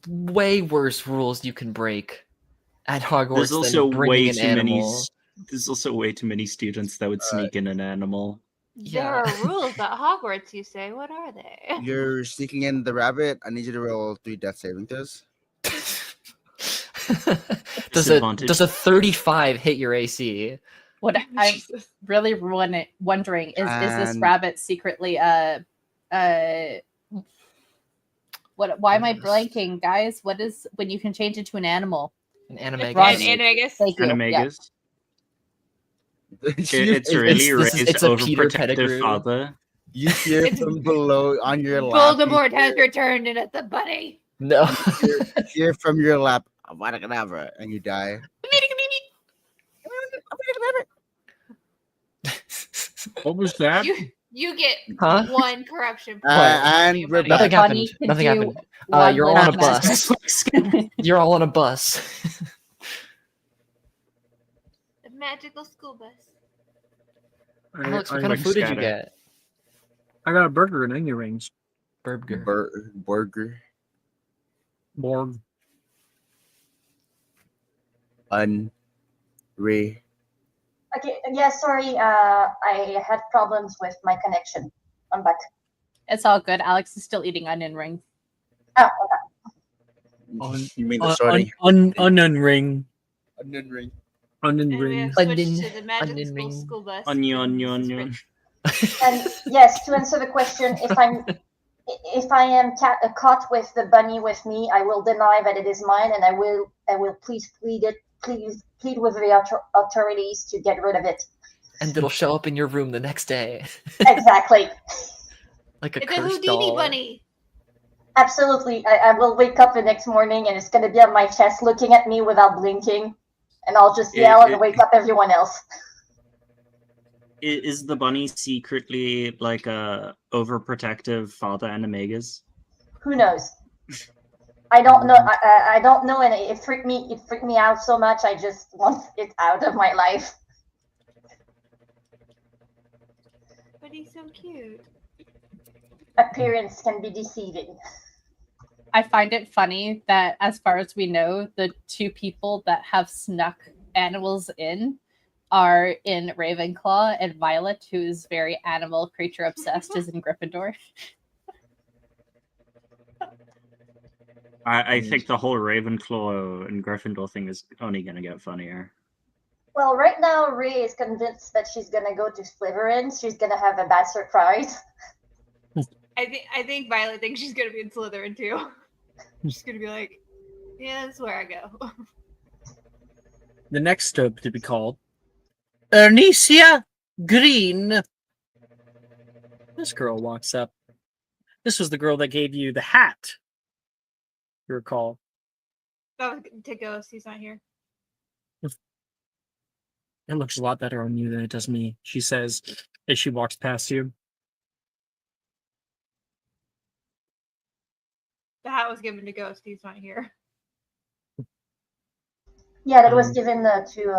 way worse rules you can break at Hogwarts There's also than bringing way an too many. animal. There's also way too many students that would sneak in an animal. There are rules at Hogwarts, you say. What are they? You're sneaking in the rabbit. I need you to roll 3 death saving throws. Does a 35 hit your AC? What I'm really wondering is this And- rabbit secretly what? Why am I blanking, guys? What is when you can change into an animal? An animagus. Animagus. Thank you. Yeah. Animagus. It's really Ray's a Peter overprotective Pettigrew. father. You hear from below on your lap. Voldemort has returned and it's a bunny. No. You hear from your lap, Avada-kedavra, and you die. What was that? You get Huh? one corruption. And we're back. Nothing happened. Bunny can Nothing do happened. one You're all on a little bus. You're all on a bus. The magical school bus. Alex, what kind of food did you get? I got a burger and onion rings. Burger. Burger. Borg. Okay, yeah, sorry. I had problems with my connection. I'm back. It's all good. Alex is still eating onion rings. Oh, You mean the sorry? Onion ring. Onion ring. Onion And we ring. have switched to the magical school bus. Onion. and yes, to answer the question, if I am caught with the bunny with me, I will deny that it is mine, and I will please plead with the authorities to get rid of it. And it'll show up in your room the next day. Exactly. Like a It's a cursed Houdini doll. bunny. Absolutely. I will wake up the next morning and it's going to be on my chest looking at me without blinking. And I'll just yell and wake up everyone else. Is the bunny secretly like a overprotective father animagus? Who knows? I don't know. I don't know, and it freaked me out so much. I just want it out of my life. But he's so cute. Appearance can be deceiving. I find it funny that, as far as we know, the two people that have snuck animals in are in Ravenclaw, and Violet, who is very animal creature obsessed, is in Gryffindor. I think the whole Ravenclaw and Gryffindor thing is only going to get funnier. Well, right now, Ray is convinced that she's gonna go to Slytherin. She's gonna have a bad surprise. I think Violet thinks she's gonna be in Slytherin too. She's gonna be like, yeah, that's where I go. The next stub to be called Ernesia Green. This girl walks up. This was the girl that gave you the hat. You recall. That was to Ghost. He's not here. It looks a lot better on you than it does me, she says as she walks past you. The hat was given to Ghost. He's not here. Yeah, that was given to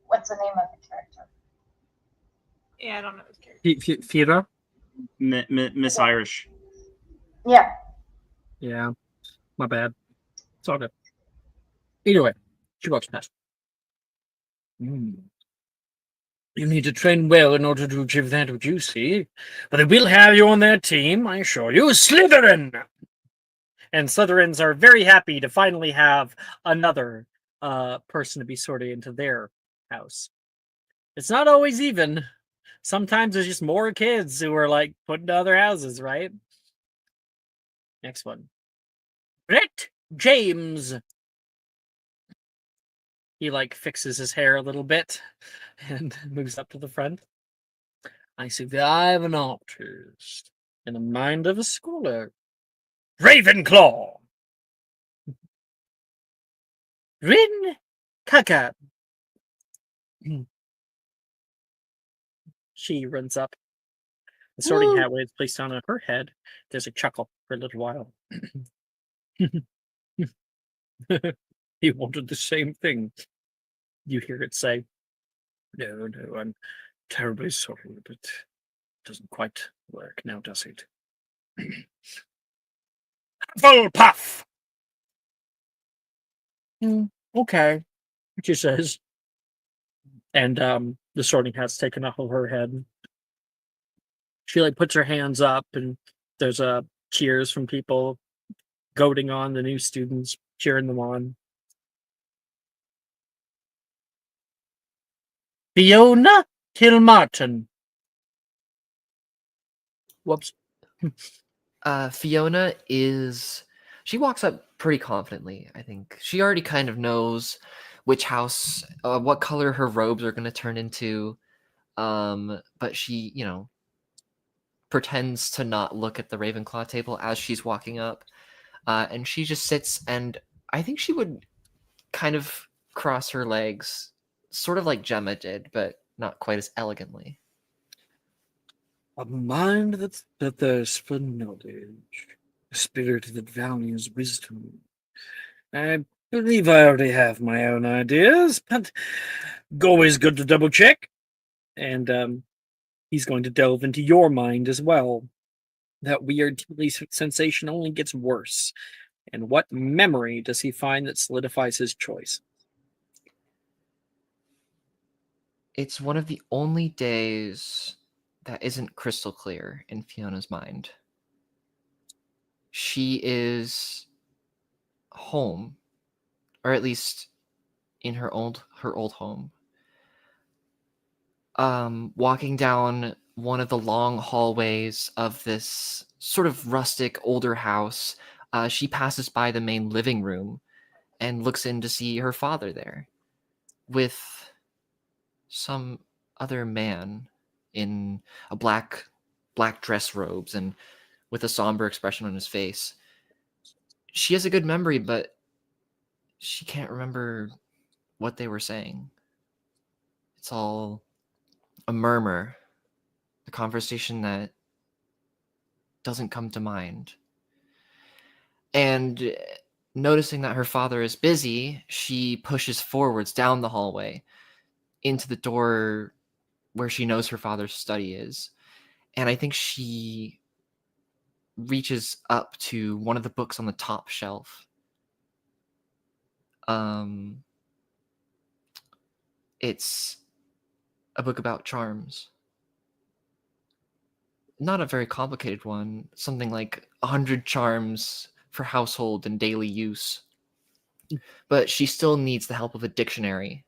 what's the name of the character? Yeah, I don't know his character. Fira? Miss Irish. Yeah. Yeah, my bad. It's all good. Either way, she walks past. You need to train well in order to achieve that which you see. But they will have you on their team, I assure you. Slytherin! And Slytherins are very happy to finally have another person to be sorted into their house. It's not always even. Sometimes there's just more kids who are like put into other houses, right? Next one. Brett James. He like fixes his hair a little bit and moves up to the front. I see the eye of an artist in the mind of a scholar. Ravenclaw. Rin Kaka. She runs up. The sorting hat is placed on her head. There's a chuckle for a little while. He wanted the same thing. You hear it say, no, I'm terribly sorry, but it doesn't quite work now, does it? Hufflepuff! Okay, she says. And the sorting hat's taken off of her head. She like puts her hands up, and there's cheers from people goading on the new students, cheering them on. Fiona Kilmartin. Whoops. Fiona she walks up pretty confidently, I think. She already kind of knows which house, what color her robes are going to turn into. But she, pretends to not look at the Ravenclaw table as she's walking up. And she just sits, and I think she would kind of cross her legs, sort of like Gemma did, but not quite as elegantly. A mind that thirsts for knowledge, a spirit that values wisdom. I believe I already have my own ideas, but always good to double check. And he's going to delve into your mind as well. That weird sensation only gets worse. And what memory does he find that solidifies his choice? It's one of the only days that isn't crystal clear in Fiona's mind. She is home, or at least in her old home. Walking down one of the long hallways of this sort of rustic older house, she passes by the main living room, and looks in to see her father there with some other man in a black dress robes and with a somber expression on his face. She has a good memory, but she can't remember what they were saying. It's all a murmur, a conversation that doesn't come to mind. And noticing that her father is busy, she pushes forwards down the hallway into the door where she knows her father's study is. And I think she reaches up to one of the books on the top shelf. It's a book about charms. Not a very complicated one, something like 100 charms for household and daily use. But she still needs the help of a dictionary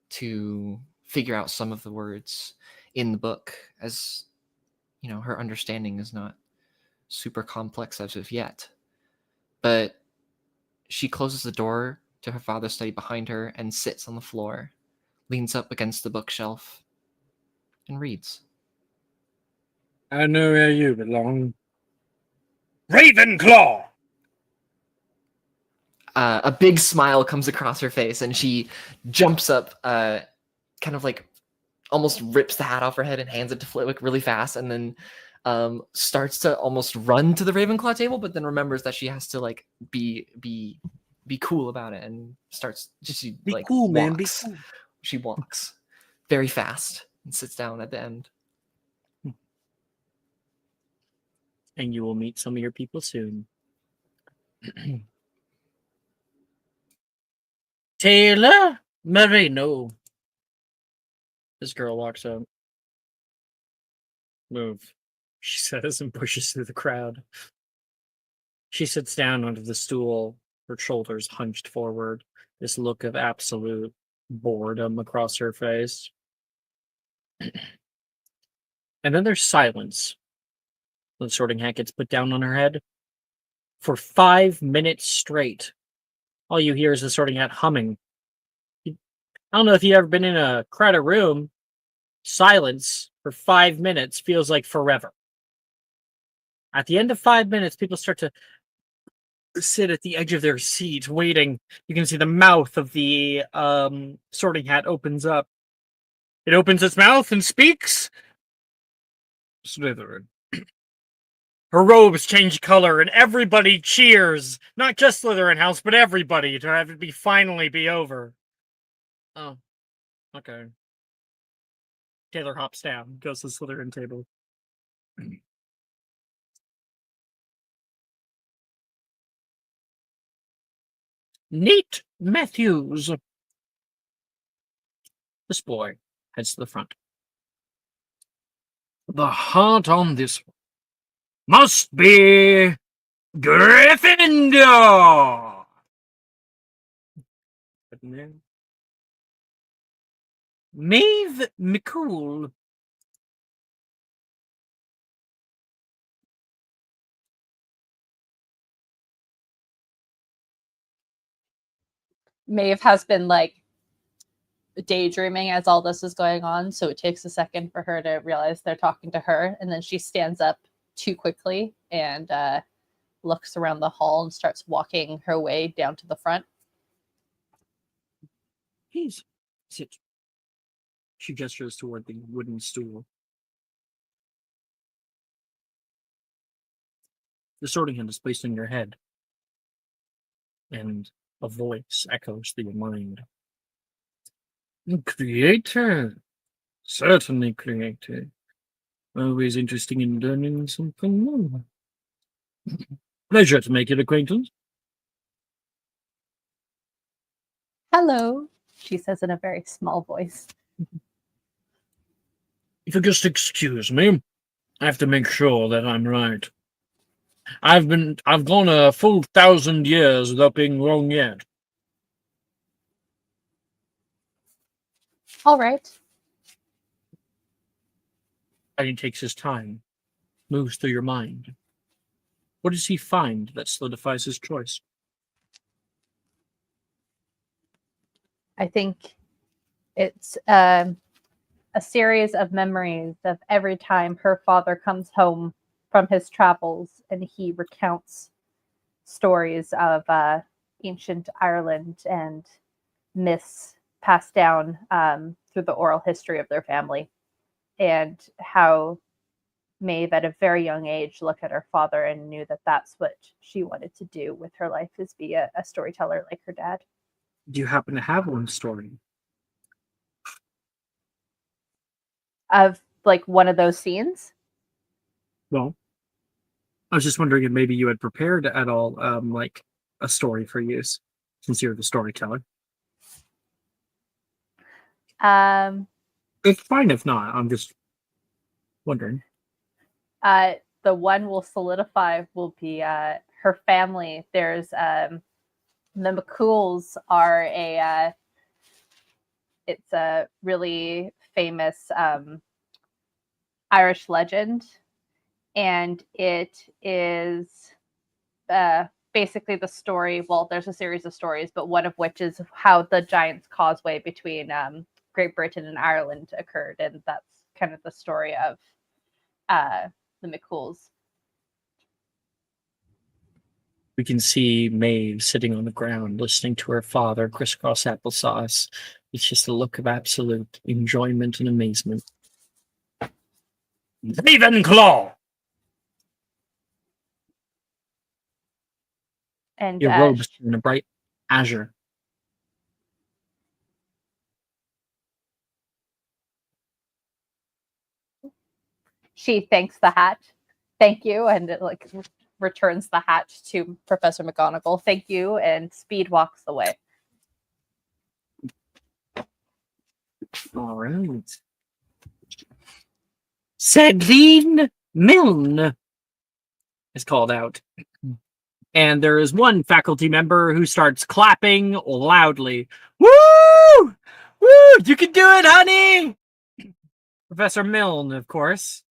to figure out some of the words in the book, as you know, her understanding is not super complex as of yet. But she closes the door to her father's study behind her and sits on the floor, leans up against the bookshelf, and reads. I know where you belong. Ravenclaw! A big smile comes across her face, and she jumps up, kind of like almost rips the hat off her head and hands it to Flitwick really fast, and then starts to almost run to the Ravenclaw table, but then remembers that she has to like be cool about it, and starts just Be like cool, walks. man. Be cool. She walks very fast and sits down at the end. And you will meet some of your people soon. Taylor Marino. This girl walks up. Move, she says, and pushes through the crowd. She sits down onto the stool, her shoulders hunched forward, this look of absolute boredom across her face. And then there's silence. The sorting hat gets put down on her head. For 5 minutes straight, all you hear is the sorting hat humming. I don't know if you've ever been in a crowded room. Silence for 5 minutes feels like forever. At the end of 5 minutes, people start to sit at the edge of their seat, waiting. You can see the mouth of the sorting hat opens up. It opens its mouth and speaks. Slytherin. Her robes change color and everybody cheers. Not just Slytherin House, but everybody, to have it finally be over. Oh, okay. Taylor hops down, goes to the Slytherin table. Nate Matthews. This boy heads to the front. The heart on this one must be Gryffindor. Maeve McCool. Maeve has been like daydreaming as all this is going on, so it takes a second for her to realize they're talking to her, and then she stands up too quickly and looks around the hall and starts walking her way down to the front. Please sit. She gestures toward the wooden stool. The sorting hat is placed in your head, and a voice echoes through your mind. Creator. Certainly creator. Always interesting in learning something new. Pleasure to make your acquaintance. Hello, she says in a very small voice. If you'll just excuse me, I have to make sure that I'm right. I've gone a full 1,000 years without being wrong yet. All right. And he takes his time, moves through your mind. What does he find that solidifies his choice? I think it's a series of memories of every time her father comes home from his travels and he recounts stories of ancient Ireland and myths passed down through the oral history of their family, and how Maeve, at a very young age, looked at her father and knew that that's what she wanted to do with her life, is be a storyteller like her dad. Do you happen to have one story? Of like one of those scenes? Well, I was just wondering if maybe you had prepared at all, like a story for use, since you're the storyteller. It's fine if not. I'm just wondering. The one will solidify will be her family. There's the McCools are it's a really famous Irish legend, and it is basically the story. Well, there's a series of stories, but one of which is how the Giant's Causeway between Great Britain and Ireland occurred, and that's kind of the story of the McCools. We can see Maeve sitting on the ground listening to her father crisscross applesauce. It's just a look of absolute enjoyment and amazement. Ravenclaw! And your robes in a bright azure. She thanks the hat. Thank you, and it like returns the hat to Professor McGonagall. Thank you, and speed walks away. All right. Céline Milne is called out. And there is one faculty member who starts clapping loudly. Woo! Woo! You can do it, honey! Professor Milne, of course,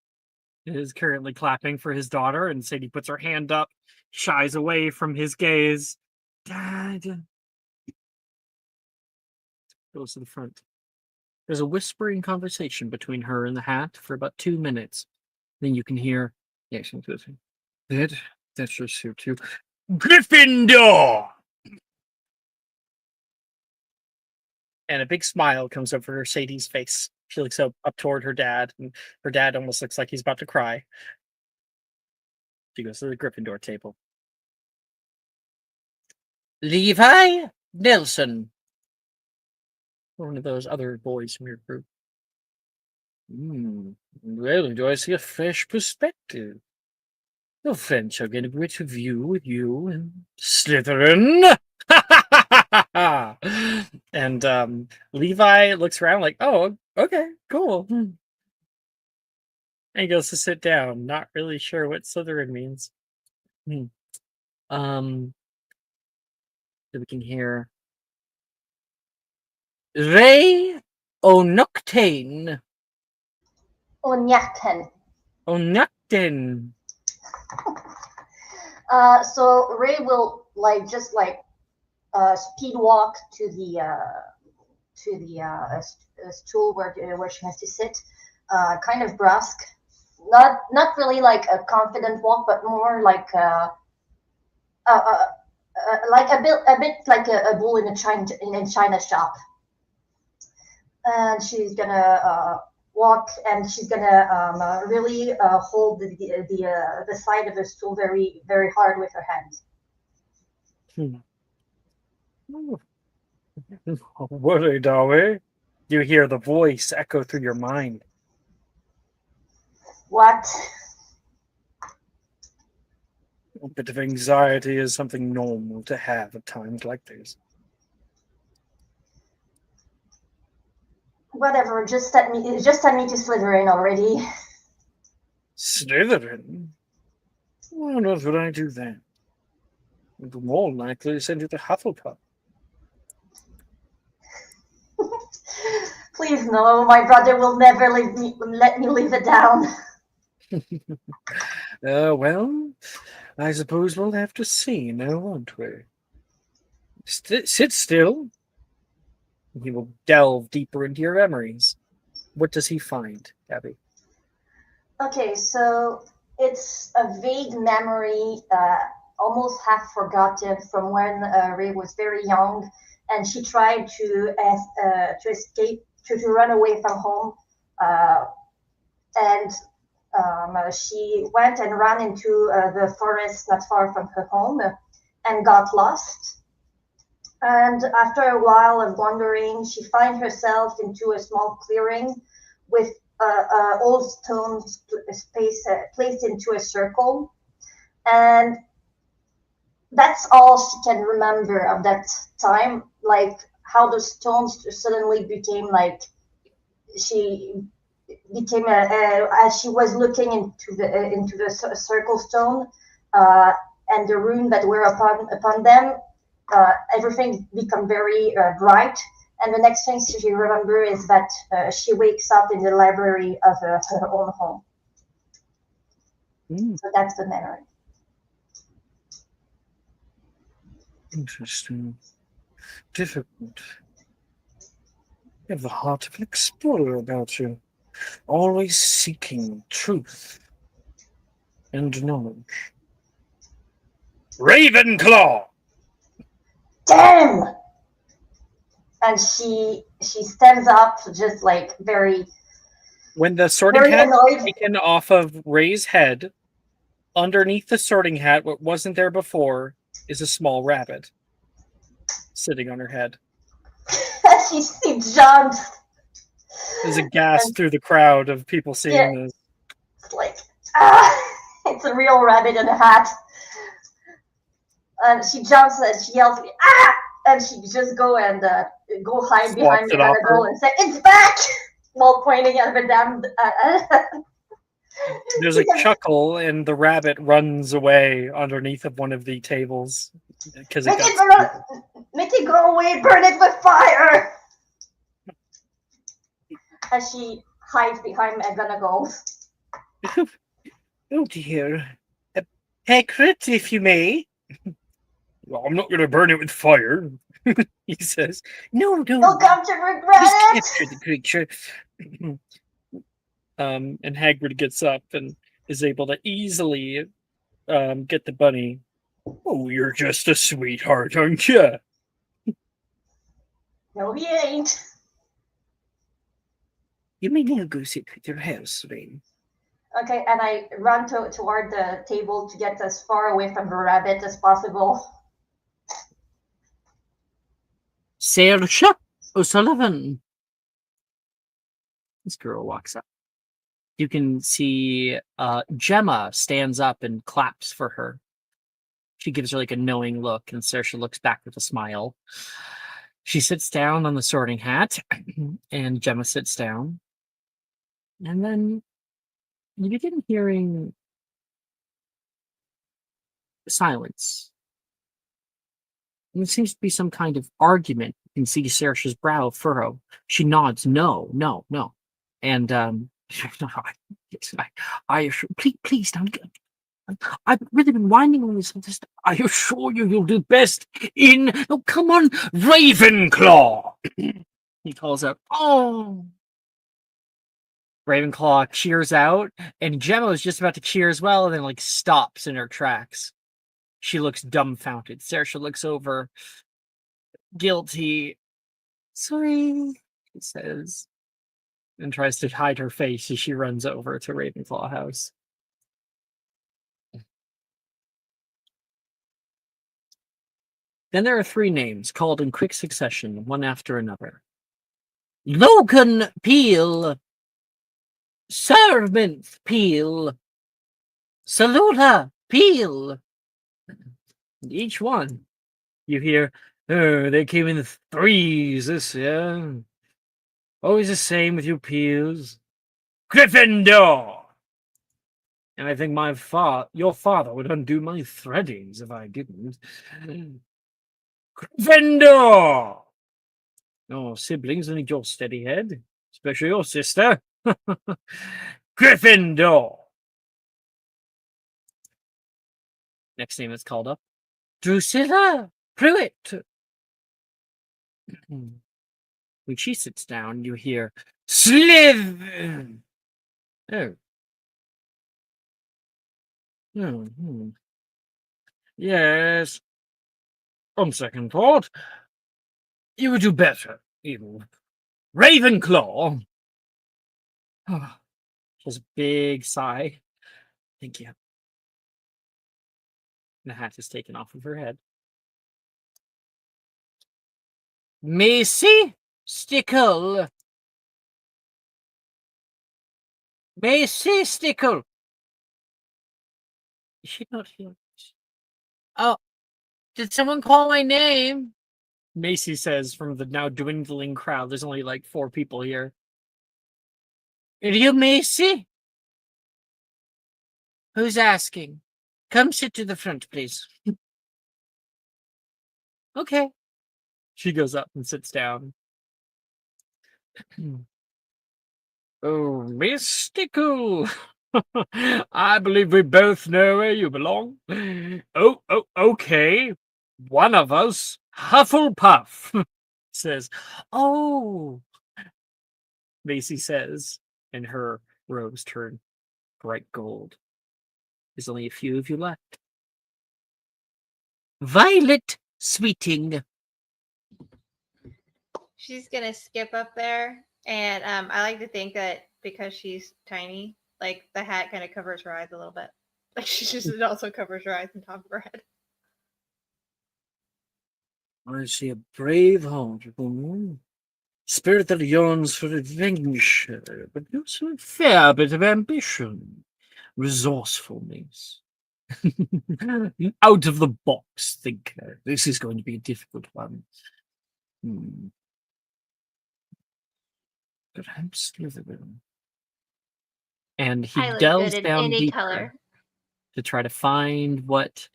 is currently clapping for his daughter, and Sadie puts her hand up, shies away from his gaze. Dad. Goes to the front. There's a whispering conversation between her and the hat for about 2 minutes. Then you can hear, yes, Dad, that's your suit too. Gryffindor! And a big smile comes over Sadie's face. She looks up toward her dad, and her dad almost looks like he's about to cry. She goes to the Gryffindor table. Levi Nelson. One of those other boys from your group. Well, do I see a fresh perspective? No friends shall get a great review with you and Slytherin. And Levi looks around like, oh, okay, cool. And he goes to sit down, not really sure what Slytherin means. So we can hear Ray O'Noctane. Onyakten. O'Noctane. So Ray will speed walk to the stool where she has to sit, kind of brusque, not really like a confident walk, but more like a bit like a bull in a china shop. And she's gonna walk, and she's gonna really hold the side of the stool very, very hard with her hands. Worried, are we? You hear the voice echo through your mind. What? A bit of anxiety is something normal to have at times like this. Whatever, just send me to Slytherin already. Slytherin? Well, what would I do then? I'd be more likely to send you to Hufflepuff. Please no, my brother will never let me leave it down. Well, I suppose we'll have to see now, won't we? Sit still. He will delve deeper into your memories. What does he find, Gabby? Okay, so it's a vague memory, almost half forgotten from when Ray was very young, and she tried to escape, to run away from home, and she went and ran into the forest not far from her home, and got lost. And after a while of wandering, she finds herself into a small clearing with old stones placed into a circle. And that's all she can remember of that time, like how the stones suddenly became like she became as she was looking into the circle stone and the rune that were upon them. Everything become very bright. And the next thing she remembers is that she wakes up in the library of her own home. So that's the memory. Interesting. Difficult. You have the heart of an explorer about you, always seeking truth and knowledge. Ravenclaw! Damn! And she stands up, just like very. When the sorting Very hat annoyed. is taken off of Ray's head, underneath the sorting hat, what wasn't there before, is a small rabbit sitting on her head. she jumps. There's a gasp through the crowd of people seeing this. It's like, it's a real rabbit in a hat. And she jumps and she yells, ah! And she just go hide behind McGonagall and say, it's back! While pointing at the damn. There's a chuckle, and the rabbit runs away underneath of one of the tables because Make it go away, burn it with fire! As she hides behind McGonagall. Oh dear. Hagrid, if you may. Well, I'm not going to burn it with fire, he says. No. You'll come to regret it! Capture the creature. And Hagrid gets up and is able to easily get the bunny. Oh, you're just a sweetheart, aren't you? No, he ain't. You may now go sit with your house, Rain. Okay, and I run toward the table to get as far away from the rabbit as possible. Saoirse O'Sullivan. This girl walks up. You can see Gemma stands up and claps for her. She gives her like a knowing look, and Saoirse looks back with a smile. She sits down on the sorting hat, and Gemma sits down. And then you begin hearing silence. And there seems to be some kind of argument. You can see Saoirse's brow furrow. She nods, no. And please don't. I've really been winding on this. I assure you, you'll do best in. Oh, come on, Ravenclaw! He calls out, oh. Ravenclaw cheers out, and Gemma is just about to cheer as well, and then like stops in her tracks. She looks dumbfounded. Saoirse looks over, guilty. Sorry, she says, and tries to hide her face as she runs over to Ravenclaw house. Then there are 3 names called in quick succession, one after another. Logan Peel, Servant Peel, Saluta Peel. And each one, you hear, oh, they came in 3s this year. Always the same with you Peels. Gryffindor! And I think your father would undo my threadings if I didn't. Gryffindor! No siblings need your steady head, especially your sister. Gryffindor! Next name that's called up. Drusilla Pruitt. When she sits down, you hear Sliv. Oh. Yes. On second thought, you would do better, even Ravenclaw. Just a big sigh. Thank you. The hat is taken off of her head. Macy Stickle. Macy Stickle. Is she not here? Oh, did someone call my name? Macy says from the now dwindling crowd. There's only like 4 people here. Are you Macy? Who's asking? Come sit to the front, please. Okay. She goes up and sits down. Oh, Mystical. I believe we both know where you belong. Oh, okay. One of us, Hufflepuff, says, oh, Macy says, and her robes turn bright gold. There's only a few of you left. Violet Sweeting. She's gonna skip up there, and I like to think that because she's tiny, like the hat kind of covers her eyes a little bit. Like it also covers her eyes on top of her head. I see a brave heart, spirit that yearns for adventure, but also a fair bit of ambition, resourcefulness. Out of the box thinker. This is going to be a difficult one. Perhaps Slytherin. And he I look delves good in down any deeper color. to try to find what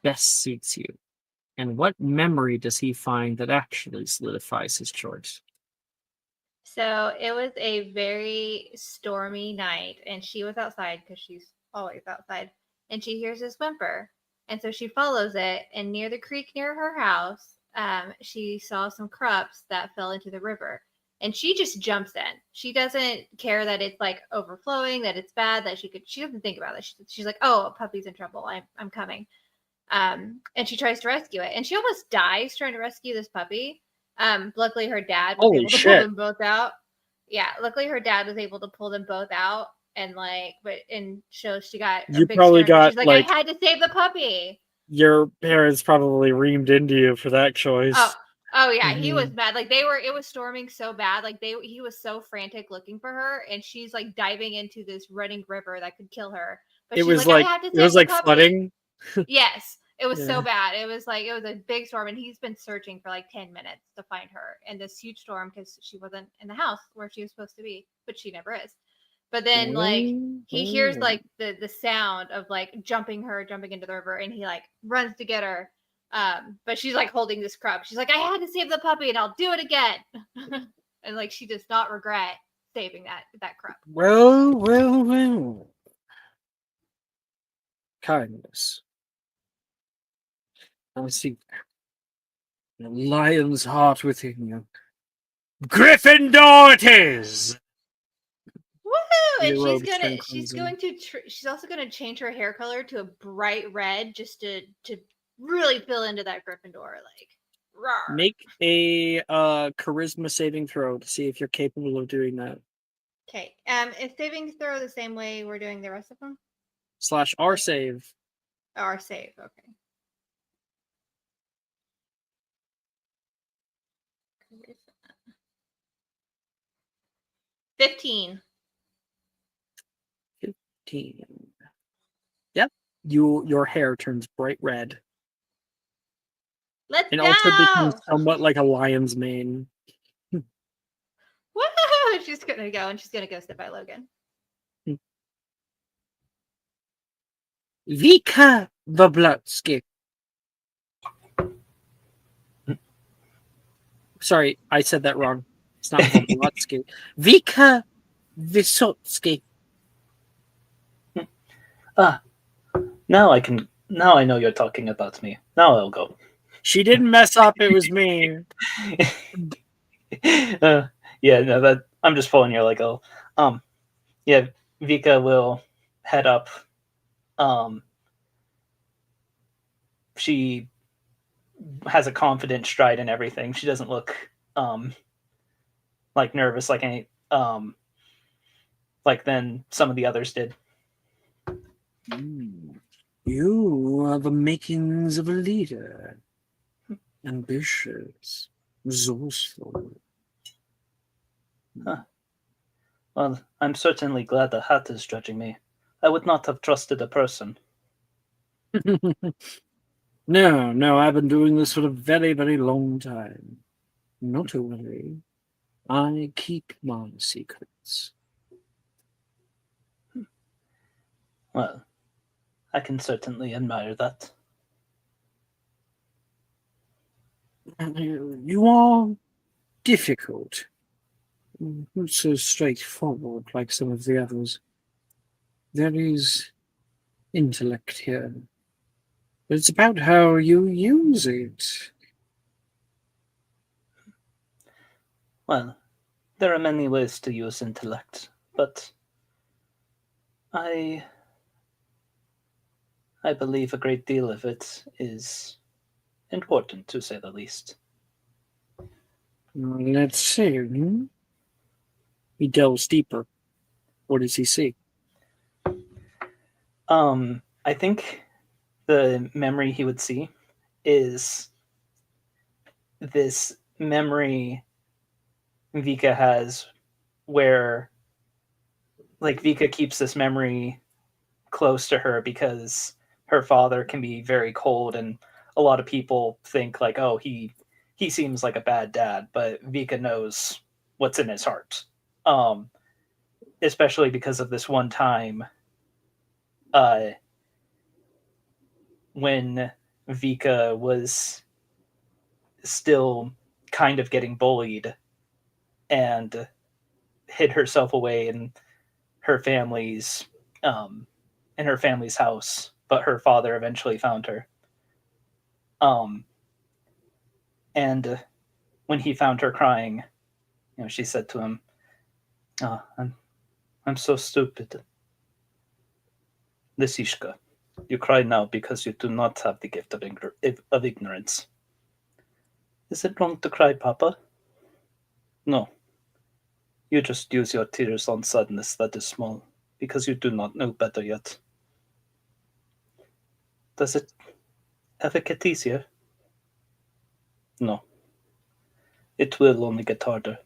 best suits you. And what memory does he find that actually solidifies his choice? So it was a very stormy night, and she was outside because she's always outside, and she hears this whimper, and so she follows it, and near the creek near her house, she saw some crops that fell into the river, and she just jumps in. She doesn't care that it's like overflowing, that it's bad, that she doesn't think about it. She's like, oh, a puppy's in trouble. I'm coming. And she tries to rescue it, and she almost dies trying to rescue this puppy. Luckily her dad was able to pull them both out. Yeah, luckily her dad was able to pull them both out, and so she got You probably got she's like, I had to save the puppy. Your parents probably reamed into you for that choice. Oh yeah, he was mad. Like it was storming so bad. Like he was so frantic looking for her, and she's like diving into this running river that could kill her. But it she's was like, I have to save it was the like puppy. flooding. Yes, it was so Yeah. bad. It was a big storm, and he's been searching for like 10 minutes to find her in this huge storm because she wasn't in the house where she was supposed to be, but she never is. But then like he hears like the sound of like jumping into the river, and he like runs to get her. But she's like holding this crop. She's like, I had to save the puppy, and I'll do it again. And like she does not regret saving that crop. Well. Kindness. I see the lion's heart within you. Gryffindor it is! Woohoo! And Your she's also gonna change her hair color to a bright red just to really fill into that Gryffindor. Like, rawr. Make a charisma saving throw to see if you're capable of doing that. Okay. Is saving throw the same way we're doing the rest of them? /R save. R save. Okay. 15. 15. Yep. Your hair turns bright red. Let's and go! also becomes somewhat like a lion's mane. Woohoo! She's gonna go sit by Logan. Vika Voblotsky. Sorry, I said that wrong. It's not Voblotsky. Vika Vysotsky. Now I know you're talking about me. Now I'll go. She didn't mess up, it was me. Yeah, no, that I'm just pulling your leg. Yeah, Vika will head up. Um, she has a confident stride and everything. She doesn't look like nervous like then some of the others did. You are the makings of a leader. Ambitious, resourceful. Huh. Well, I'm certainly glad the hat is judging me. I would not have trusted a person. No, I've been doing this for a very, very long time. Not to worry. I keep my secrets. Well, I can certainly admire that. You are difficult. Not so straightforward like some of the others. There is intellect here. But it's about how you use it. Well, there are many ways to use intellect, but I believe a great deal of it is important, to say the least. Let's see. He delves deeper. What does he see? I think the memory he would see is this memory Vika has where like Vika keeps this memory close to her because her father can be very cold and a lot of people think like, oh, he seems like a bad dad, but Vika knows what's in his heart. Especially because of this one time uh when Vika was still kind of getting bullied and hid herself away her family's um in her family's house, but her father eventually found her. Um and when he found her crying, she said to him, "Oh, I'm so stupid. Lisishka, you cry now because you do not have the gift of ignorance. Is it wrong to cry, Papa? No. You just use your tears on sadness that is small, because you do not know better yet. Does it ever get easier? No. It will only get harder.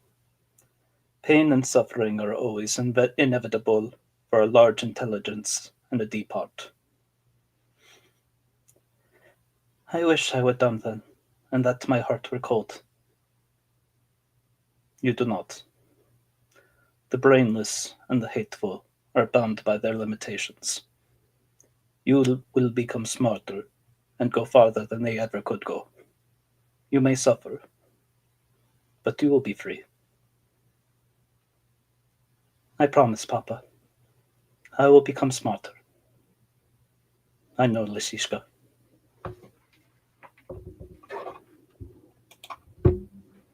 Pain and suffering are always inevitable for a large intelligence and a deep heart. I wish I were dumb then, and that my heart were cold. You do not. The brainless and the hateful are bound by their limitations. You will become smarter and go farther than they ever could go. You may suffer, but you will be free. I promise, Papa. I will become smarter. I know, Lysishka.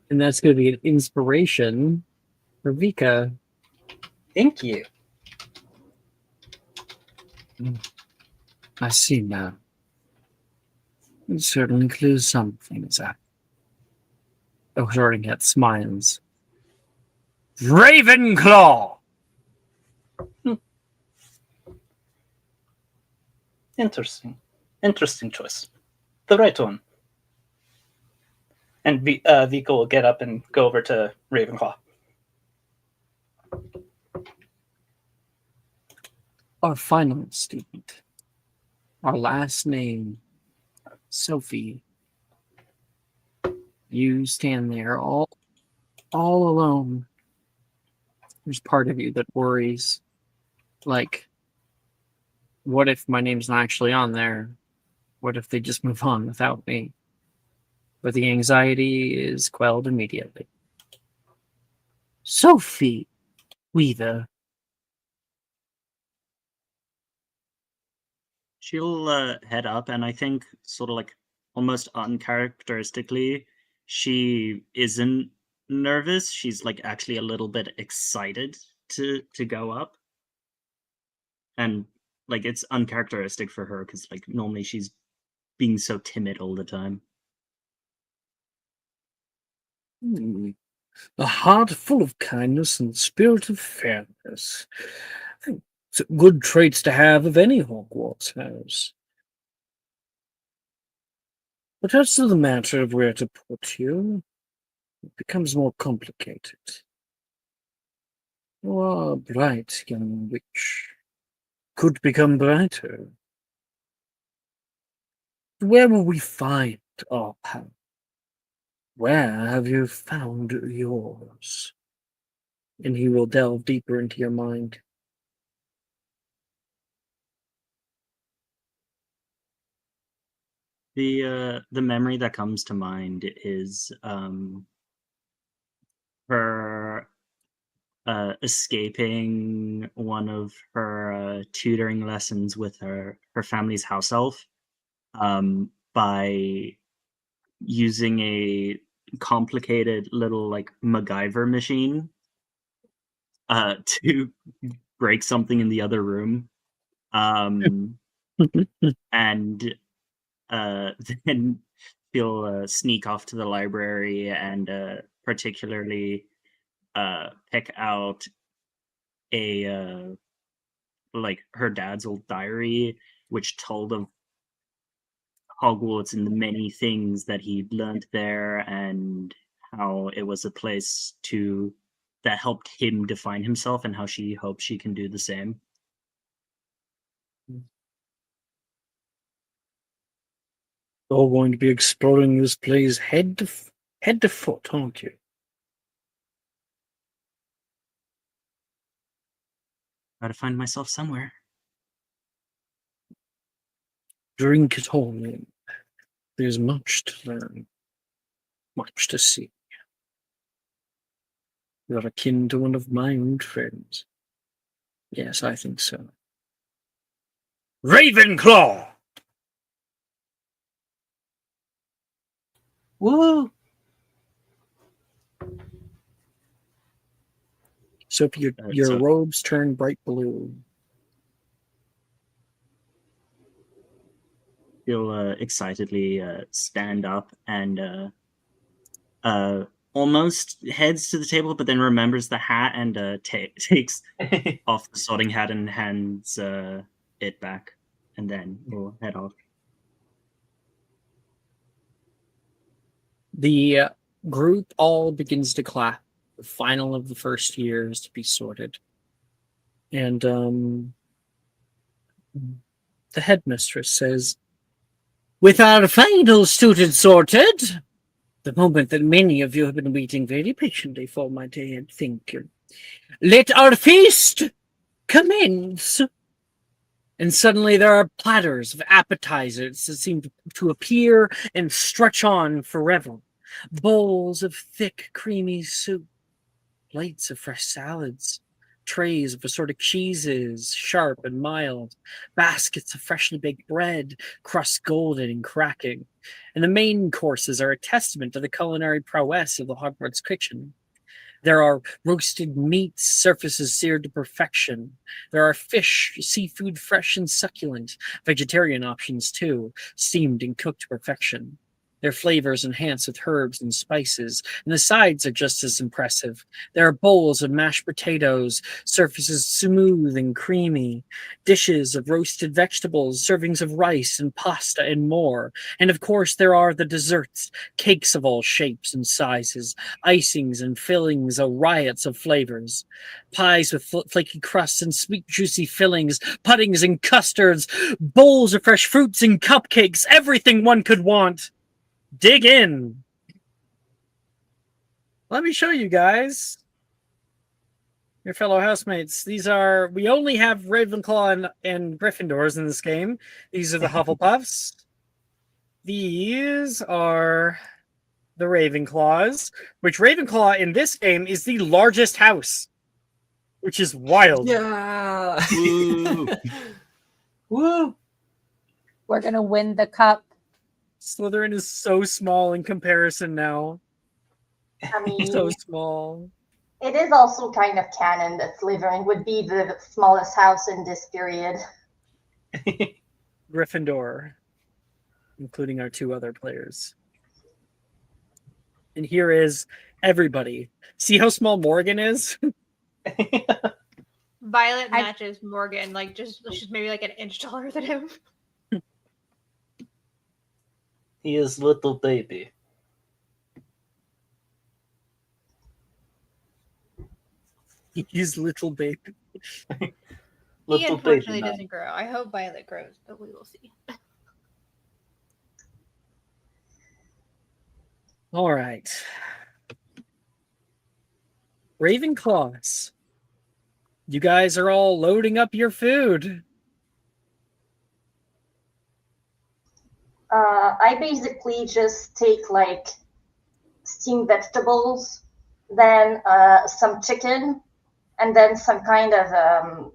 And that's going to be an inspiration for Vika. Thank you. I see now. It certainly clues some things up. Oh, starting at smiles. Ravenclaw! Interesting choice. The right one. And Vika will get up and go over to Ravenclaw. Our final student. Our last name, Sophie. You stand there all alone. There's part of you that worries, like, what if my name's not actually on there? What if they just move on without me? But the anxiety is quelled immediately. Sophie Weaver. She'll head up, and I think sort of like almost uncharacteristically, she isn't nervous. She's like actually a little bit excited to go up, and like it's uncharacteristic for her because like normally she's being so timid all the time. A heart full of kindness and spirit of fairness. It's good traits to have of any Hogwarts house. But as to the matter of where to put you, it becomes more complicated. You are a bright young witch. Could become brighter. Where will we find our power? Where have you found yours? And he will delve deeper into your mind. The memory that comes to mind is her escaping one of her tutoring lessons with her family's house elf by using a complicated little like MacGyver machine to break something in the other room, and then she'll sneak off to the library and particularly pick out a like her dad's old diary, which told of Hogwarts and the many things that he'd learned there, and how it was a place that helped him define himself, and how she hopes she can do the same. You're going to be exploring this place head to foot, aren't you? Gotta find myself somewhere. Drink it all in. There's much to learn, much to see. You're akin to one of my old friends. Yes, I think so. Ravenclaw! Woo! So if your so- robes turn bright blue. He'll excitedly stand up and almost heads to the table, but then remembers the hat and takes off the sorting hat and hands it back, and then we'll head off. The group all begins to clap. The final of the first year is to be sorted. And the headmistress says, with our final student sorted, the moment that many of you have been waiting very patiently for, my dear, thank you. Let our feast commence. And suddenly there are platters of appetizers that seem to appear and stretch on forever. Bowls of thick, creamy soup, plates of fresh salads, trays of assorted cheeses, sharp and mild, baskets of freshly baked bread, crusts golden and cracking. And the main courses are a testament to the culinary prowess of the Hogwarts kitchen. There are roasted meats, surfaces seared to perfection. There are fish, seafood fresh and succulent, vegetarian options too, steamed and cooked to perfection. Their flavors enhanced with herbs and spices, and the sides are just as impressive. There are bowls of mashed potatoes, surfaces smooth and creamy, dishes of roasted vegetables, servings of rice and pasta and more. And of course there are the desserts, cakes of all shapes and sizes, icings and fillings, riots of flavors. Pies with flaky crusts and sweet juicy fillings, puddings and custards, bowls of fresh fruits and cupcakes, everything one could want. Dig in. Let me show you guys, your fellow housemates. We only have Ravenclaw and Gryffindors in this game. These are the Hufflepuffs. These are the Ravenclaws, which Ravenclaw in this game is the largest house, which is wild. Yeah. Woo. Woo! We're gonna win the cup. Slytherin is so small in comparison now. I mean, So small. it is also kind of canon that Slytherin would be the smallest house in this period. Gryffindor, including our 2 other players. And here is everybody. See how small Morgan is? Violet matches Morgan, like she's maybe like an inch taller than him. He is little baby. He's little baby. He Little unfortunately baby man. doesn't grow. I hope Violet grows, but we will see. All right. Ravenclaws. You guys are all loading up your food. I basically just take like steamed vegetables, then some chicken, and then some kind of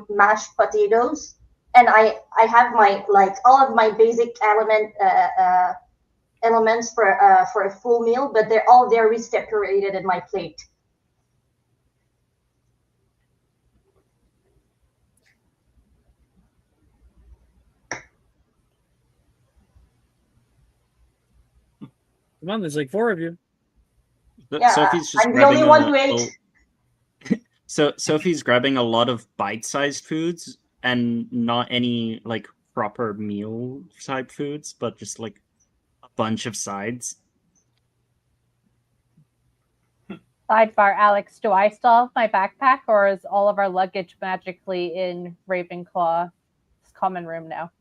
mashed potatoes. And I have my like all of my basic elements for a full meal, but they're all very separated in my plate. Come on, there's like 4 of you. Yeah, Sophie's just I'm the only grabbing one who ate. So Sophie's grabbing a lot of bite-sized foods and not any like proper meal type foods, but just like a bunch of sides. Sidebar, Alex, do I still have my backpack, or is all of our luggage magically in Ravenclaw's common room now?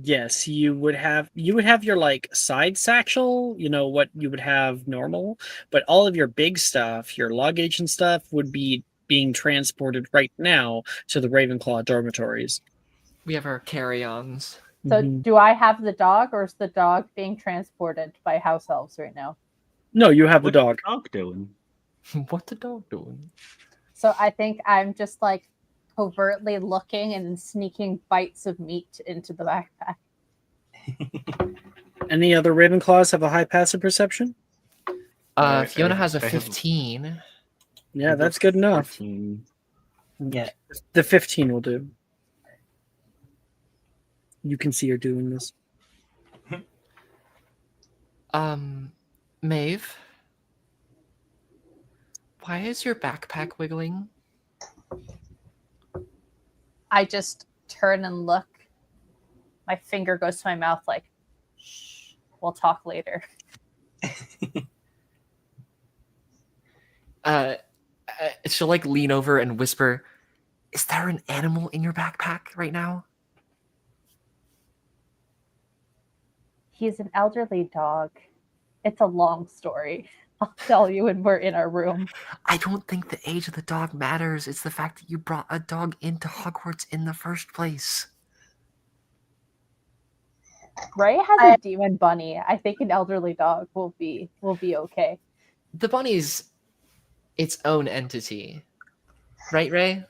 Yes, you would have your like side satchel, what you would have normal, but all of your big stuff, your luggage and stuff would be being transported right now to the Ravenclaw dormitories. We have our carry-ons. So do I have the dog, or is the dog being transported by house elves right now? No, you have the dog. What's the dog doing? What the dog doing? So I think I'm just like covertly looking and sneaking bites of meat into the backpack. Any other Ravenclaws have a high passive perception? Fiona has a I have- 15. Yeah, that's good enough. 14. Yeah. The 15 will do. You can see her doing this. Maeve, why is your backpack wiggling? I just turn and look. My finger goes to my mouth like, shh, we'll talk later. She'll like lean over and whisper, "Is there an animal in your backpack right now?" He's an elderly dog. It's a long story. I'll tell you when we're in our room. I don't think the age of the dog matters. It's the fact that you brought a dog into Hogwarts in the first place. Ray has a demon bunny. I think an elderly dog will be okay. The bunny's its own entity, right, Ray?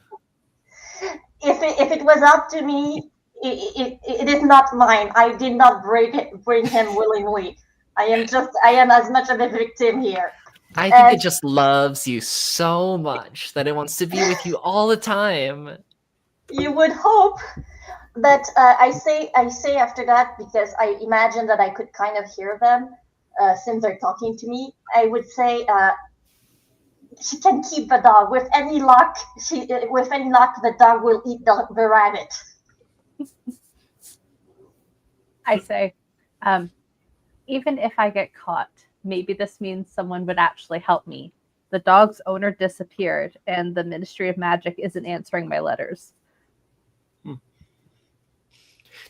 If it was up to me, it is not mine. I did not bring him willingly. I am as much of a victim here. I think it just loves you so much that it wants to be with you all the time. You would hope, but I say after that, because I imagine that I could kind of hear them since they're talking to me. I would say she can keep the dog. With any luck, the dog will eat the rabbit. I say, even if I get caught, maybe this means someone would actually help me. The dog's owner disappeared, and the Ministry of Magic isn't answering my letters.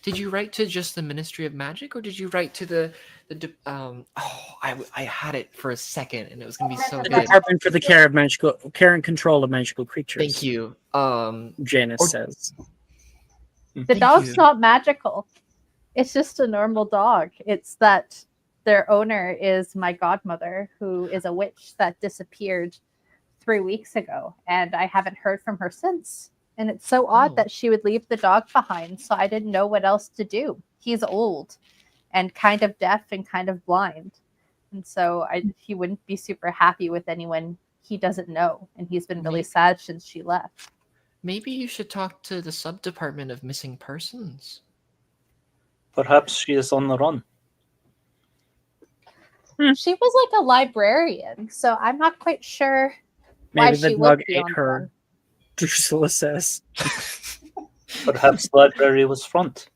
Did you write to just the Ministry of Magic, or did you write to I had it for a second, and it was gonna be so The good. Department for the Care and Control of Magical Creatures. Thank you. Janice says. The dog's not magical. It's just a normal dog. It's that their owner is my godmother, who is a witch that disappeared 3 weeks ago, and I haven't heard from her since. And it's so odd that she would leave the dog behind, so I didn't know what else to do. He's old and kind of deaf and kind of blind. And so he wouldn't be super happy with anyone he doesn't know. And he's been really sad since she left. Maybe you should talk to the sub-department of missing persons. Perhaps she is on the run. She was like a librarian, so I'm not quite sure why Maybe the she dog would be ate on the her. run. Drusilla says. Perhaps the library was front.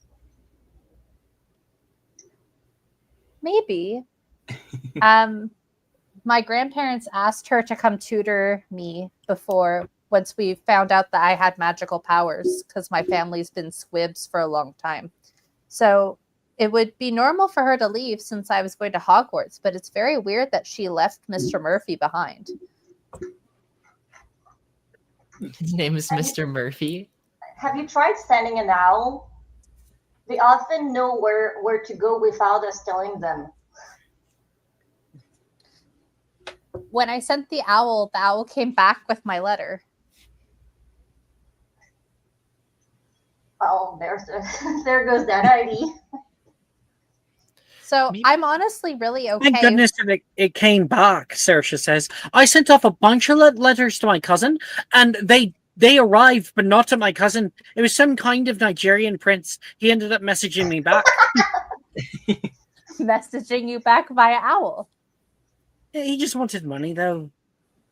Maybe. My grandparents asked her to come tutor me once we found out that I had magical powers, because my family's been squibs for a long time. So it would be normal for her to leave since I was going to Hogwarts, but it's very weird that she left Mr. Murphy behind. His name is Mr. Murphy. Have you tried sending an owl? They often know where to go without us telling them. When I sent the owl came back with my letter. Well, there goes that ID. So I'm honestly really okay. Thank goodness that it came back, Saoirse says. I sent off a bunch of letters to my cousin, and they arrived, but not to my cousin. It was some kind of Nigerian prince. He ended up messaging me back. Messaging you back via owl. Yeah, he just wanted money, though.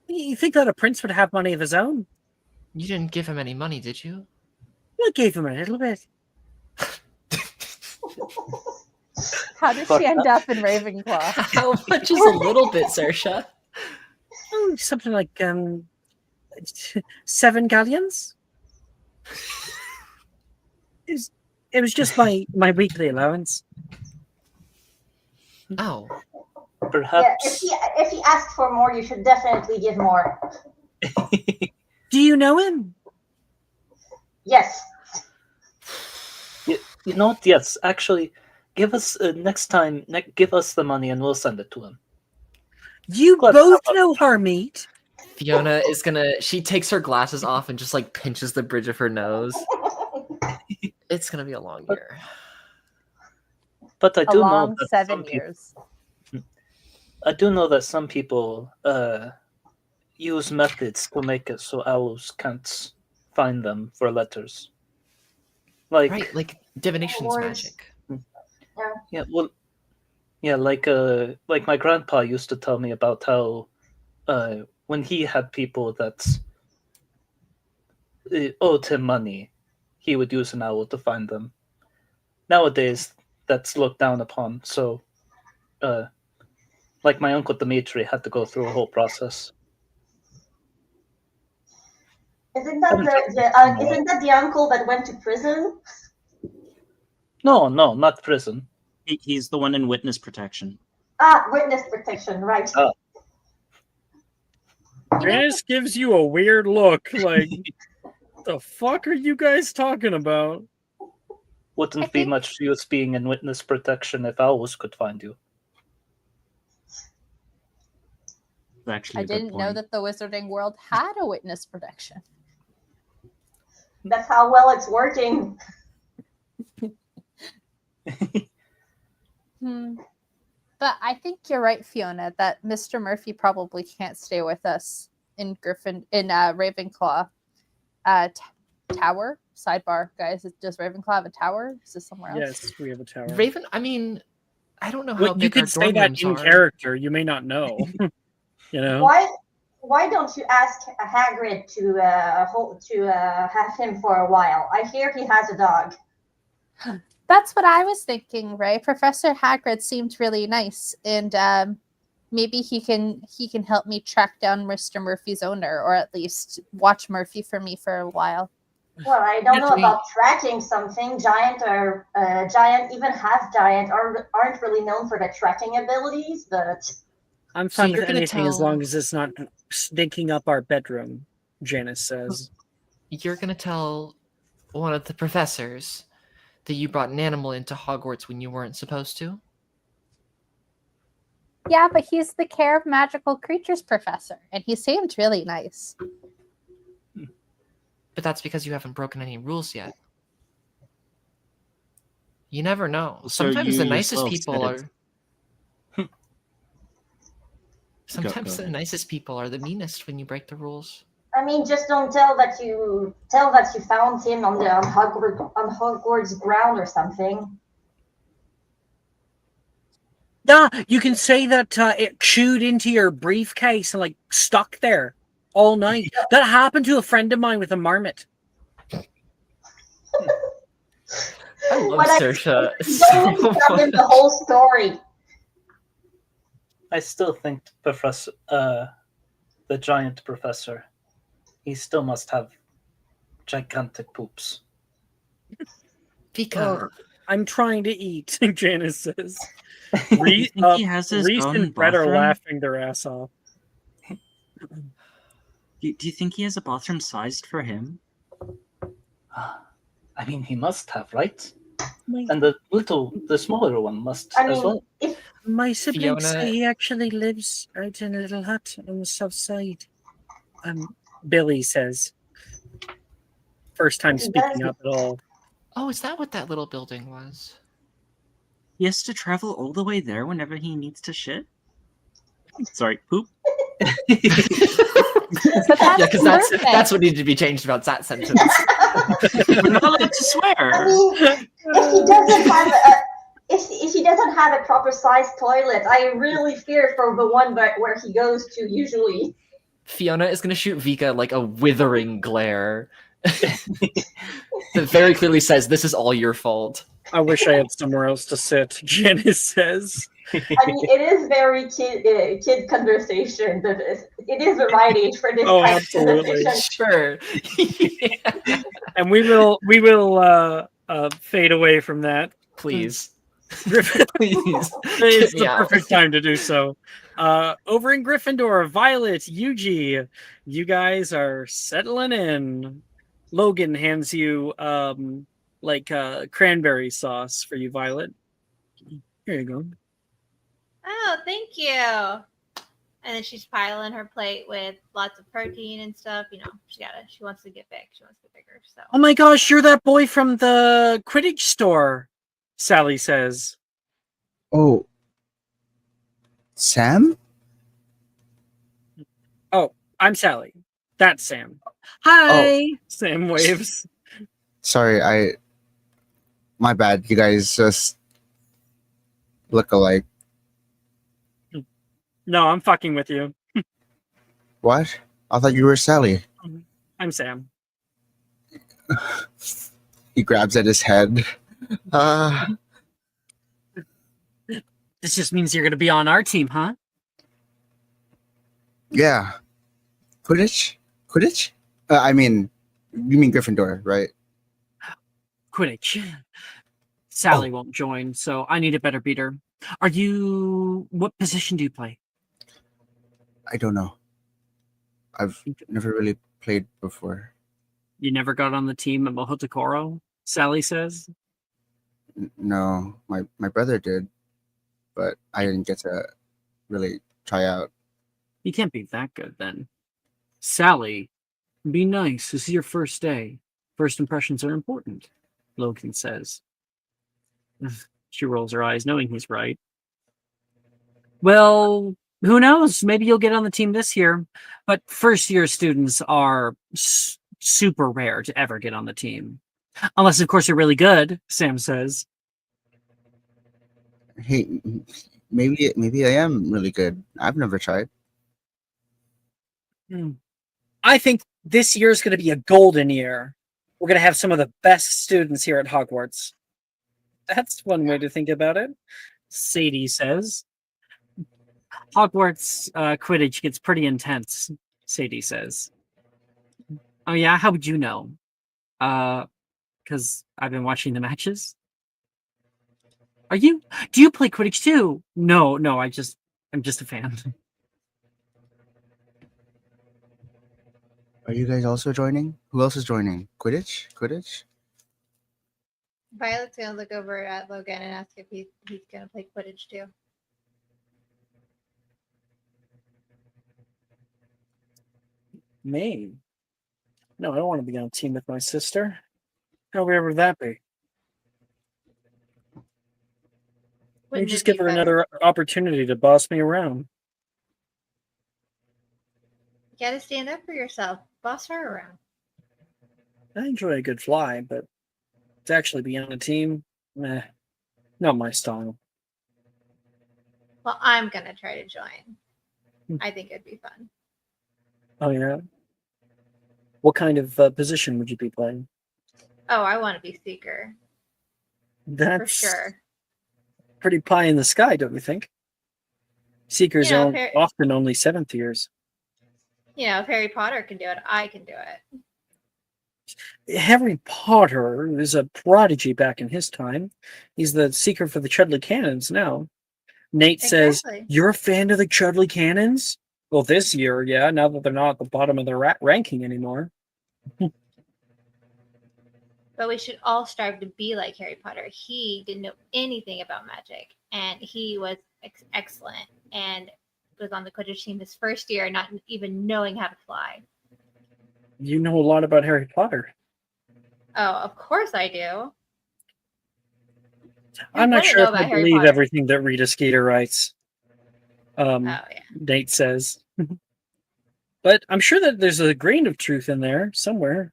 You think that a prince would have money of his own? You didn't give him any money, did you? I gave him a little bit. How did she end up in Ravenclaw? How much is a little bit, Saoirse? Oh, something like 7 galleons. It was just my weekly allowance. Oh, Perhaps. Yeah, if he asked for more, you should definitely give more. Do you know him? Yes. You know what? Yes, actually, give us next time. Give us the money, and we'll send it to him. You both know Harmeet. Fiona is gonna. She takes her glasses off and just like pinches the bridge of her nose. It's gonna be a long year. But I do know Long that 7 years. I do know that some people use methods to make it so owls can't find them for letters. Right, like divination's Words. magic. Yeah, well, yeah, like my grandpa used to tell me about how when he had people that owed him money, he would use an owl to find them. Nowadays, that's looked down upon. So, like my uncle Dimitri had to go through a whole process. Isn't that the uncle that went to prison? No, not prison. He's the one in witness protection. Ah, witness protection, right. Janice gives you a weird look, like, the fuck are you guys talking about? Wouldn't be much use being in witness protection if owls could find you. Actually, I didn't know that the wizarding world had a witness protection. That's how well it's working. But I think you're right, Fiona, that Mr. Murphy probably can't stay with us in Ravenclaw. Tower? Sidebar, guys. Does Ravenclaw have a tower? Is this somewhere else? Yes, we have a tower. I mean, I don't know how Well, big you our could say dorm that rooms in are. character. You may not know. You know? Why don't you ask Hagrid to have him for a while? I hear he has a dog. That's what I was thinking, right? Professor Hagrid seemed really nice, and maybe he can help me track down Mr. Murphy's owner, or at least watch Murphy for me for a while. Well, I don't know about tracking something. Giant, even half giant, aren't really known for their tracking abilities, but I'm fine with anything as long as it's not stinking up our bedroom, Janice says. You're gonna tell one of the professors that you brought an animal into Hogwarts when you weren't supposed to? Yeah, but he's the Care of Magical Creatures professor, and he seemed really nice. But that's because you haven't broken any rules yet. You never know. So Sometimes you the nicest yourself people said are... Sometimes go the ahead. nicest people are the meanest when you break the rules. I mean, just don't tell that you found him on the Hogwarts ground or something. Yeah, you can say that it chewed into your briefcase and like stuck there all night. That happened to a friend of mine with a marmot. I love But Saoirse you don't need so to tell him much. the whole story. I still think Professor, the giant professor, he still must have gigantic poops. Vika. I'm trying to eat, Janice says. Do you think he has his Reese own and Brett are bathroom? laughing their ass off. Do you think he has a bathroom sized for him? I mean, he must have, right? My, And the smaller one must I as mean, well. my siblings Fiona- say he actually lives out in a little hut on the south side. Billy says. First time He speaking does. up at all. Oh, is that what that little building was? He has to travel all the way there whenever he needs to shit? Sorry, poop? But Yeah, that's because perfect. that's what needed to be changed about that sentence. We're not allowed to I swear! mean, if he doesn't have a if he doesn't have a proper sized toilet, I really fear for the one where he goes to usually. Fiona is gonna shoot Vika like a withering glare. That very clearly says this is all your fault. I wish I had somewhere else to sit, Janice says. I mean, it is very kid conversation. It is the right age for this Oh, kind absolutely. of conversation. Sure. And we will fade away from that. Please. Griffin, Please. it's Get me the out. perfect time to do so. Over in Gryffindor, Violet, Yuji, you guys are settling in. Logan hands you cranberry sauce for you, Violet. Here you go. Oh, thank you. And then she's piling her plate with lots of protein and stuff. You know, she wants to get big. She wants to get bigger. So. Oh my gosh, you're that boy from the Quidditch store, Sally says. Oh, Sam? Oh, I'm Sally. That's Sam. Hi, Sam waves. Sorry, my bad. You guys just look alike. No, I'm fucking with you. What? I thought you were Sally. I'm Sam. He grabs at his head. This just means you're going to be on our team, huh? Yeah. Quidditch? Quidditch? You mean Gryffindor, right? Quidditch. Sally won't join, so I need a better beater. What position do you play? I don't know. I've never really played before. You never got on the team at Mohotakoro? Sally says. No, my brother did, but I didn't get to really try out. You can't be that good then. Sally, be nice. This is your first day. First impressions are important, Logan says. She rolls her eyes, knowing he's right. Well, who knows? Maybe you'll get on the team this year. But first-year students are super rare to ever get on the team. Unless, of course, you're really good, Sam says. Hey, maybe I am really good. I've never tried. I think this year is going to be a golden year. We're going to have some of the best students here at Hogwarts. That's one way to think about it, Sadie says. Hogwarts Quidditch gets pretty intense, Sadie says. Oh yeah, how would you know? Because I've been watching the matches. Do you play Quidditch too? No, I'm just a fan. Are you guys also joining? Who else is joining? Quidditch? Violet's gonna look over at Logan and ask if he's gonna play Quidditch too. Me? No, I don't want to be on a team with my sister. How would ever that be? Let me Wouldn't just it be give her better? another opportunity to boss me around. You gotta stand up for yourself. Boss her around. I enjoy a good fly, but to actually be on a team, not my style. Well, I'm gonna try to join. Hmm. I think it'd be fun. Oh yeah. What kind of position would you be playing? Oh, I want to be Seeker for That's sure. pretty pie in the sky, don't you think? Seekers You know, are often only 7th years. If Harry Potter can do it, I can do it. Harry Potter is a prodigy back in his time. He's the seeker for the Chudley Cannons now. Nate says, Exactly. "You're a fan of the Chudley Cannons?" Well, this year, yeah, now that they're not at the bottom of the ranking anymore. But we should all strive to be like Harry Potter. He didn't know anything about magic, and he was excellent, and was on the Quidditch team his first year, not even knowing how to fly. You know a lot about Harry Potter. Oh, of course I do. I'm not wouldn't sure know if about I Harry believe Potter? everything that Rita Skeeter writes. Oh yeah. Nate says. But I'm sure that there's a grain of truth in there somewhere.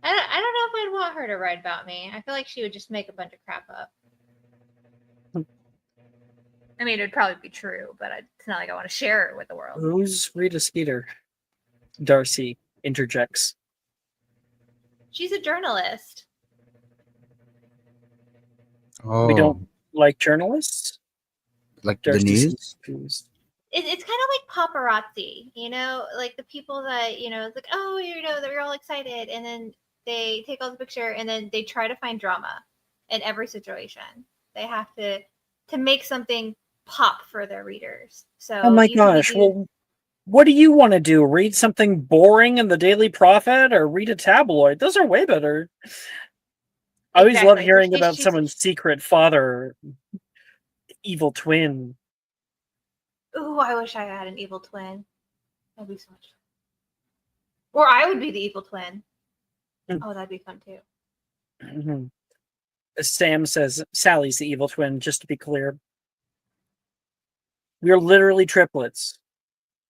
I don't know if I'd want her to write about me. I feel like she would just make a bunch of crap up. I mean, it'd probably be true, but it's not like I want to share it with the world. Who's Rita Skeeter? Darcy interjects. She's a journalist. Oh, We don't like journalists? like the Darcy news? seems confused. It's kind of like paparazzi, like the people that, it's like, oh, they're all excited, and then they take all the picture, and then they try to find drama in every situation. They have to make something pop for their readers. So Oh my you can gosh, be well, what do you want to do? Read something boring in the Daily Prophet or read a tabloid? Those are way better. I always love Exactly. hearing about someone's secret father, evil twin. Ooh, I wish I had an evil twin. That'd be so much fun. Or I would be the evil twin. Oh, that'd be fun too. Mhm. Sam says Sally's the evil twin, just to be clear. We're literally triplets.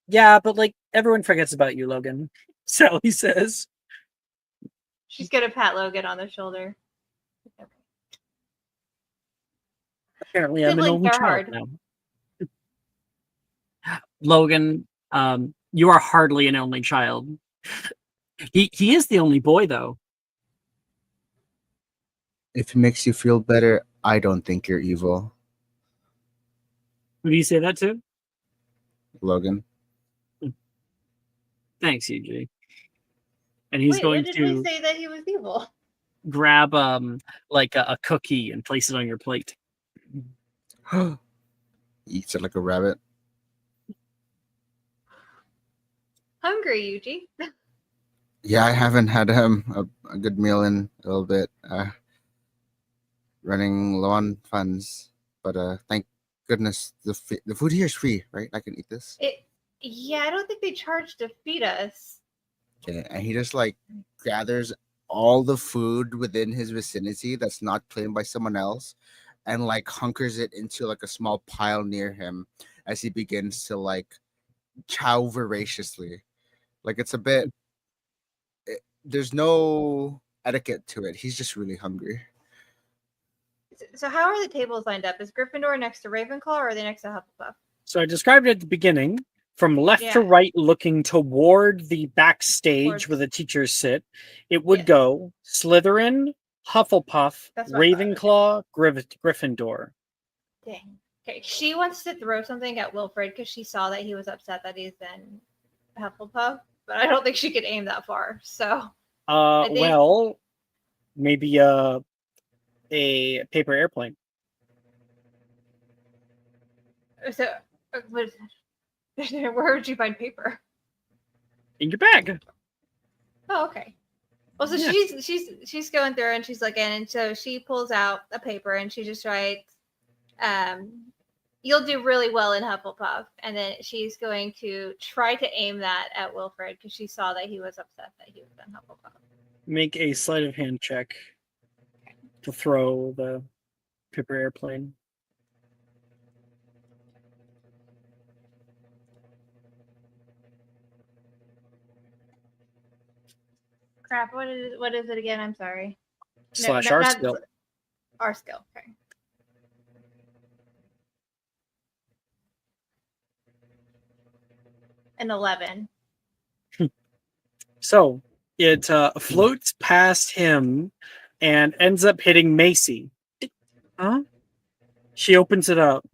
Yeah, but like everyone forgets about you, Logan. Sally says. She's gonna pat Logan on the shoulder. Apparently I'm an Siblings only are child hard. now. Logan, you are hardly an only child. He is the only boy, though. If it makes you feel better, I don't think you're evil, Who do you say that to? Logan. Thanks, EJ. And he's Wait, going when did to we say that he was evil? grab like a cookie and place it on your plate. Eats it like a rabbit. Hungry, Yuji. Yeah, I haven't had a good meal in a little bit. Running low on funds, but thank goodness the food here is free, right? I can eat this. Yeah, I don't think they charge to feed us. Okay, and he just like gathers all the food within his vicinity that's not claimed by someone else, and like hunkers it into like a small pile near him as he begins to like chow voraciously. Like it's a bit. There's no etiquette to it. He's just really hungry. So how are the tables lined up? Is Gryffindor next to Ravenclaw, or are they next to Hufflepuff? So I described it at the beginning, from left to Yeah. right, looking toward the backstage Towards- where the teachers sit. It would Yes. go Slytherin, Hufflepuff, That's what I thought. Ravenclaw, Gryffindor. Dang. Okay, she wants to throw something at Wilfred because she saw that he was upset that he's in Hufflepuff, but I don't think she could aim that far. So I think- Well, maybe a paper airplane. So where would you find paper? In your bag. Oh, okay. Well, so Yeah. she's going through and she's looking, and so she pulls out a paper and she just writes, "You'll do really well in Hufflepuff," and then she's going to try to aim that at Wilfred because she saw that he was upset that he was in Hufflepuff. Make a sleight of hand check to throw the paper airplane. crap. What is it again? I'm sorry. Slash our not skill. Our skill. Okay. An 11. So it floats past him and ends up hitting Macy. Huh? She opens it up.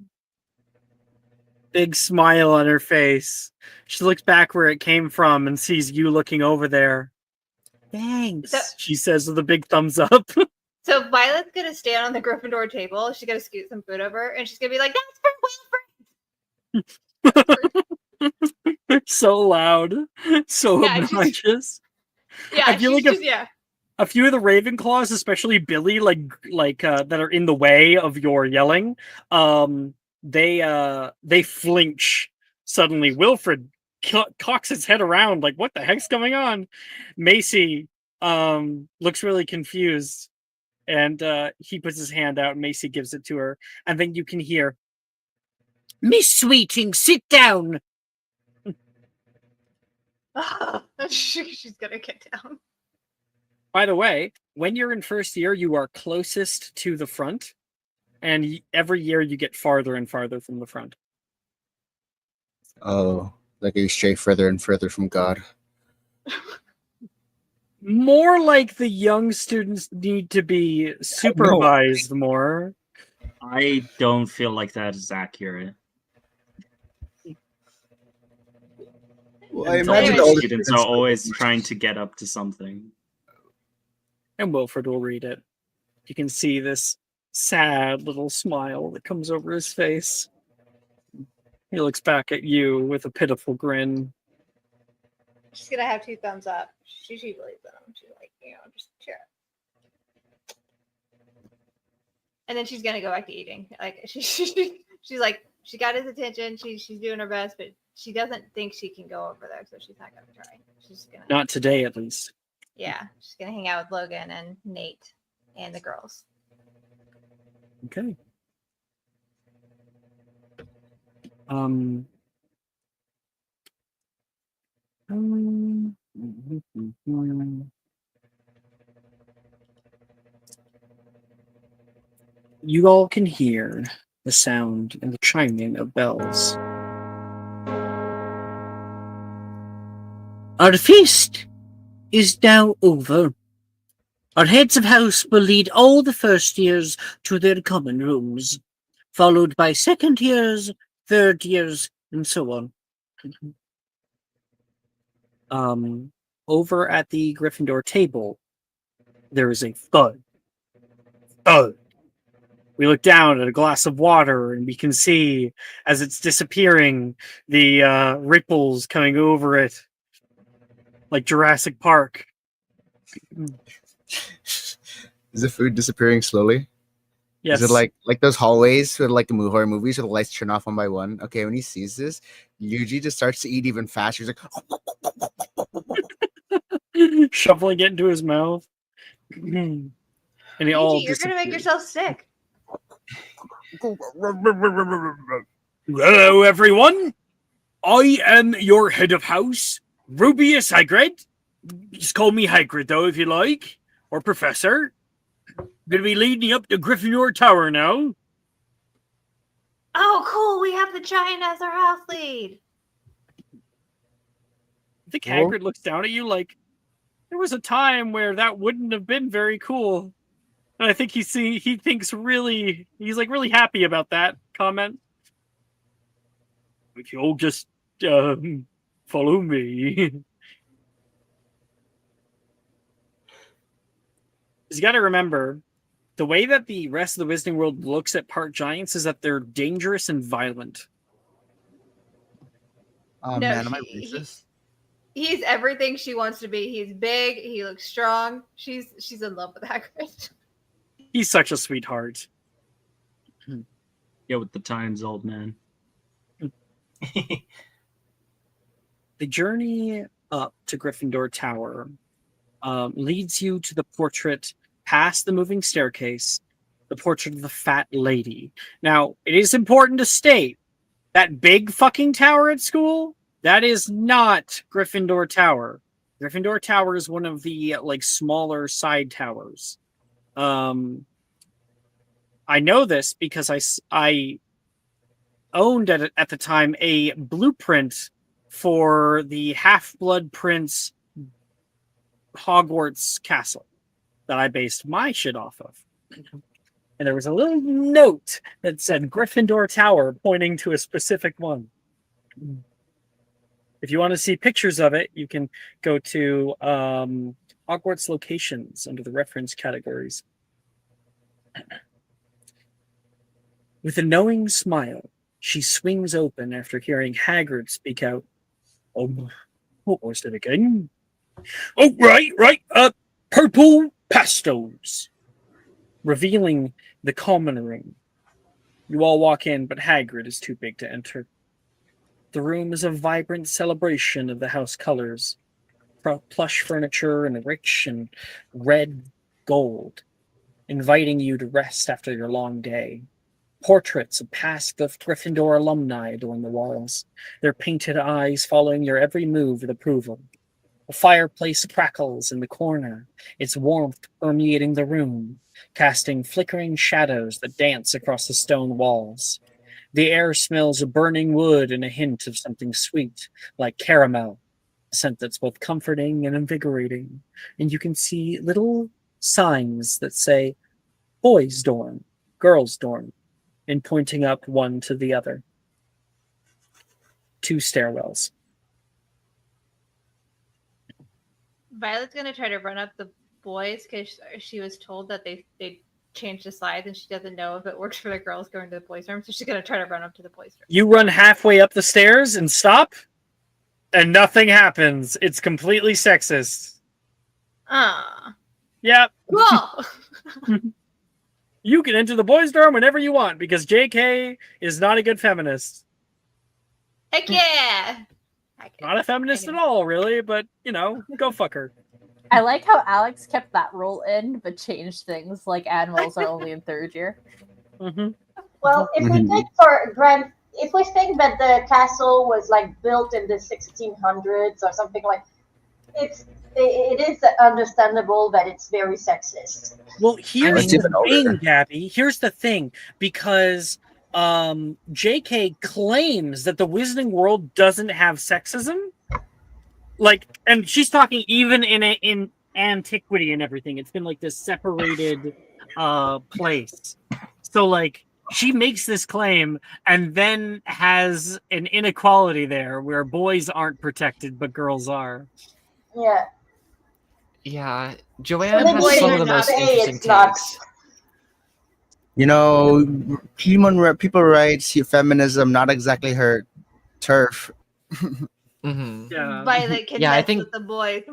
Big smile on her face. She looks back where it came from and sees you looking over there. Thanks, she says with a big thumbs up. So Violet's gonna stand on the Gryffindor table. She's gonna scoot some food over, and she's gonna be like, "That's for Wilfred." So loud, so Yeah, obnoxious. Yeah, I feel she's like just, yeah. a few of the Ravenclaws, especially Billy, that are in the way of your yelling, they flinch suddenly. Wilfred cocks his head around, like, what the heck's going on? Macy looks really confused, and he puts his hand out, and Macy gives it to her, and then you can hear, Miss Sweeting, sit down. She's gonna get down. By the way, when you're in first year, you are closest to the front, and every year you get farther and farther from the front. Oh, like you stray further and further from God. More like the young students need to be supervised more. I don't feel like that is accurate. Well, I The imagine older the older students are always trying to get up to something. And Wilfred will read it. You can see this sad little smile that comes over his face. He looks back at you with a pitiful grin. She's gonna have 2 thumbs up. She believes in him. She's like, just cheer up. And then she's gonna go back to eating. Like she's like, she got his attention. She's doing her best, but she doesn't think she can go over there, so she's not gonna try. She's gonna. Not today, at least. Yeah, she's gonna hang out with Logan and Nate and the girls. Okay. You all can hear the sound and the chiming of bells. Our feast is now over. Our heads of house will lead all the first years to their common rooms, followed by second years, third years, and so on. Over at the Gryffindor table, there is a thud. Thud. We look down at a glass of water, and we can see, as it's disappearing, the ripples coming over it, like Jurassic Park. Is the food disappearing slowly? Yes. Is it like those hallways with like horror movies where the lights turn off one by one? Okay, when he sees this, Yuji just starts to eat even faster. He's like shoveling it into his mouth. And he all you're gonna make yourself sick. Hello, everyone. I am your head of house, Rubius Hagrid. Just call me Hagrid, though, if you like, or Professor. Gonna be leading up to Gryffindor Tower now. Oh, cool! We have the giant as our house lead. I think Hagrid looks down at you like there was a time where that wouldn't have been very cool. And I think he's really happy about that comment. If you'll just follow me. You got to remember, the way that the rest of the Wizarding World looks at part giants is that they're dangerous and violent. Oh No, man, am I racist? He's everything she wants to be. He's big. He looks strong. She's in love with Hagrid. He's such a sweetheart. Yeah, with the times, old man. The journey up to Gryffindor Tower leads you to the portrait past the moving staircase, the portrait of the fat lady. Now, it is important to state that big fucking tower at school, that is not Gryffindor Tower. Gryffindor Tower is one of the like smaller side towers. I know this because I owned at the time a blueprint for the Half-Blood Prince Hogwarts castle that I based my shit off of. And there was a little note that said Gryffindor Tower pointing to a specific one. If you want to see pictures of it, you can go to Hogwarts locations under the reference categories. With a knowing smile, she swings open after hearing Hagrid speak out. Oh, what was it again? Oh, right. Purple pastels. Revealing the common room. You all walk in, but Hagrid is too big to enter. The room is a vibrant celebration of the house colors. Plush furniture and rich and red gold, inviting you to rest after your long day. Portraits of past Gryffindor alumni adorn the walls, their painted eyes following your every move with approval. A fireplace crackles in the corner, its warmth permeating the room, casting flickering shadows that dance across the stone walls. The air smells of burning wood and a hint of something sweet, like caramel, a scent that's both comforting and invigorating. And you can see little signs that say, boys' dorm, girls' dorm, and pointing up one to the other. 2 stairwells. Violet's gonna try to run up the boys because she was told that they changed the slides and she doesn't know if it works for the girls going to the boys' room, so she's gonna try to run up to the boys' room. You run halfway up the stairs and stop, and nothing happens. It's completely sexist. Yep. Cool. You can enter the boys' dorm whenever you want because JK is not a good feminist. Heck yeah. Not a feminist at all, really, but, go fuck her. I like how Alex kept that rule in, but changed things like animals are only in 3rd year. Mm-hmm. Well, if we think if we think that the castle was like built in the 1600s or something like, it is understandable that it's very sexist. Well, here's the thing, Gabby. Here's the thing, because JK claims that the Wizarding World doesn't have sexism. And she's talking even in antiquity and everything. It's been like this separated place. So she makes this claim and then has an inequality there where boys aren't protected but girls are. Yeah. Yeah, Joanne has some of the most interesting takes. People rights, feminism, not exactly her turf. Mm-hmm. Yeah. Violet can I mess think with the boys.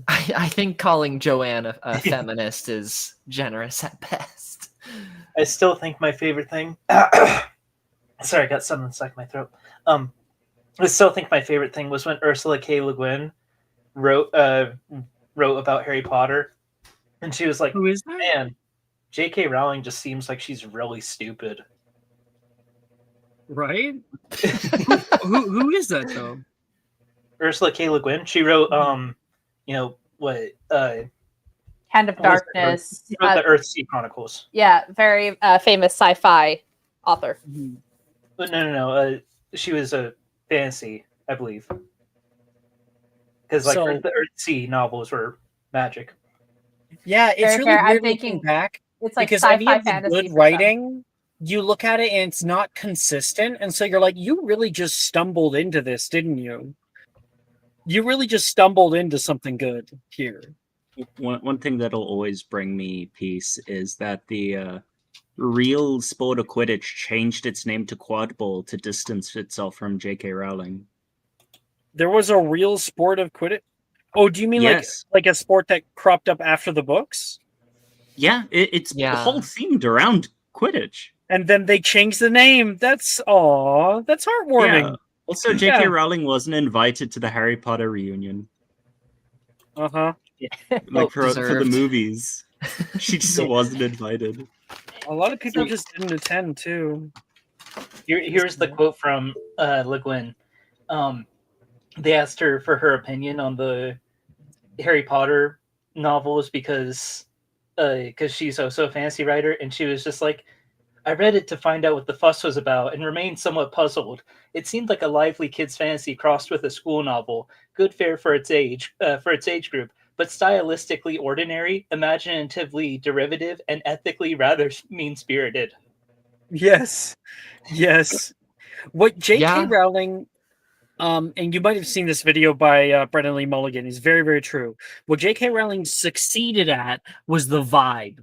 I think calling Joanne a feminist is generous at best. I still think my favorite thing. Sorry, I got something stuck in my throat. I still think my favorite thing was when Ursula K. Le Guin wrote about Harry Potter, and she was like, "Who is that? Man, J.K. Rowling just seems like she's really stupid." Right? who is that though? Ursula K. Le Guin. She wrote, Hand of Darkness. She wrote the Earthsea Chronicles. Yeah, very famous sci-fi author. But no. She was a fantasy, I believe. Because the Earthsea novels were magic. Yeah, it's really fair. weird looking back. It's like because sci-fi any of the fantasy good writing, you look at it and it's not consistent, and so you're like, you really just stumbled into this, didn't you? You really just stumbled into something good here. One thing that'll always bring me peace is that the real sport of Quidditch changed its name to Quad Bowl to distance itself from J.K. Rowling. There was a real sport of Quidditch? Oh, do you mean Yes. like a sport that cropped up after the books? Yeah, it's whole themed around Quidditch. And then they changed the name. That's heartwarming. Yeah. Also, J.K. Rowling wasn't invited to the Harry Potter reunion. Uh-huh. For the movies. She just wasn't invited. A lot of people just didn't attend, too. Here's the quote from Le Guin. they asked her for her opinion on the Harry Potter novels because she's also a fantasy writer, and she was just like, I read it to find out what the fuss was about and remained somewhat puzzled. It seemed like a lively kids' fantasy crossed with a school novel, good fare for its age group, but stylistically ordinary, imaginatively derivative, and ethically rather mean-spirited. Yes. Yes. What J.K. Yeah. Rowling, and you might have seen this video by Brennan Lee Mulligan, is very, very true. What J.K. Rowling succeeded at was the vibe.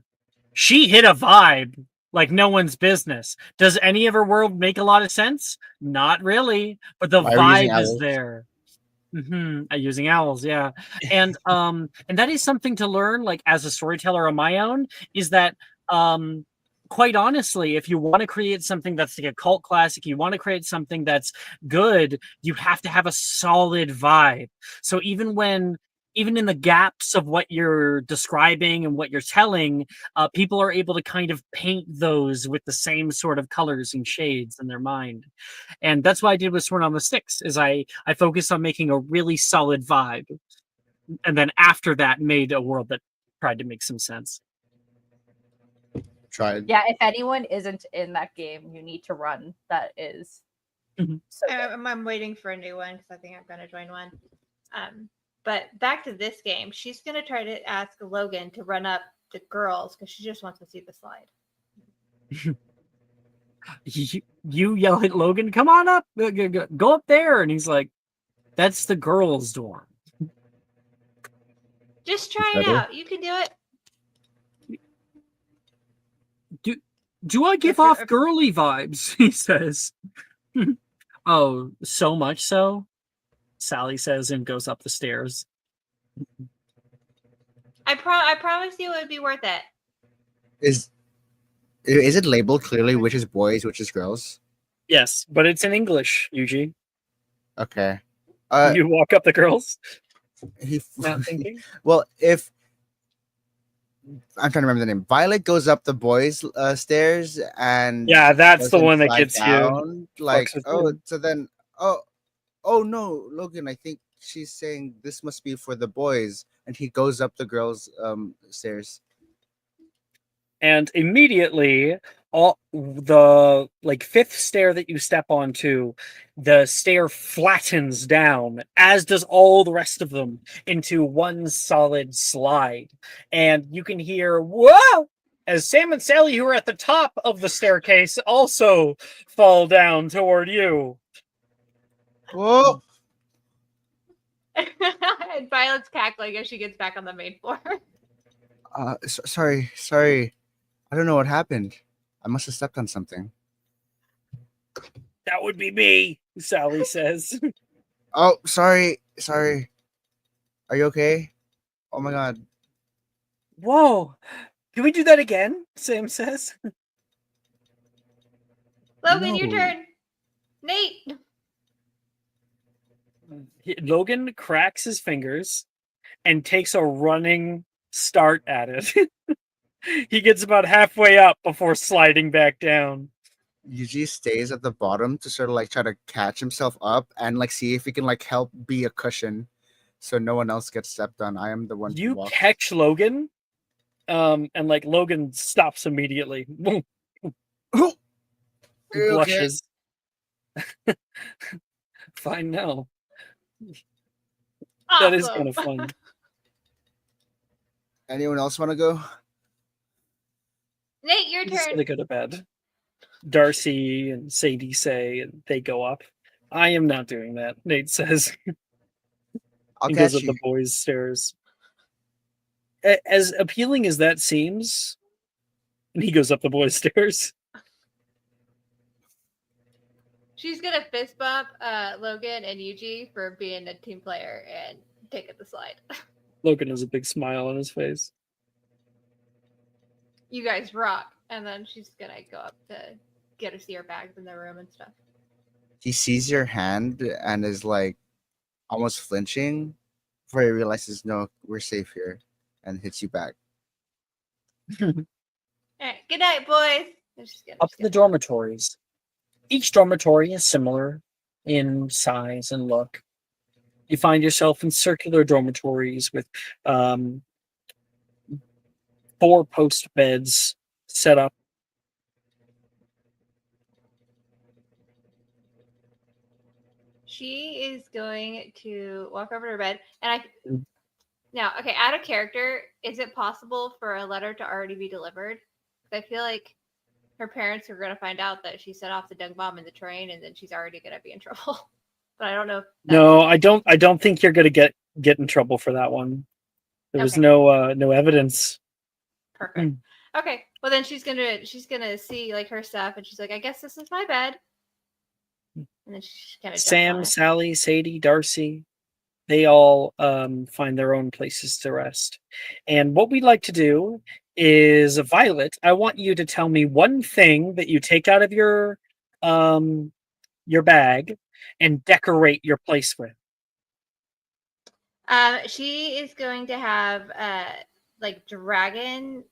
She hit a vibe like no one's business. Does any of her world make a lot of sense? Not really, but the Why are we using vibe is owls? there. Using owls, yeah. And that is something to learn, like as a storyteller on my own, is that quite honestly, if you want to create something that's like a cult classic, you want to create something that's good, you have to have a solid vibe. So even in the gaps of what you're describing and what you're telling, people are able to kind of paint those with the same sort of colors and shades in their mind. And that's what I did with Sword on the Sticks, is I focused on making a really solid vibe. And then after that made a world that tried to make some sense. Tried. Yeah, if anyone isn't in that game, you need to run. That is so good. I'm waiting for a new one because I think I'm going to join one. But back to this game, she's going to try to ask Logan to run up the girls because she just wants to see the slide. You yell at Logan, come on up, go up there. And he's like, that's the girls' dorm. Just try it Better. out. You can do it. Do I give off girly vibes? He says. Oh, so much so? Sally says and goes up the stairs. I promise you it would be worth it. Is it labeled clearly which is boys, which is girls? Yes, but it's in English, Yuji. Okay. You walk up the girls? He, Not thinking? well, if I'm trying to remember the name, Violet goes up the boys' stairs, and Yeah, that's the doesn't one that slide gets you. down. Like, Fucks with oh, you. so then, oh no, Logan, I think she's saying this must be for the boys, and he goes up the girls' stairs. And immediately, all the like fifth stair that you step onto, the stair flattens down, as does all the rest of them, into one solid slide. And you can hear "whoa" as Sam and Sally, who are at the top of the staircase, also fall down toward you. Whoa! And Violet's cackling as she gets back on the main floor. Sorry. I don't know what happened. I must have stepped on something. That would be me, Sally says. Oh, sorry. Are you okay? Oh my god. Whoa. Can we do that again? Sam says. Logan, your No. turn. Nate. Logan cracks his fingers and takes a running start at it. He gets about halfway up before sliding back down. Yuji stays at the bottom to sort of like try to catch himself up and like see if he can like help be a cushion so no one else gets stepped on. I am the one to You walk. catch Logan, and like Logan stops immediately. Okay. Blushes. Fine now. That is kind of fun. Anyone else want to go? Nate, your So turn. they go to bed. Darcy and Sadie say, and they go up. I am not doing that, Nate says. I'll He catch goes up you. the boys' stairs. As appealing as that seems, and he goes up the boys' stairs. She's gonna fist bump Logan and Yuji for being a team player and taking the slide. Logan has a big smile on his face. You guys rock. And then she's gonna go up to get to see her bags in the room and stuff. He sees your hand and is like almost flinching before he realizes, no, we're safe here, and hits you back. All right, good night, boys. Up to the dormitories. Each dormitory is similar in size and look. You find yourself in circular dormitories with 4-post beds set up. She is going to walk over to her bed, and Mm. now, okay, out of character, is it possible for a letter to already be delivered? 'Cause I feel like her parents are going to find out that she set off the dung bomb in the train, and then she's already going to be in trouble. But I don't know. If No, I don't think you're going to get in trouble for that one. There was Okay. no evidence. Perfect. Okay. Well, then she's gonna see like her stuff, and she's like, I guess this is my bed. And then she's gonna Sam, Sally, Sadie, Darcy, they all find their own places to rest. And what we'd like to do is, Violet, I want you to tell me one thing that you take out of your bag and decorate your place with. She is going to have like dragon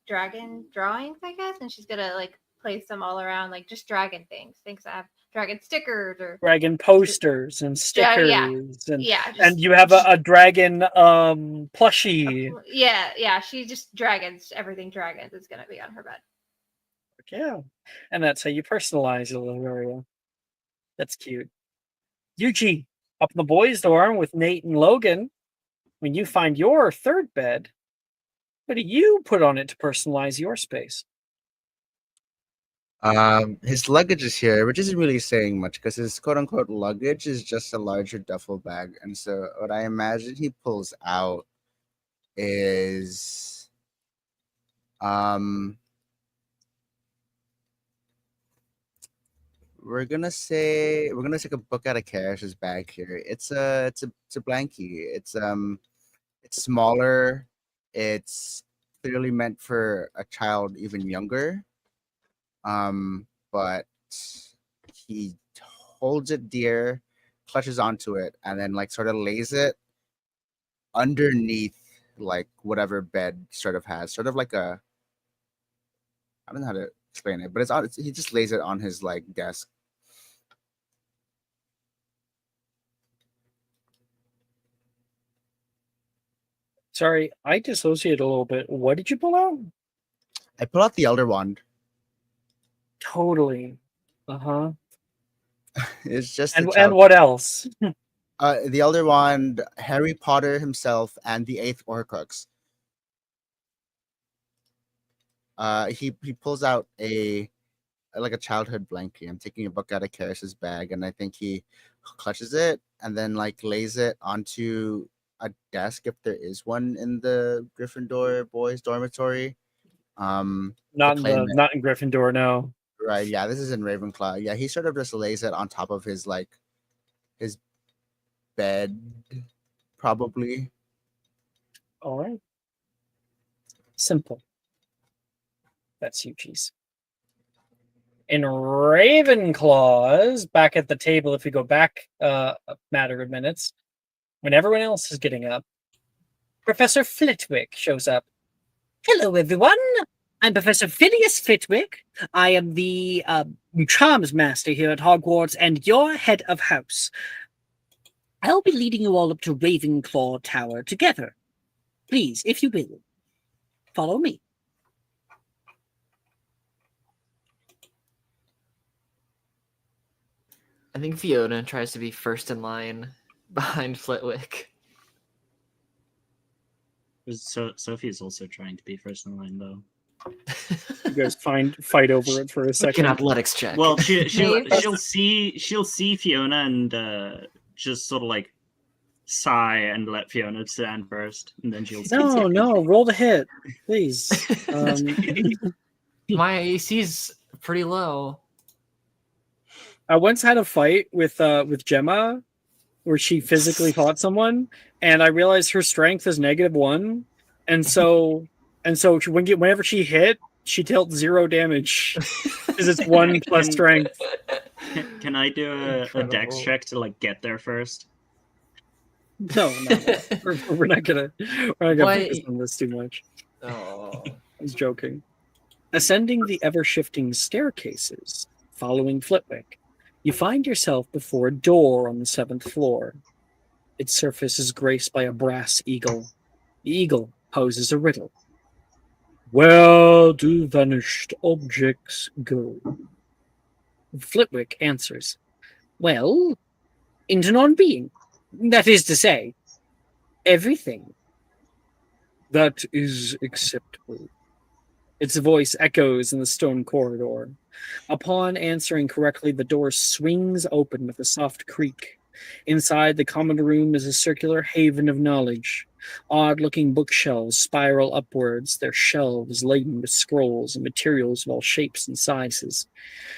drawings, I guess, and she's gonna like place them all around, like just dragon things that have dragon stickers or Dragon posters and stickers, and you have a dragon plushie. Yeah. She just everything dragons is gonna be on her bed. Yeah, and that's how you personalize a little area. That's cute. Yuji, up in the boys' dorm with Nate and Logan. When you find your third bed, what do you put on it to personalize your space? His luggage is here, which isn't really saying much because his quote unquote luggage is just a larger duffel bag. And so what I imagine he pulls out is we're gonna take a book out of Karash's bag here. It's a blankie. It's smaller. It's clearly meant for a child even younger. But he holds it dear, clutches onto it, and then like sort of lays it underneath like whatever bed sort of has, sort of like a, I don't know how to explain it, but he just lays it on his like desk. Sorry, I dissociated a little bit. What did you pull out? I pull out the Elder Wand. Totally. Uh-huh. It's just and what else? The Elder Wand, Harry Potter himself, and the 8th Horcrux. He pulls out a childhood blankie. I'm taking a book out of Karash's bag, and I think he clutches it and then like lays it onto a desk if there is one in the Gryffindor boys' dormitory. Not in Gryffindor, no. Right, yeah, this is in Ravenclaw. Yeah, he sort of just lays it on top of his bed, probably. All right. Simple. That's Yuji's. In Ravenclaw's, back at the table, if we go back a matter of minutes, when everyone else is getting up, Professor Flitwick shows up. Hello, everyone. I'm Professor Phineas Flitwick. I am the charms master here at Hogwarts and your head of house. I'll be leading you all up to Ravenclaw Tower together. Please, if you will, follow me. I think Fiona tries to be first in line behind Flitwick. So Sophie's also trying to be first in line, though. You guys fight over it for a second. An athletics check. Well, she'll see Fiona and just sort of like sigh and let Fiona stand first, and then she'll. No, roll the hit, please. My AC's pretty low. I once had a fight with Gemma where she physically fought someone, and I realized her strength is -1, and so whenever she hit, she dealt 0 damage because it's 1 plus strength. Can I do a dex check to like get there first? No, we're not gonna focus on this too much. Oh, I was joking. Ascending the ever-shifting staircases, following Flitwick, you find yourself before a door on the 7th floor. Its surface is graced by a brass eagle. The eagle poses a riddle. Where do vanished objects go? Flitwick answers, well, into non-being. That is to say, everything. That is acceptable. Its voice echoes in the stone corridor. Upon answering correctly, the door swings open with a soft creak. Inside, the common room is a circular haven of knowledge. Odd-looking bookshelves spiral upwards, their shelves laden with scrolls and materials of all shapes and sizes.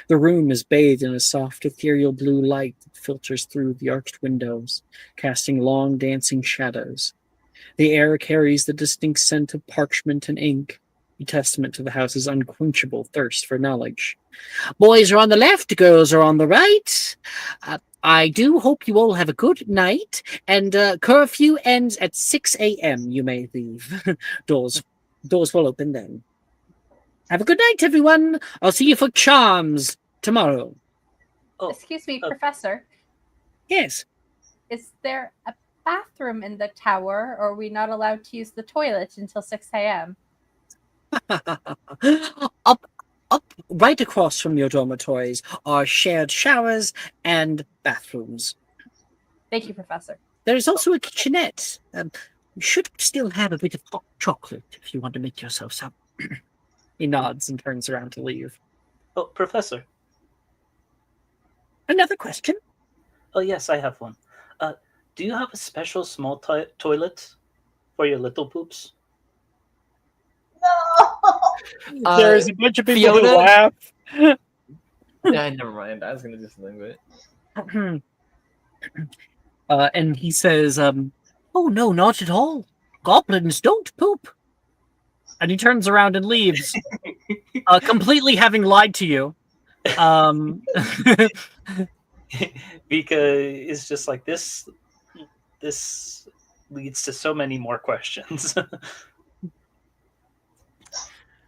The room is bathed in a soft, ethereal blue light that filters through the arched windows, casting long, dancing shadows. The air carries the distinct scent of parchment and ink, a testament to the house's unquenchable thirst for knowledge. Boys are on the left, girls are on the right. I do hope you all have a good night, and curfew ends at 6 a.m. You may leave. Doors will open then. Have a good night, everyone. I'll see you for charms tomorrow. Oh, Excuse me, Professor. Yes. Is there a bathroom in the tower, or are we not allowed to use the toilet until 6 a.m.? Up right across from your dormitories are shared showers and bathrooms. Thank you, Professor. There's also a kitchenette. You should still have a bit of hot chocolate if you want to make yourself some. He nods and turns around to leave. Oh, Professor. Another question? Oh, yes, I have one. Do you have a special small toilet for your little poops? No. There's a bunch of people who Fiona? laugh. Yeah, never mind. I was gonna do something, but And he says, oh, no, not at all. Goblins don't poop. And he turns around and leaves, completely having lied to you. Vika is just like this. This leads to so many more questions.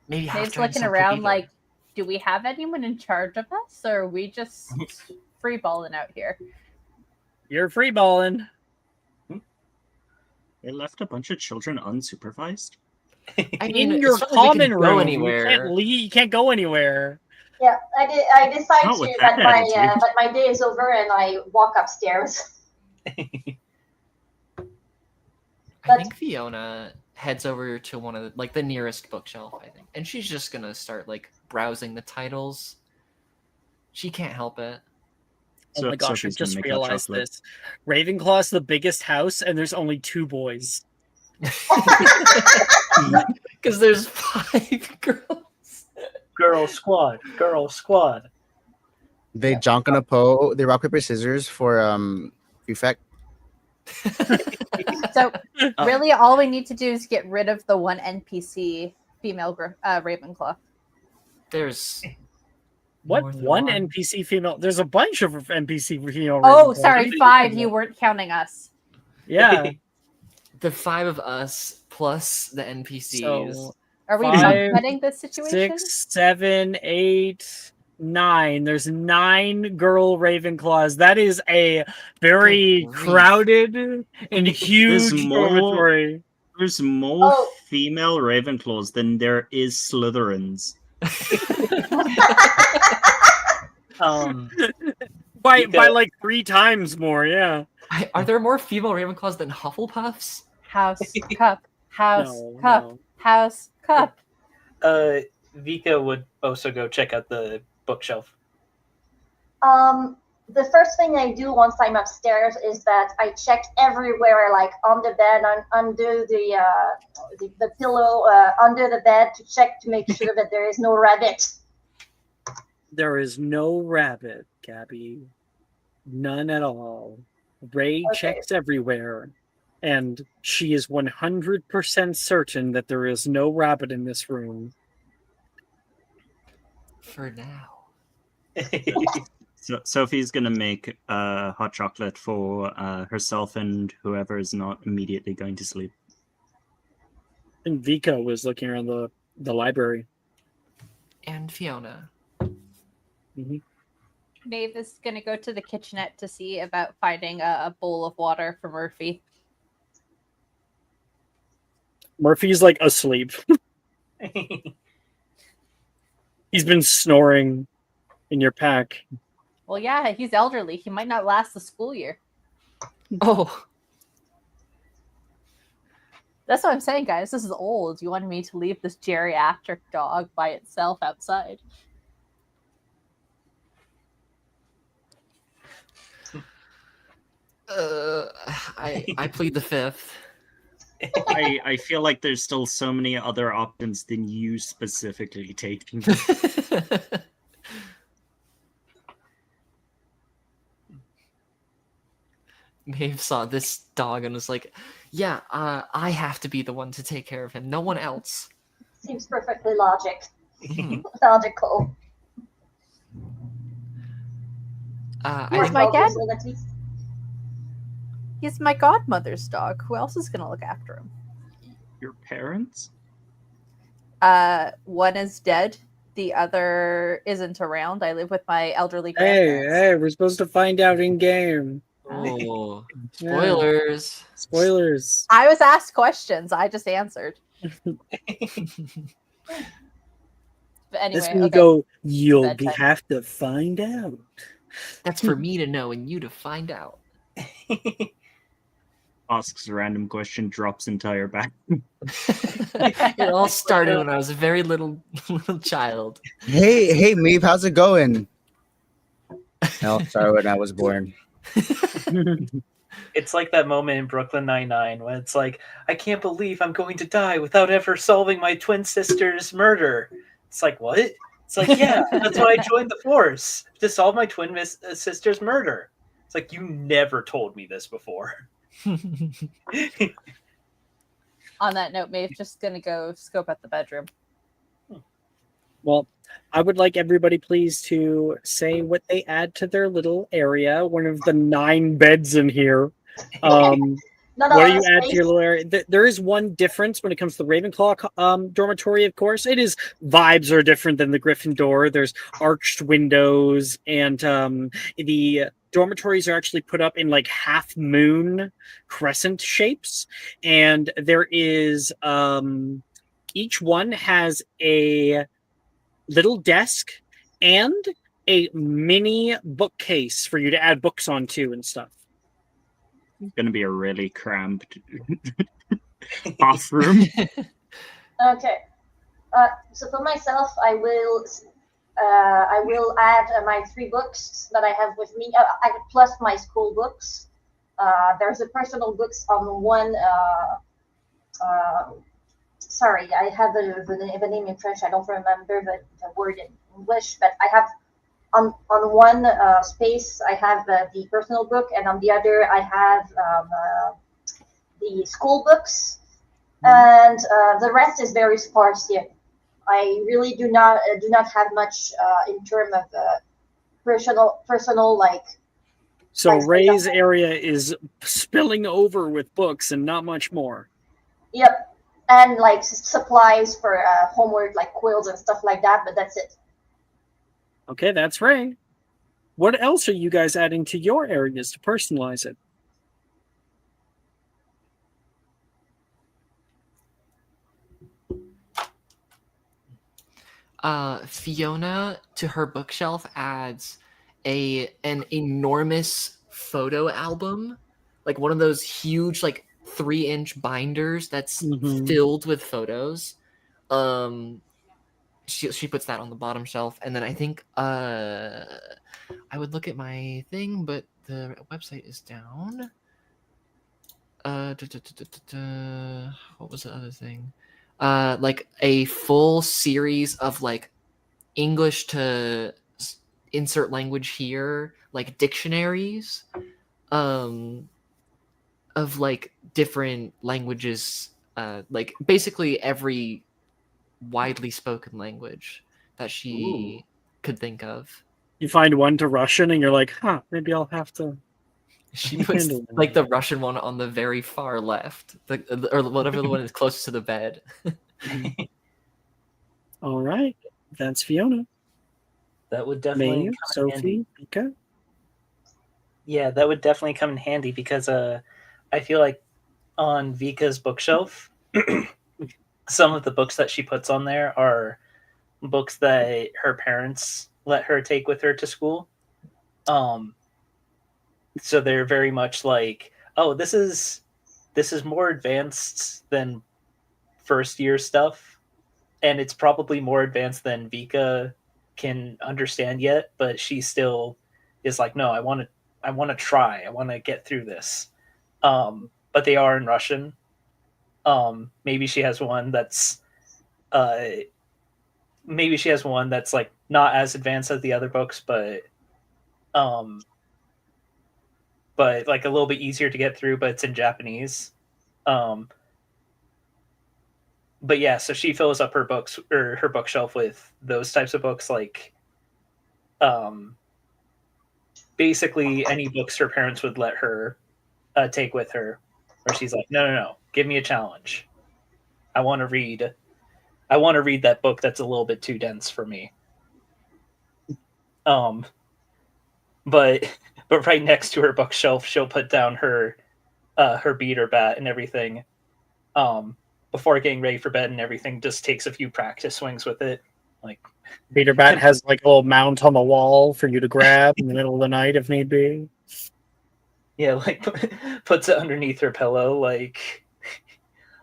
maybe Dave's looking around like, do we have anyone in charge of us, or are we just freeballing out here? You're freeballing. They left a bunch of children unsupervised. I mean, In your it's not like we common can go room. anywhere. You can't leave. You can't go anywhere. Yeah, I decide Not to with that that attitude. but my day is over and I walk upstairs. I think Fiona heads over to one of the nearest bookshelf, I think, and she's just gonna start browsing the titles. She can't help it. Oh my gosh, I Sophie's gonna just make hot realized chocolate. this. Ravenclaw's the biggest house, and there's only 2 boys. Because there's 5 girls. Girl squad. They junk on a Poe. They rock paper scissors for prefect. So really, all we need to do is get rid of the one NPC female Ravenclaw. There's What? more than One NPC female? There's a bunch of NPC female. Oh, Ravenclaws. sorry, 5. You weren't counting us. Yeah. The 5 of us plus the NPCs. So Are we 5, subletting this situation? 6, 7, 8, 9. There's 9 girl Ravenclaws. That is a very Good grief. crowded and huge more- dormitory. There's more Oh. female Ravenclaws than there is Slytherins. By Because- like 3 times more, yeah. Are there more female Ravenclaws than Hufflepuffs? House cup, house No, cup, no. house cup. Vika would also go check out the bookshelf. The first thing I do once I'm upstairs is that I check everywhere, like on the bed, under the pillow, under the bed, to check to make sure that there is no rabbit. There is no rabbit, Gabby. None at all. Ray Okay. checks everywhere, and she is 100% certain that there is no rabbit in this room. For now. So Sophie's gonna make hot chocolate for herself and whoever is not immediately going to sleep. And Vika was looking around the library. And Fiona. Mhm. Maeve is gonna go to the kitchenette to see about finding a bowl of water for Murphy. Murphy's like asleep. He's been snoring in your pack. Well, yeah, he's elderly. He might not last the school year. Oh, That's what I'm saying, guys. This is old. You wanted me to leave this geriatric dog by itself outside. I plead the fifth. I feel like there's still so many other options than you specifically taking. Maeve saw this dog and was like, "Yeah, I have to be the one to take care of him. No one else." Seems perfectly logical. Here's I my Well, dad. well, at least. He's my godmother's dog. Who else is gonna look after him? Your parents? One is dead. The other isn't around. I live with my elderly Hey, grandparents. we're supposed to find out in game. Oh, spoilers! Spoilers. I was asked questions. I just answered. But anyway, That's when you okay. go, you'll Bedtime. have to find out. That's for me to know and you to find out. Asks a random question, drops entire back. It all started when I was a very little child. Hey, Meep, how's it going? No, sorry, when I was born. It's like that moment in Brooklyn Nine-Nine when it's like, I can't believe I'm going to die without ever solving my twin sister's murder. It's like, what? It's like, yeah, that's why I joined the force, to solve my twin sister's murder. It's like, you never told me this before. On that note, Maeve's just gonna go scope out the bedroom. Well, I would like everybody please to say what they add to their little area. One of the 9 beds in here. Not What a do lot you of add to space. your little area? There is one difference when it comes to the Ravenclaw dormitory, of course. It is vibes are different than the Gryffindor. There's arched windows, and the dormitories are actually put up in like half moon crescent shapes. And there is each one has a little desk and a mini bookcase for you to add books onto and stuff. It's gonna be a really cramped bathroom. Okay. So for myself, I will add my 3 books that I have with me, plus my school books. There's a personal books on one. Sorry, I have the name in French. I don't remember the word in English, but I have on one space I have the personal book, and on the other I have the school books, and the rest is very sparse here. I really do not have much in terms of personal like. So Like, Ray's area is spilling over with books and not much more. Yep, and like supplies for homework, like quills and stuff like that. But that's it. Okay, that's Ray. What else are you guys adding to your areas to personalize it? Fiona to her bookshelf adds an enormous photo album, like one of those huge like 3-inch binders that's filled with photos. She puts that on the bottom shelf, and then I think I would look at my thing, but the website is down. What was the other thing? Like a full series of like English to insert language here, like dictionaries, of like different languages, like basically every widely spoken language that she could think of. You find one to Russian and you're like, huh, maybe I'll have to. She puts like the Russian one on the very far left, or whatever the one is closest to the bed. All right, that's Fiona. That would definitely Maeve, come in handy. Sophie, Vika. Yeah, that would definitely come in handy because I feel like on Vika's bookshelf, some of the books that she puts on there are books that her parents let her take with her to school. Um, so they're very much like, oh, this is more advanced than first year stuff, and it's probably more advanced than Vika can understand yet, but she still is like, no, I want to try. I want to get through this. But they are in Russian. Maybe she has one that's uh maybe she has one that's like not as advanced as the other books, um but like a little bit easier to get through, but it's in Japanese. Um but yeah, so she fills up her books or her bookshelf with those types of books, like um basically any books her parents would let her take with her, where she's like, no, no, no, give me a challenge. I want to read. I want to read that book that's a little bit too dense for me. Um, but but right next to her bookshelf, she'll put down her beater bat and everything. Before getting ready for bed and everything, just takes a few practice swings with it. Like Peter Bat has like a little mount on the wall for you to grab in the middle of the night if need be. yeah, like puts it underneath her pillow, like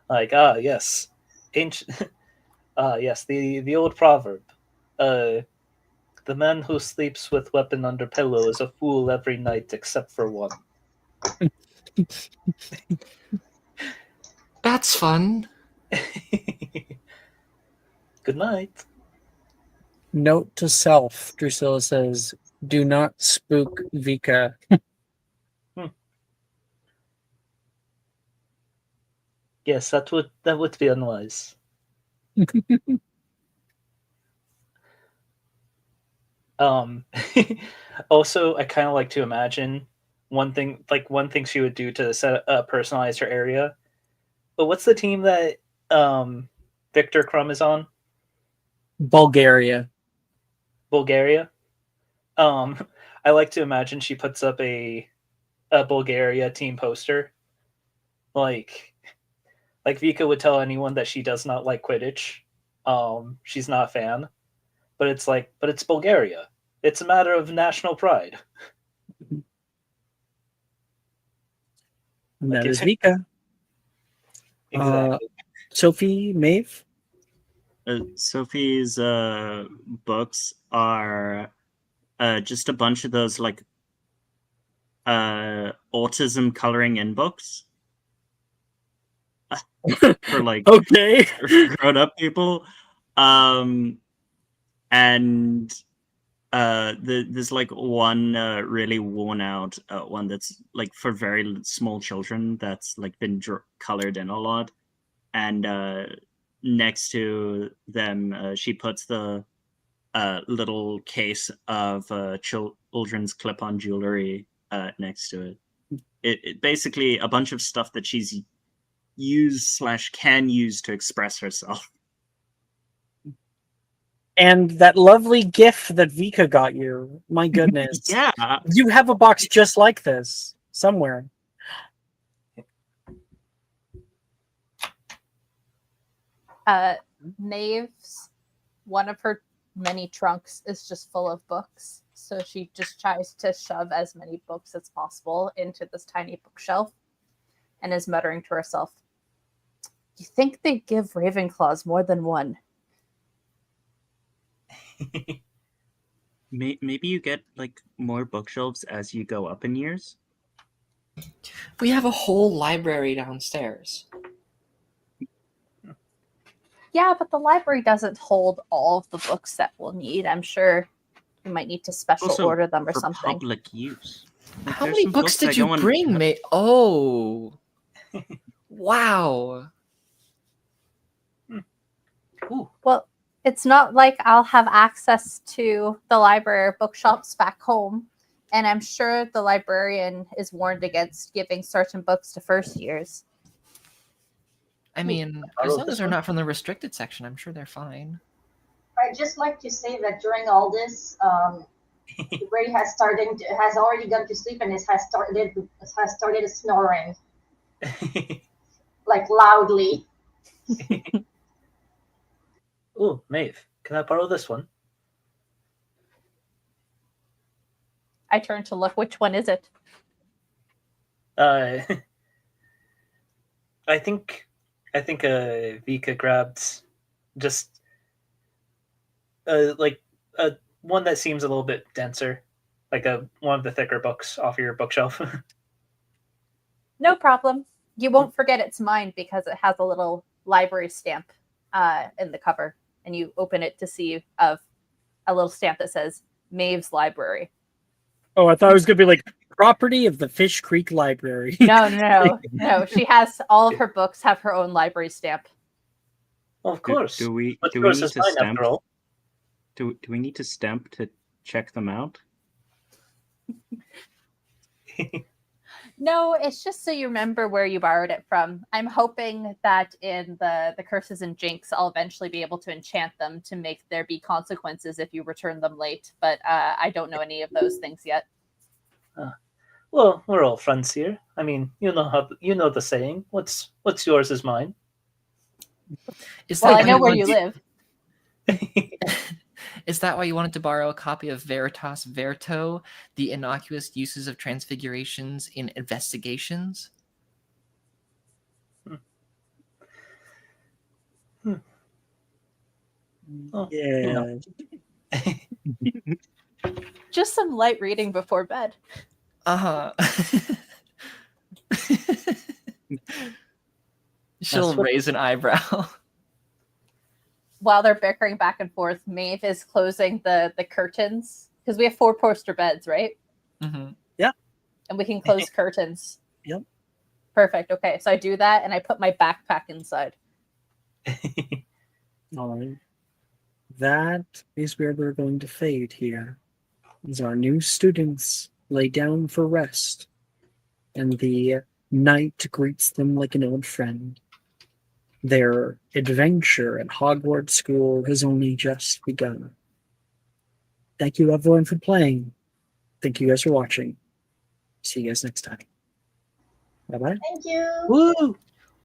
yes, ancient yes, the old proverb. The man who sleeps with weapon under pillow is a fool every night except for one. That's fun. Good night. Note to self, Drusilla says, do not spook Vika. Yes, that would be unwise. Um, also, I kind of like to imagine one thing she would do to personalize her area. But what's the team that Victor Crumb is on? Bulgaria. Bulgaria. I like to imagine she puts up a Bulgaria team poster, like Vika would tell anyone that she does not like Quidditch. She's not a fan, but it's Bulgaria. It's a matter of national pride. And Like, that is Vika. Exactly. Sophie, Maeve? Sophie's books are just a bunch of those like autism coloring in books for like Okay. grown up people. And there's like one really worn out one that's like for very small children that's like been colored in a lot, and next to them she puts the little case of children's clip-on jewelry next to it. It basically a bunch of stuff that she's used/can use to express herself. And that lovely GIF that Vika got you. My goodness. Yeah. You have a box just like this somewhere. Maeve's, one of her many trunks is just full of books. So she just tries to shove as many books as possible into this tiny bookshelf and is muttering to herself, you think they give Ravenclaws more than one? Maybe you get like more bookshelves as you go up in years. We have a whole library downstairs. Yeah, but the library doesn't hold all of the books that we'll need. I'm sure we might need to special Also, order them or for something. public use. Like, How there's many some books that did you go on- bring, mate? Oh. Wow. Ooh. Well, it's not like I'll have access to the library or bookshops back home. And I'm sure the librarian is warned against giving certain books to first years. I mean, as long as they're not from the restricted section, I'm sure they're fine. I just like to say that during all this, Ray has already gone to sleep and has started snoring like loudly. Ooh, Maeve, can I borrow this one? I turn to look. Which one is it? I think Vika grabbed just like a one that seems a little bit denser, like one of the thicker books off your bookshelf. No problem. You won't forget it's mine because it has a little library stamp in the cover, and you open it to see a little stamp that says Maeve's Library. Oh, I thought it was gonna be like property of the Fish Creek Library. No. She has all of her books have her own library stamp. Of course. Do we But do we yours need is to mine stamp? after all. Do we need to stamp to check them out? No, it's just so you remember where you borrowed it from. I'm hoping that in the curses and jinx, I'll eventually be able to enchant them to make there be consequences if you return them late. But I don't know any of those things yet. Well, we're all friends here. I mean, you know the saying. What's yours is mine. Well, I know where you live. Is that why you wanted to borrow a copy of Veritas Verto, the innocuous uses of transfigurations in investigations? Oh, Yeah. Just some light reading before bed. She'll raise an eyebrow. While they're bickering back and forth, Maeve is closing the curtains because we have 4 poster beds, right? Mm-hmm. Yeah. And we can close curtains. Yep. Perfect. Okay, so I do that and I put my backpack inside. All right. That is where we're going to fade here. As our new students lay down for rest, and the night greets them like an old friend. Their adventure at Hogwarts School has only just begun. Thank you, everyone, for playing. Thank you guys for watching. See you guys next time. Bye-bye. Thank you. Woo!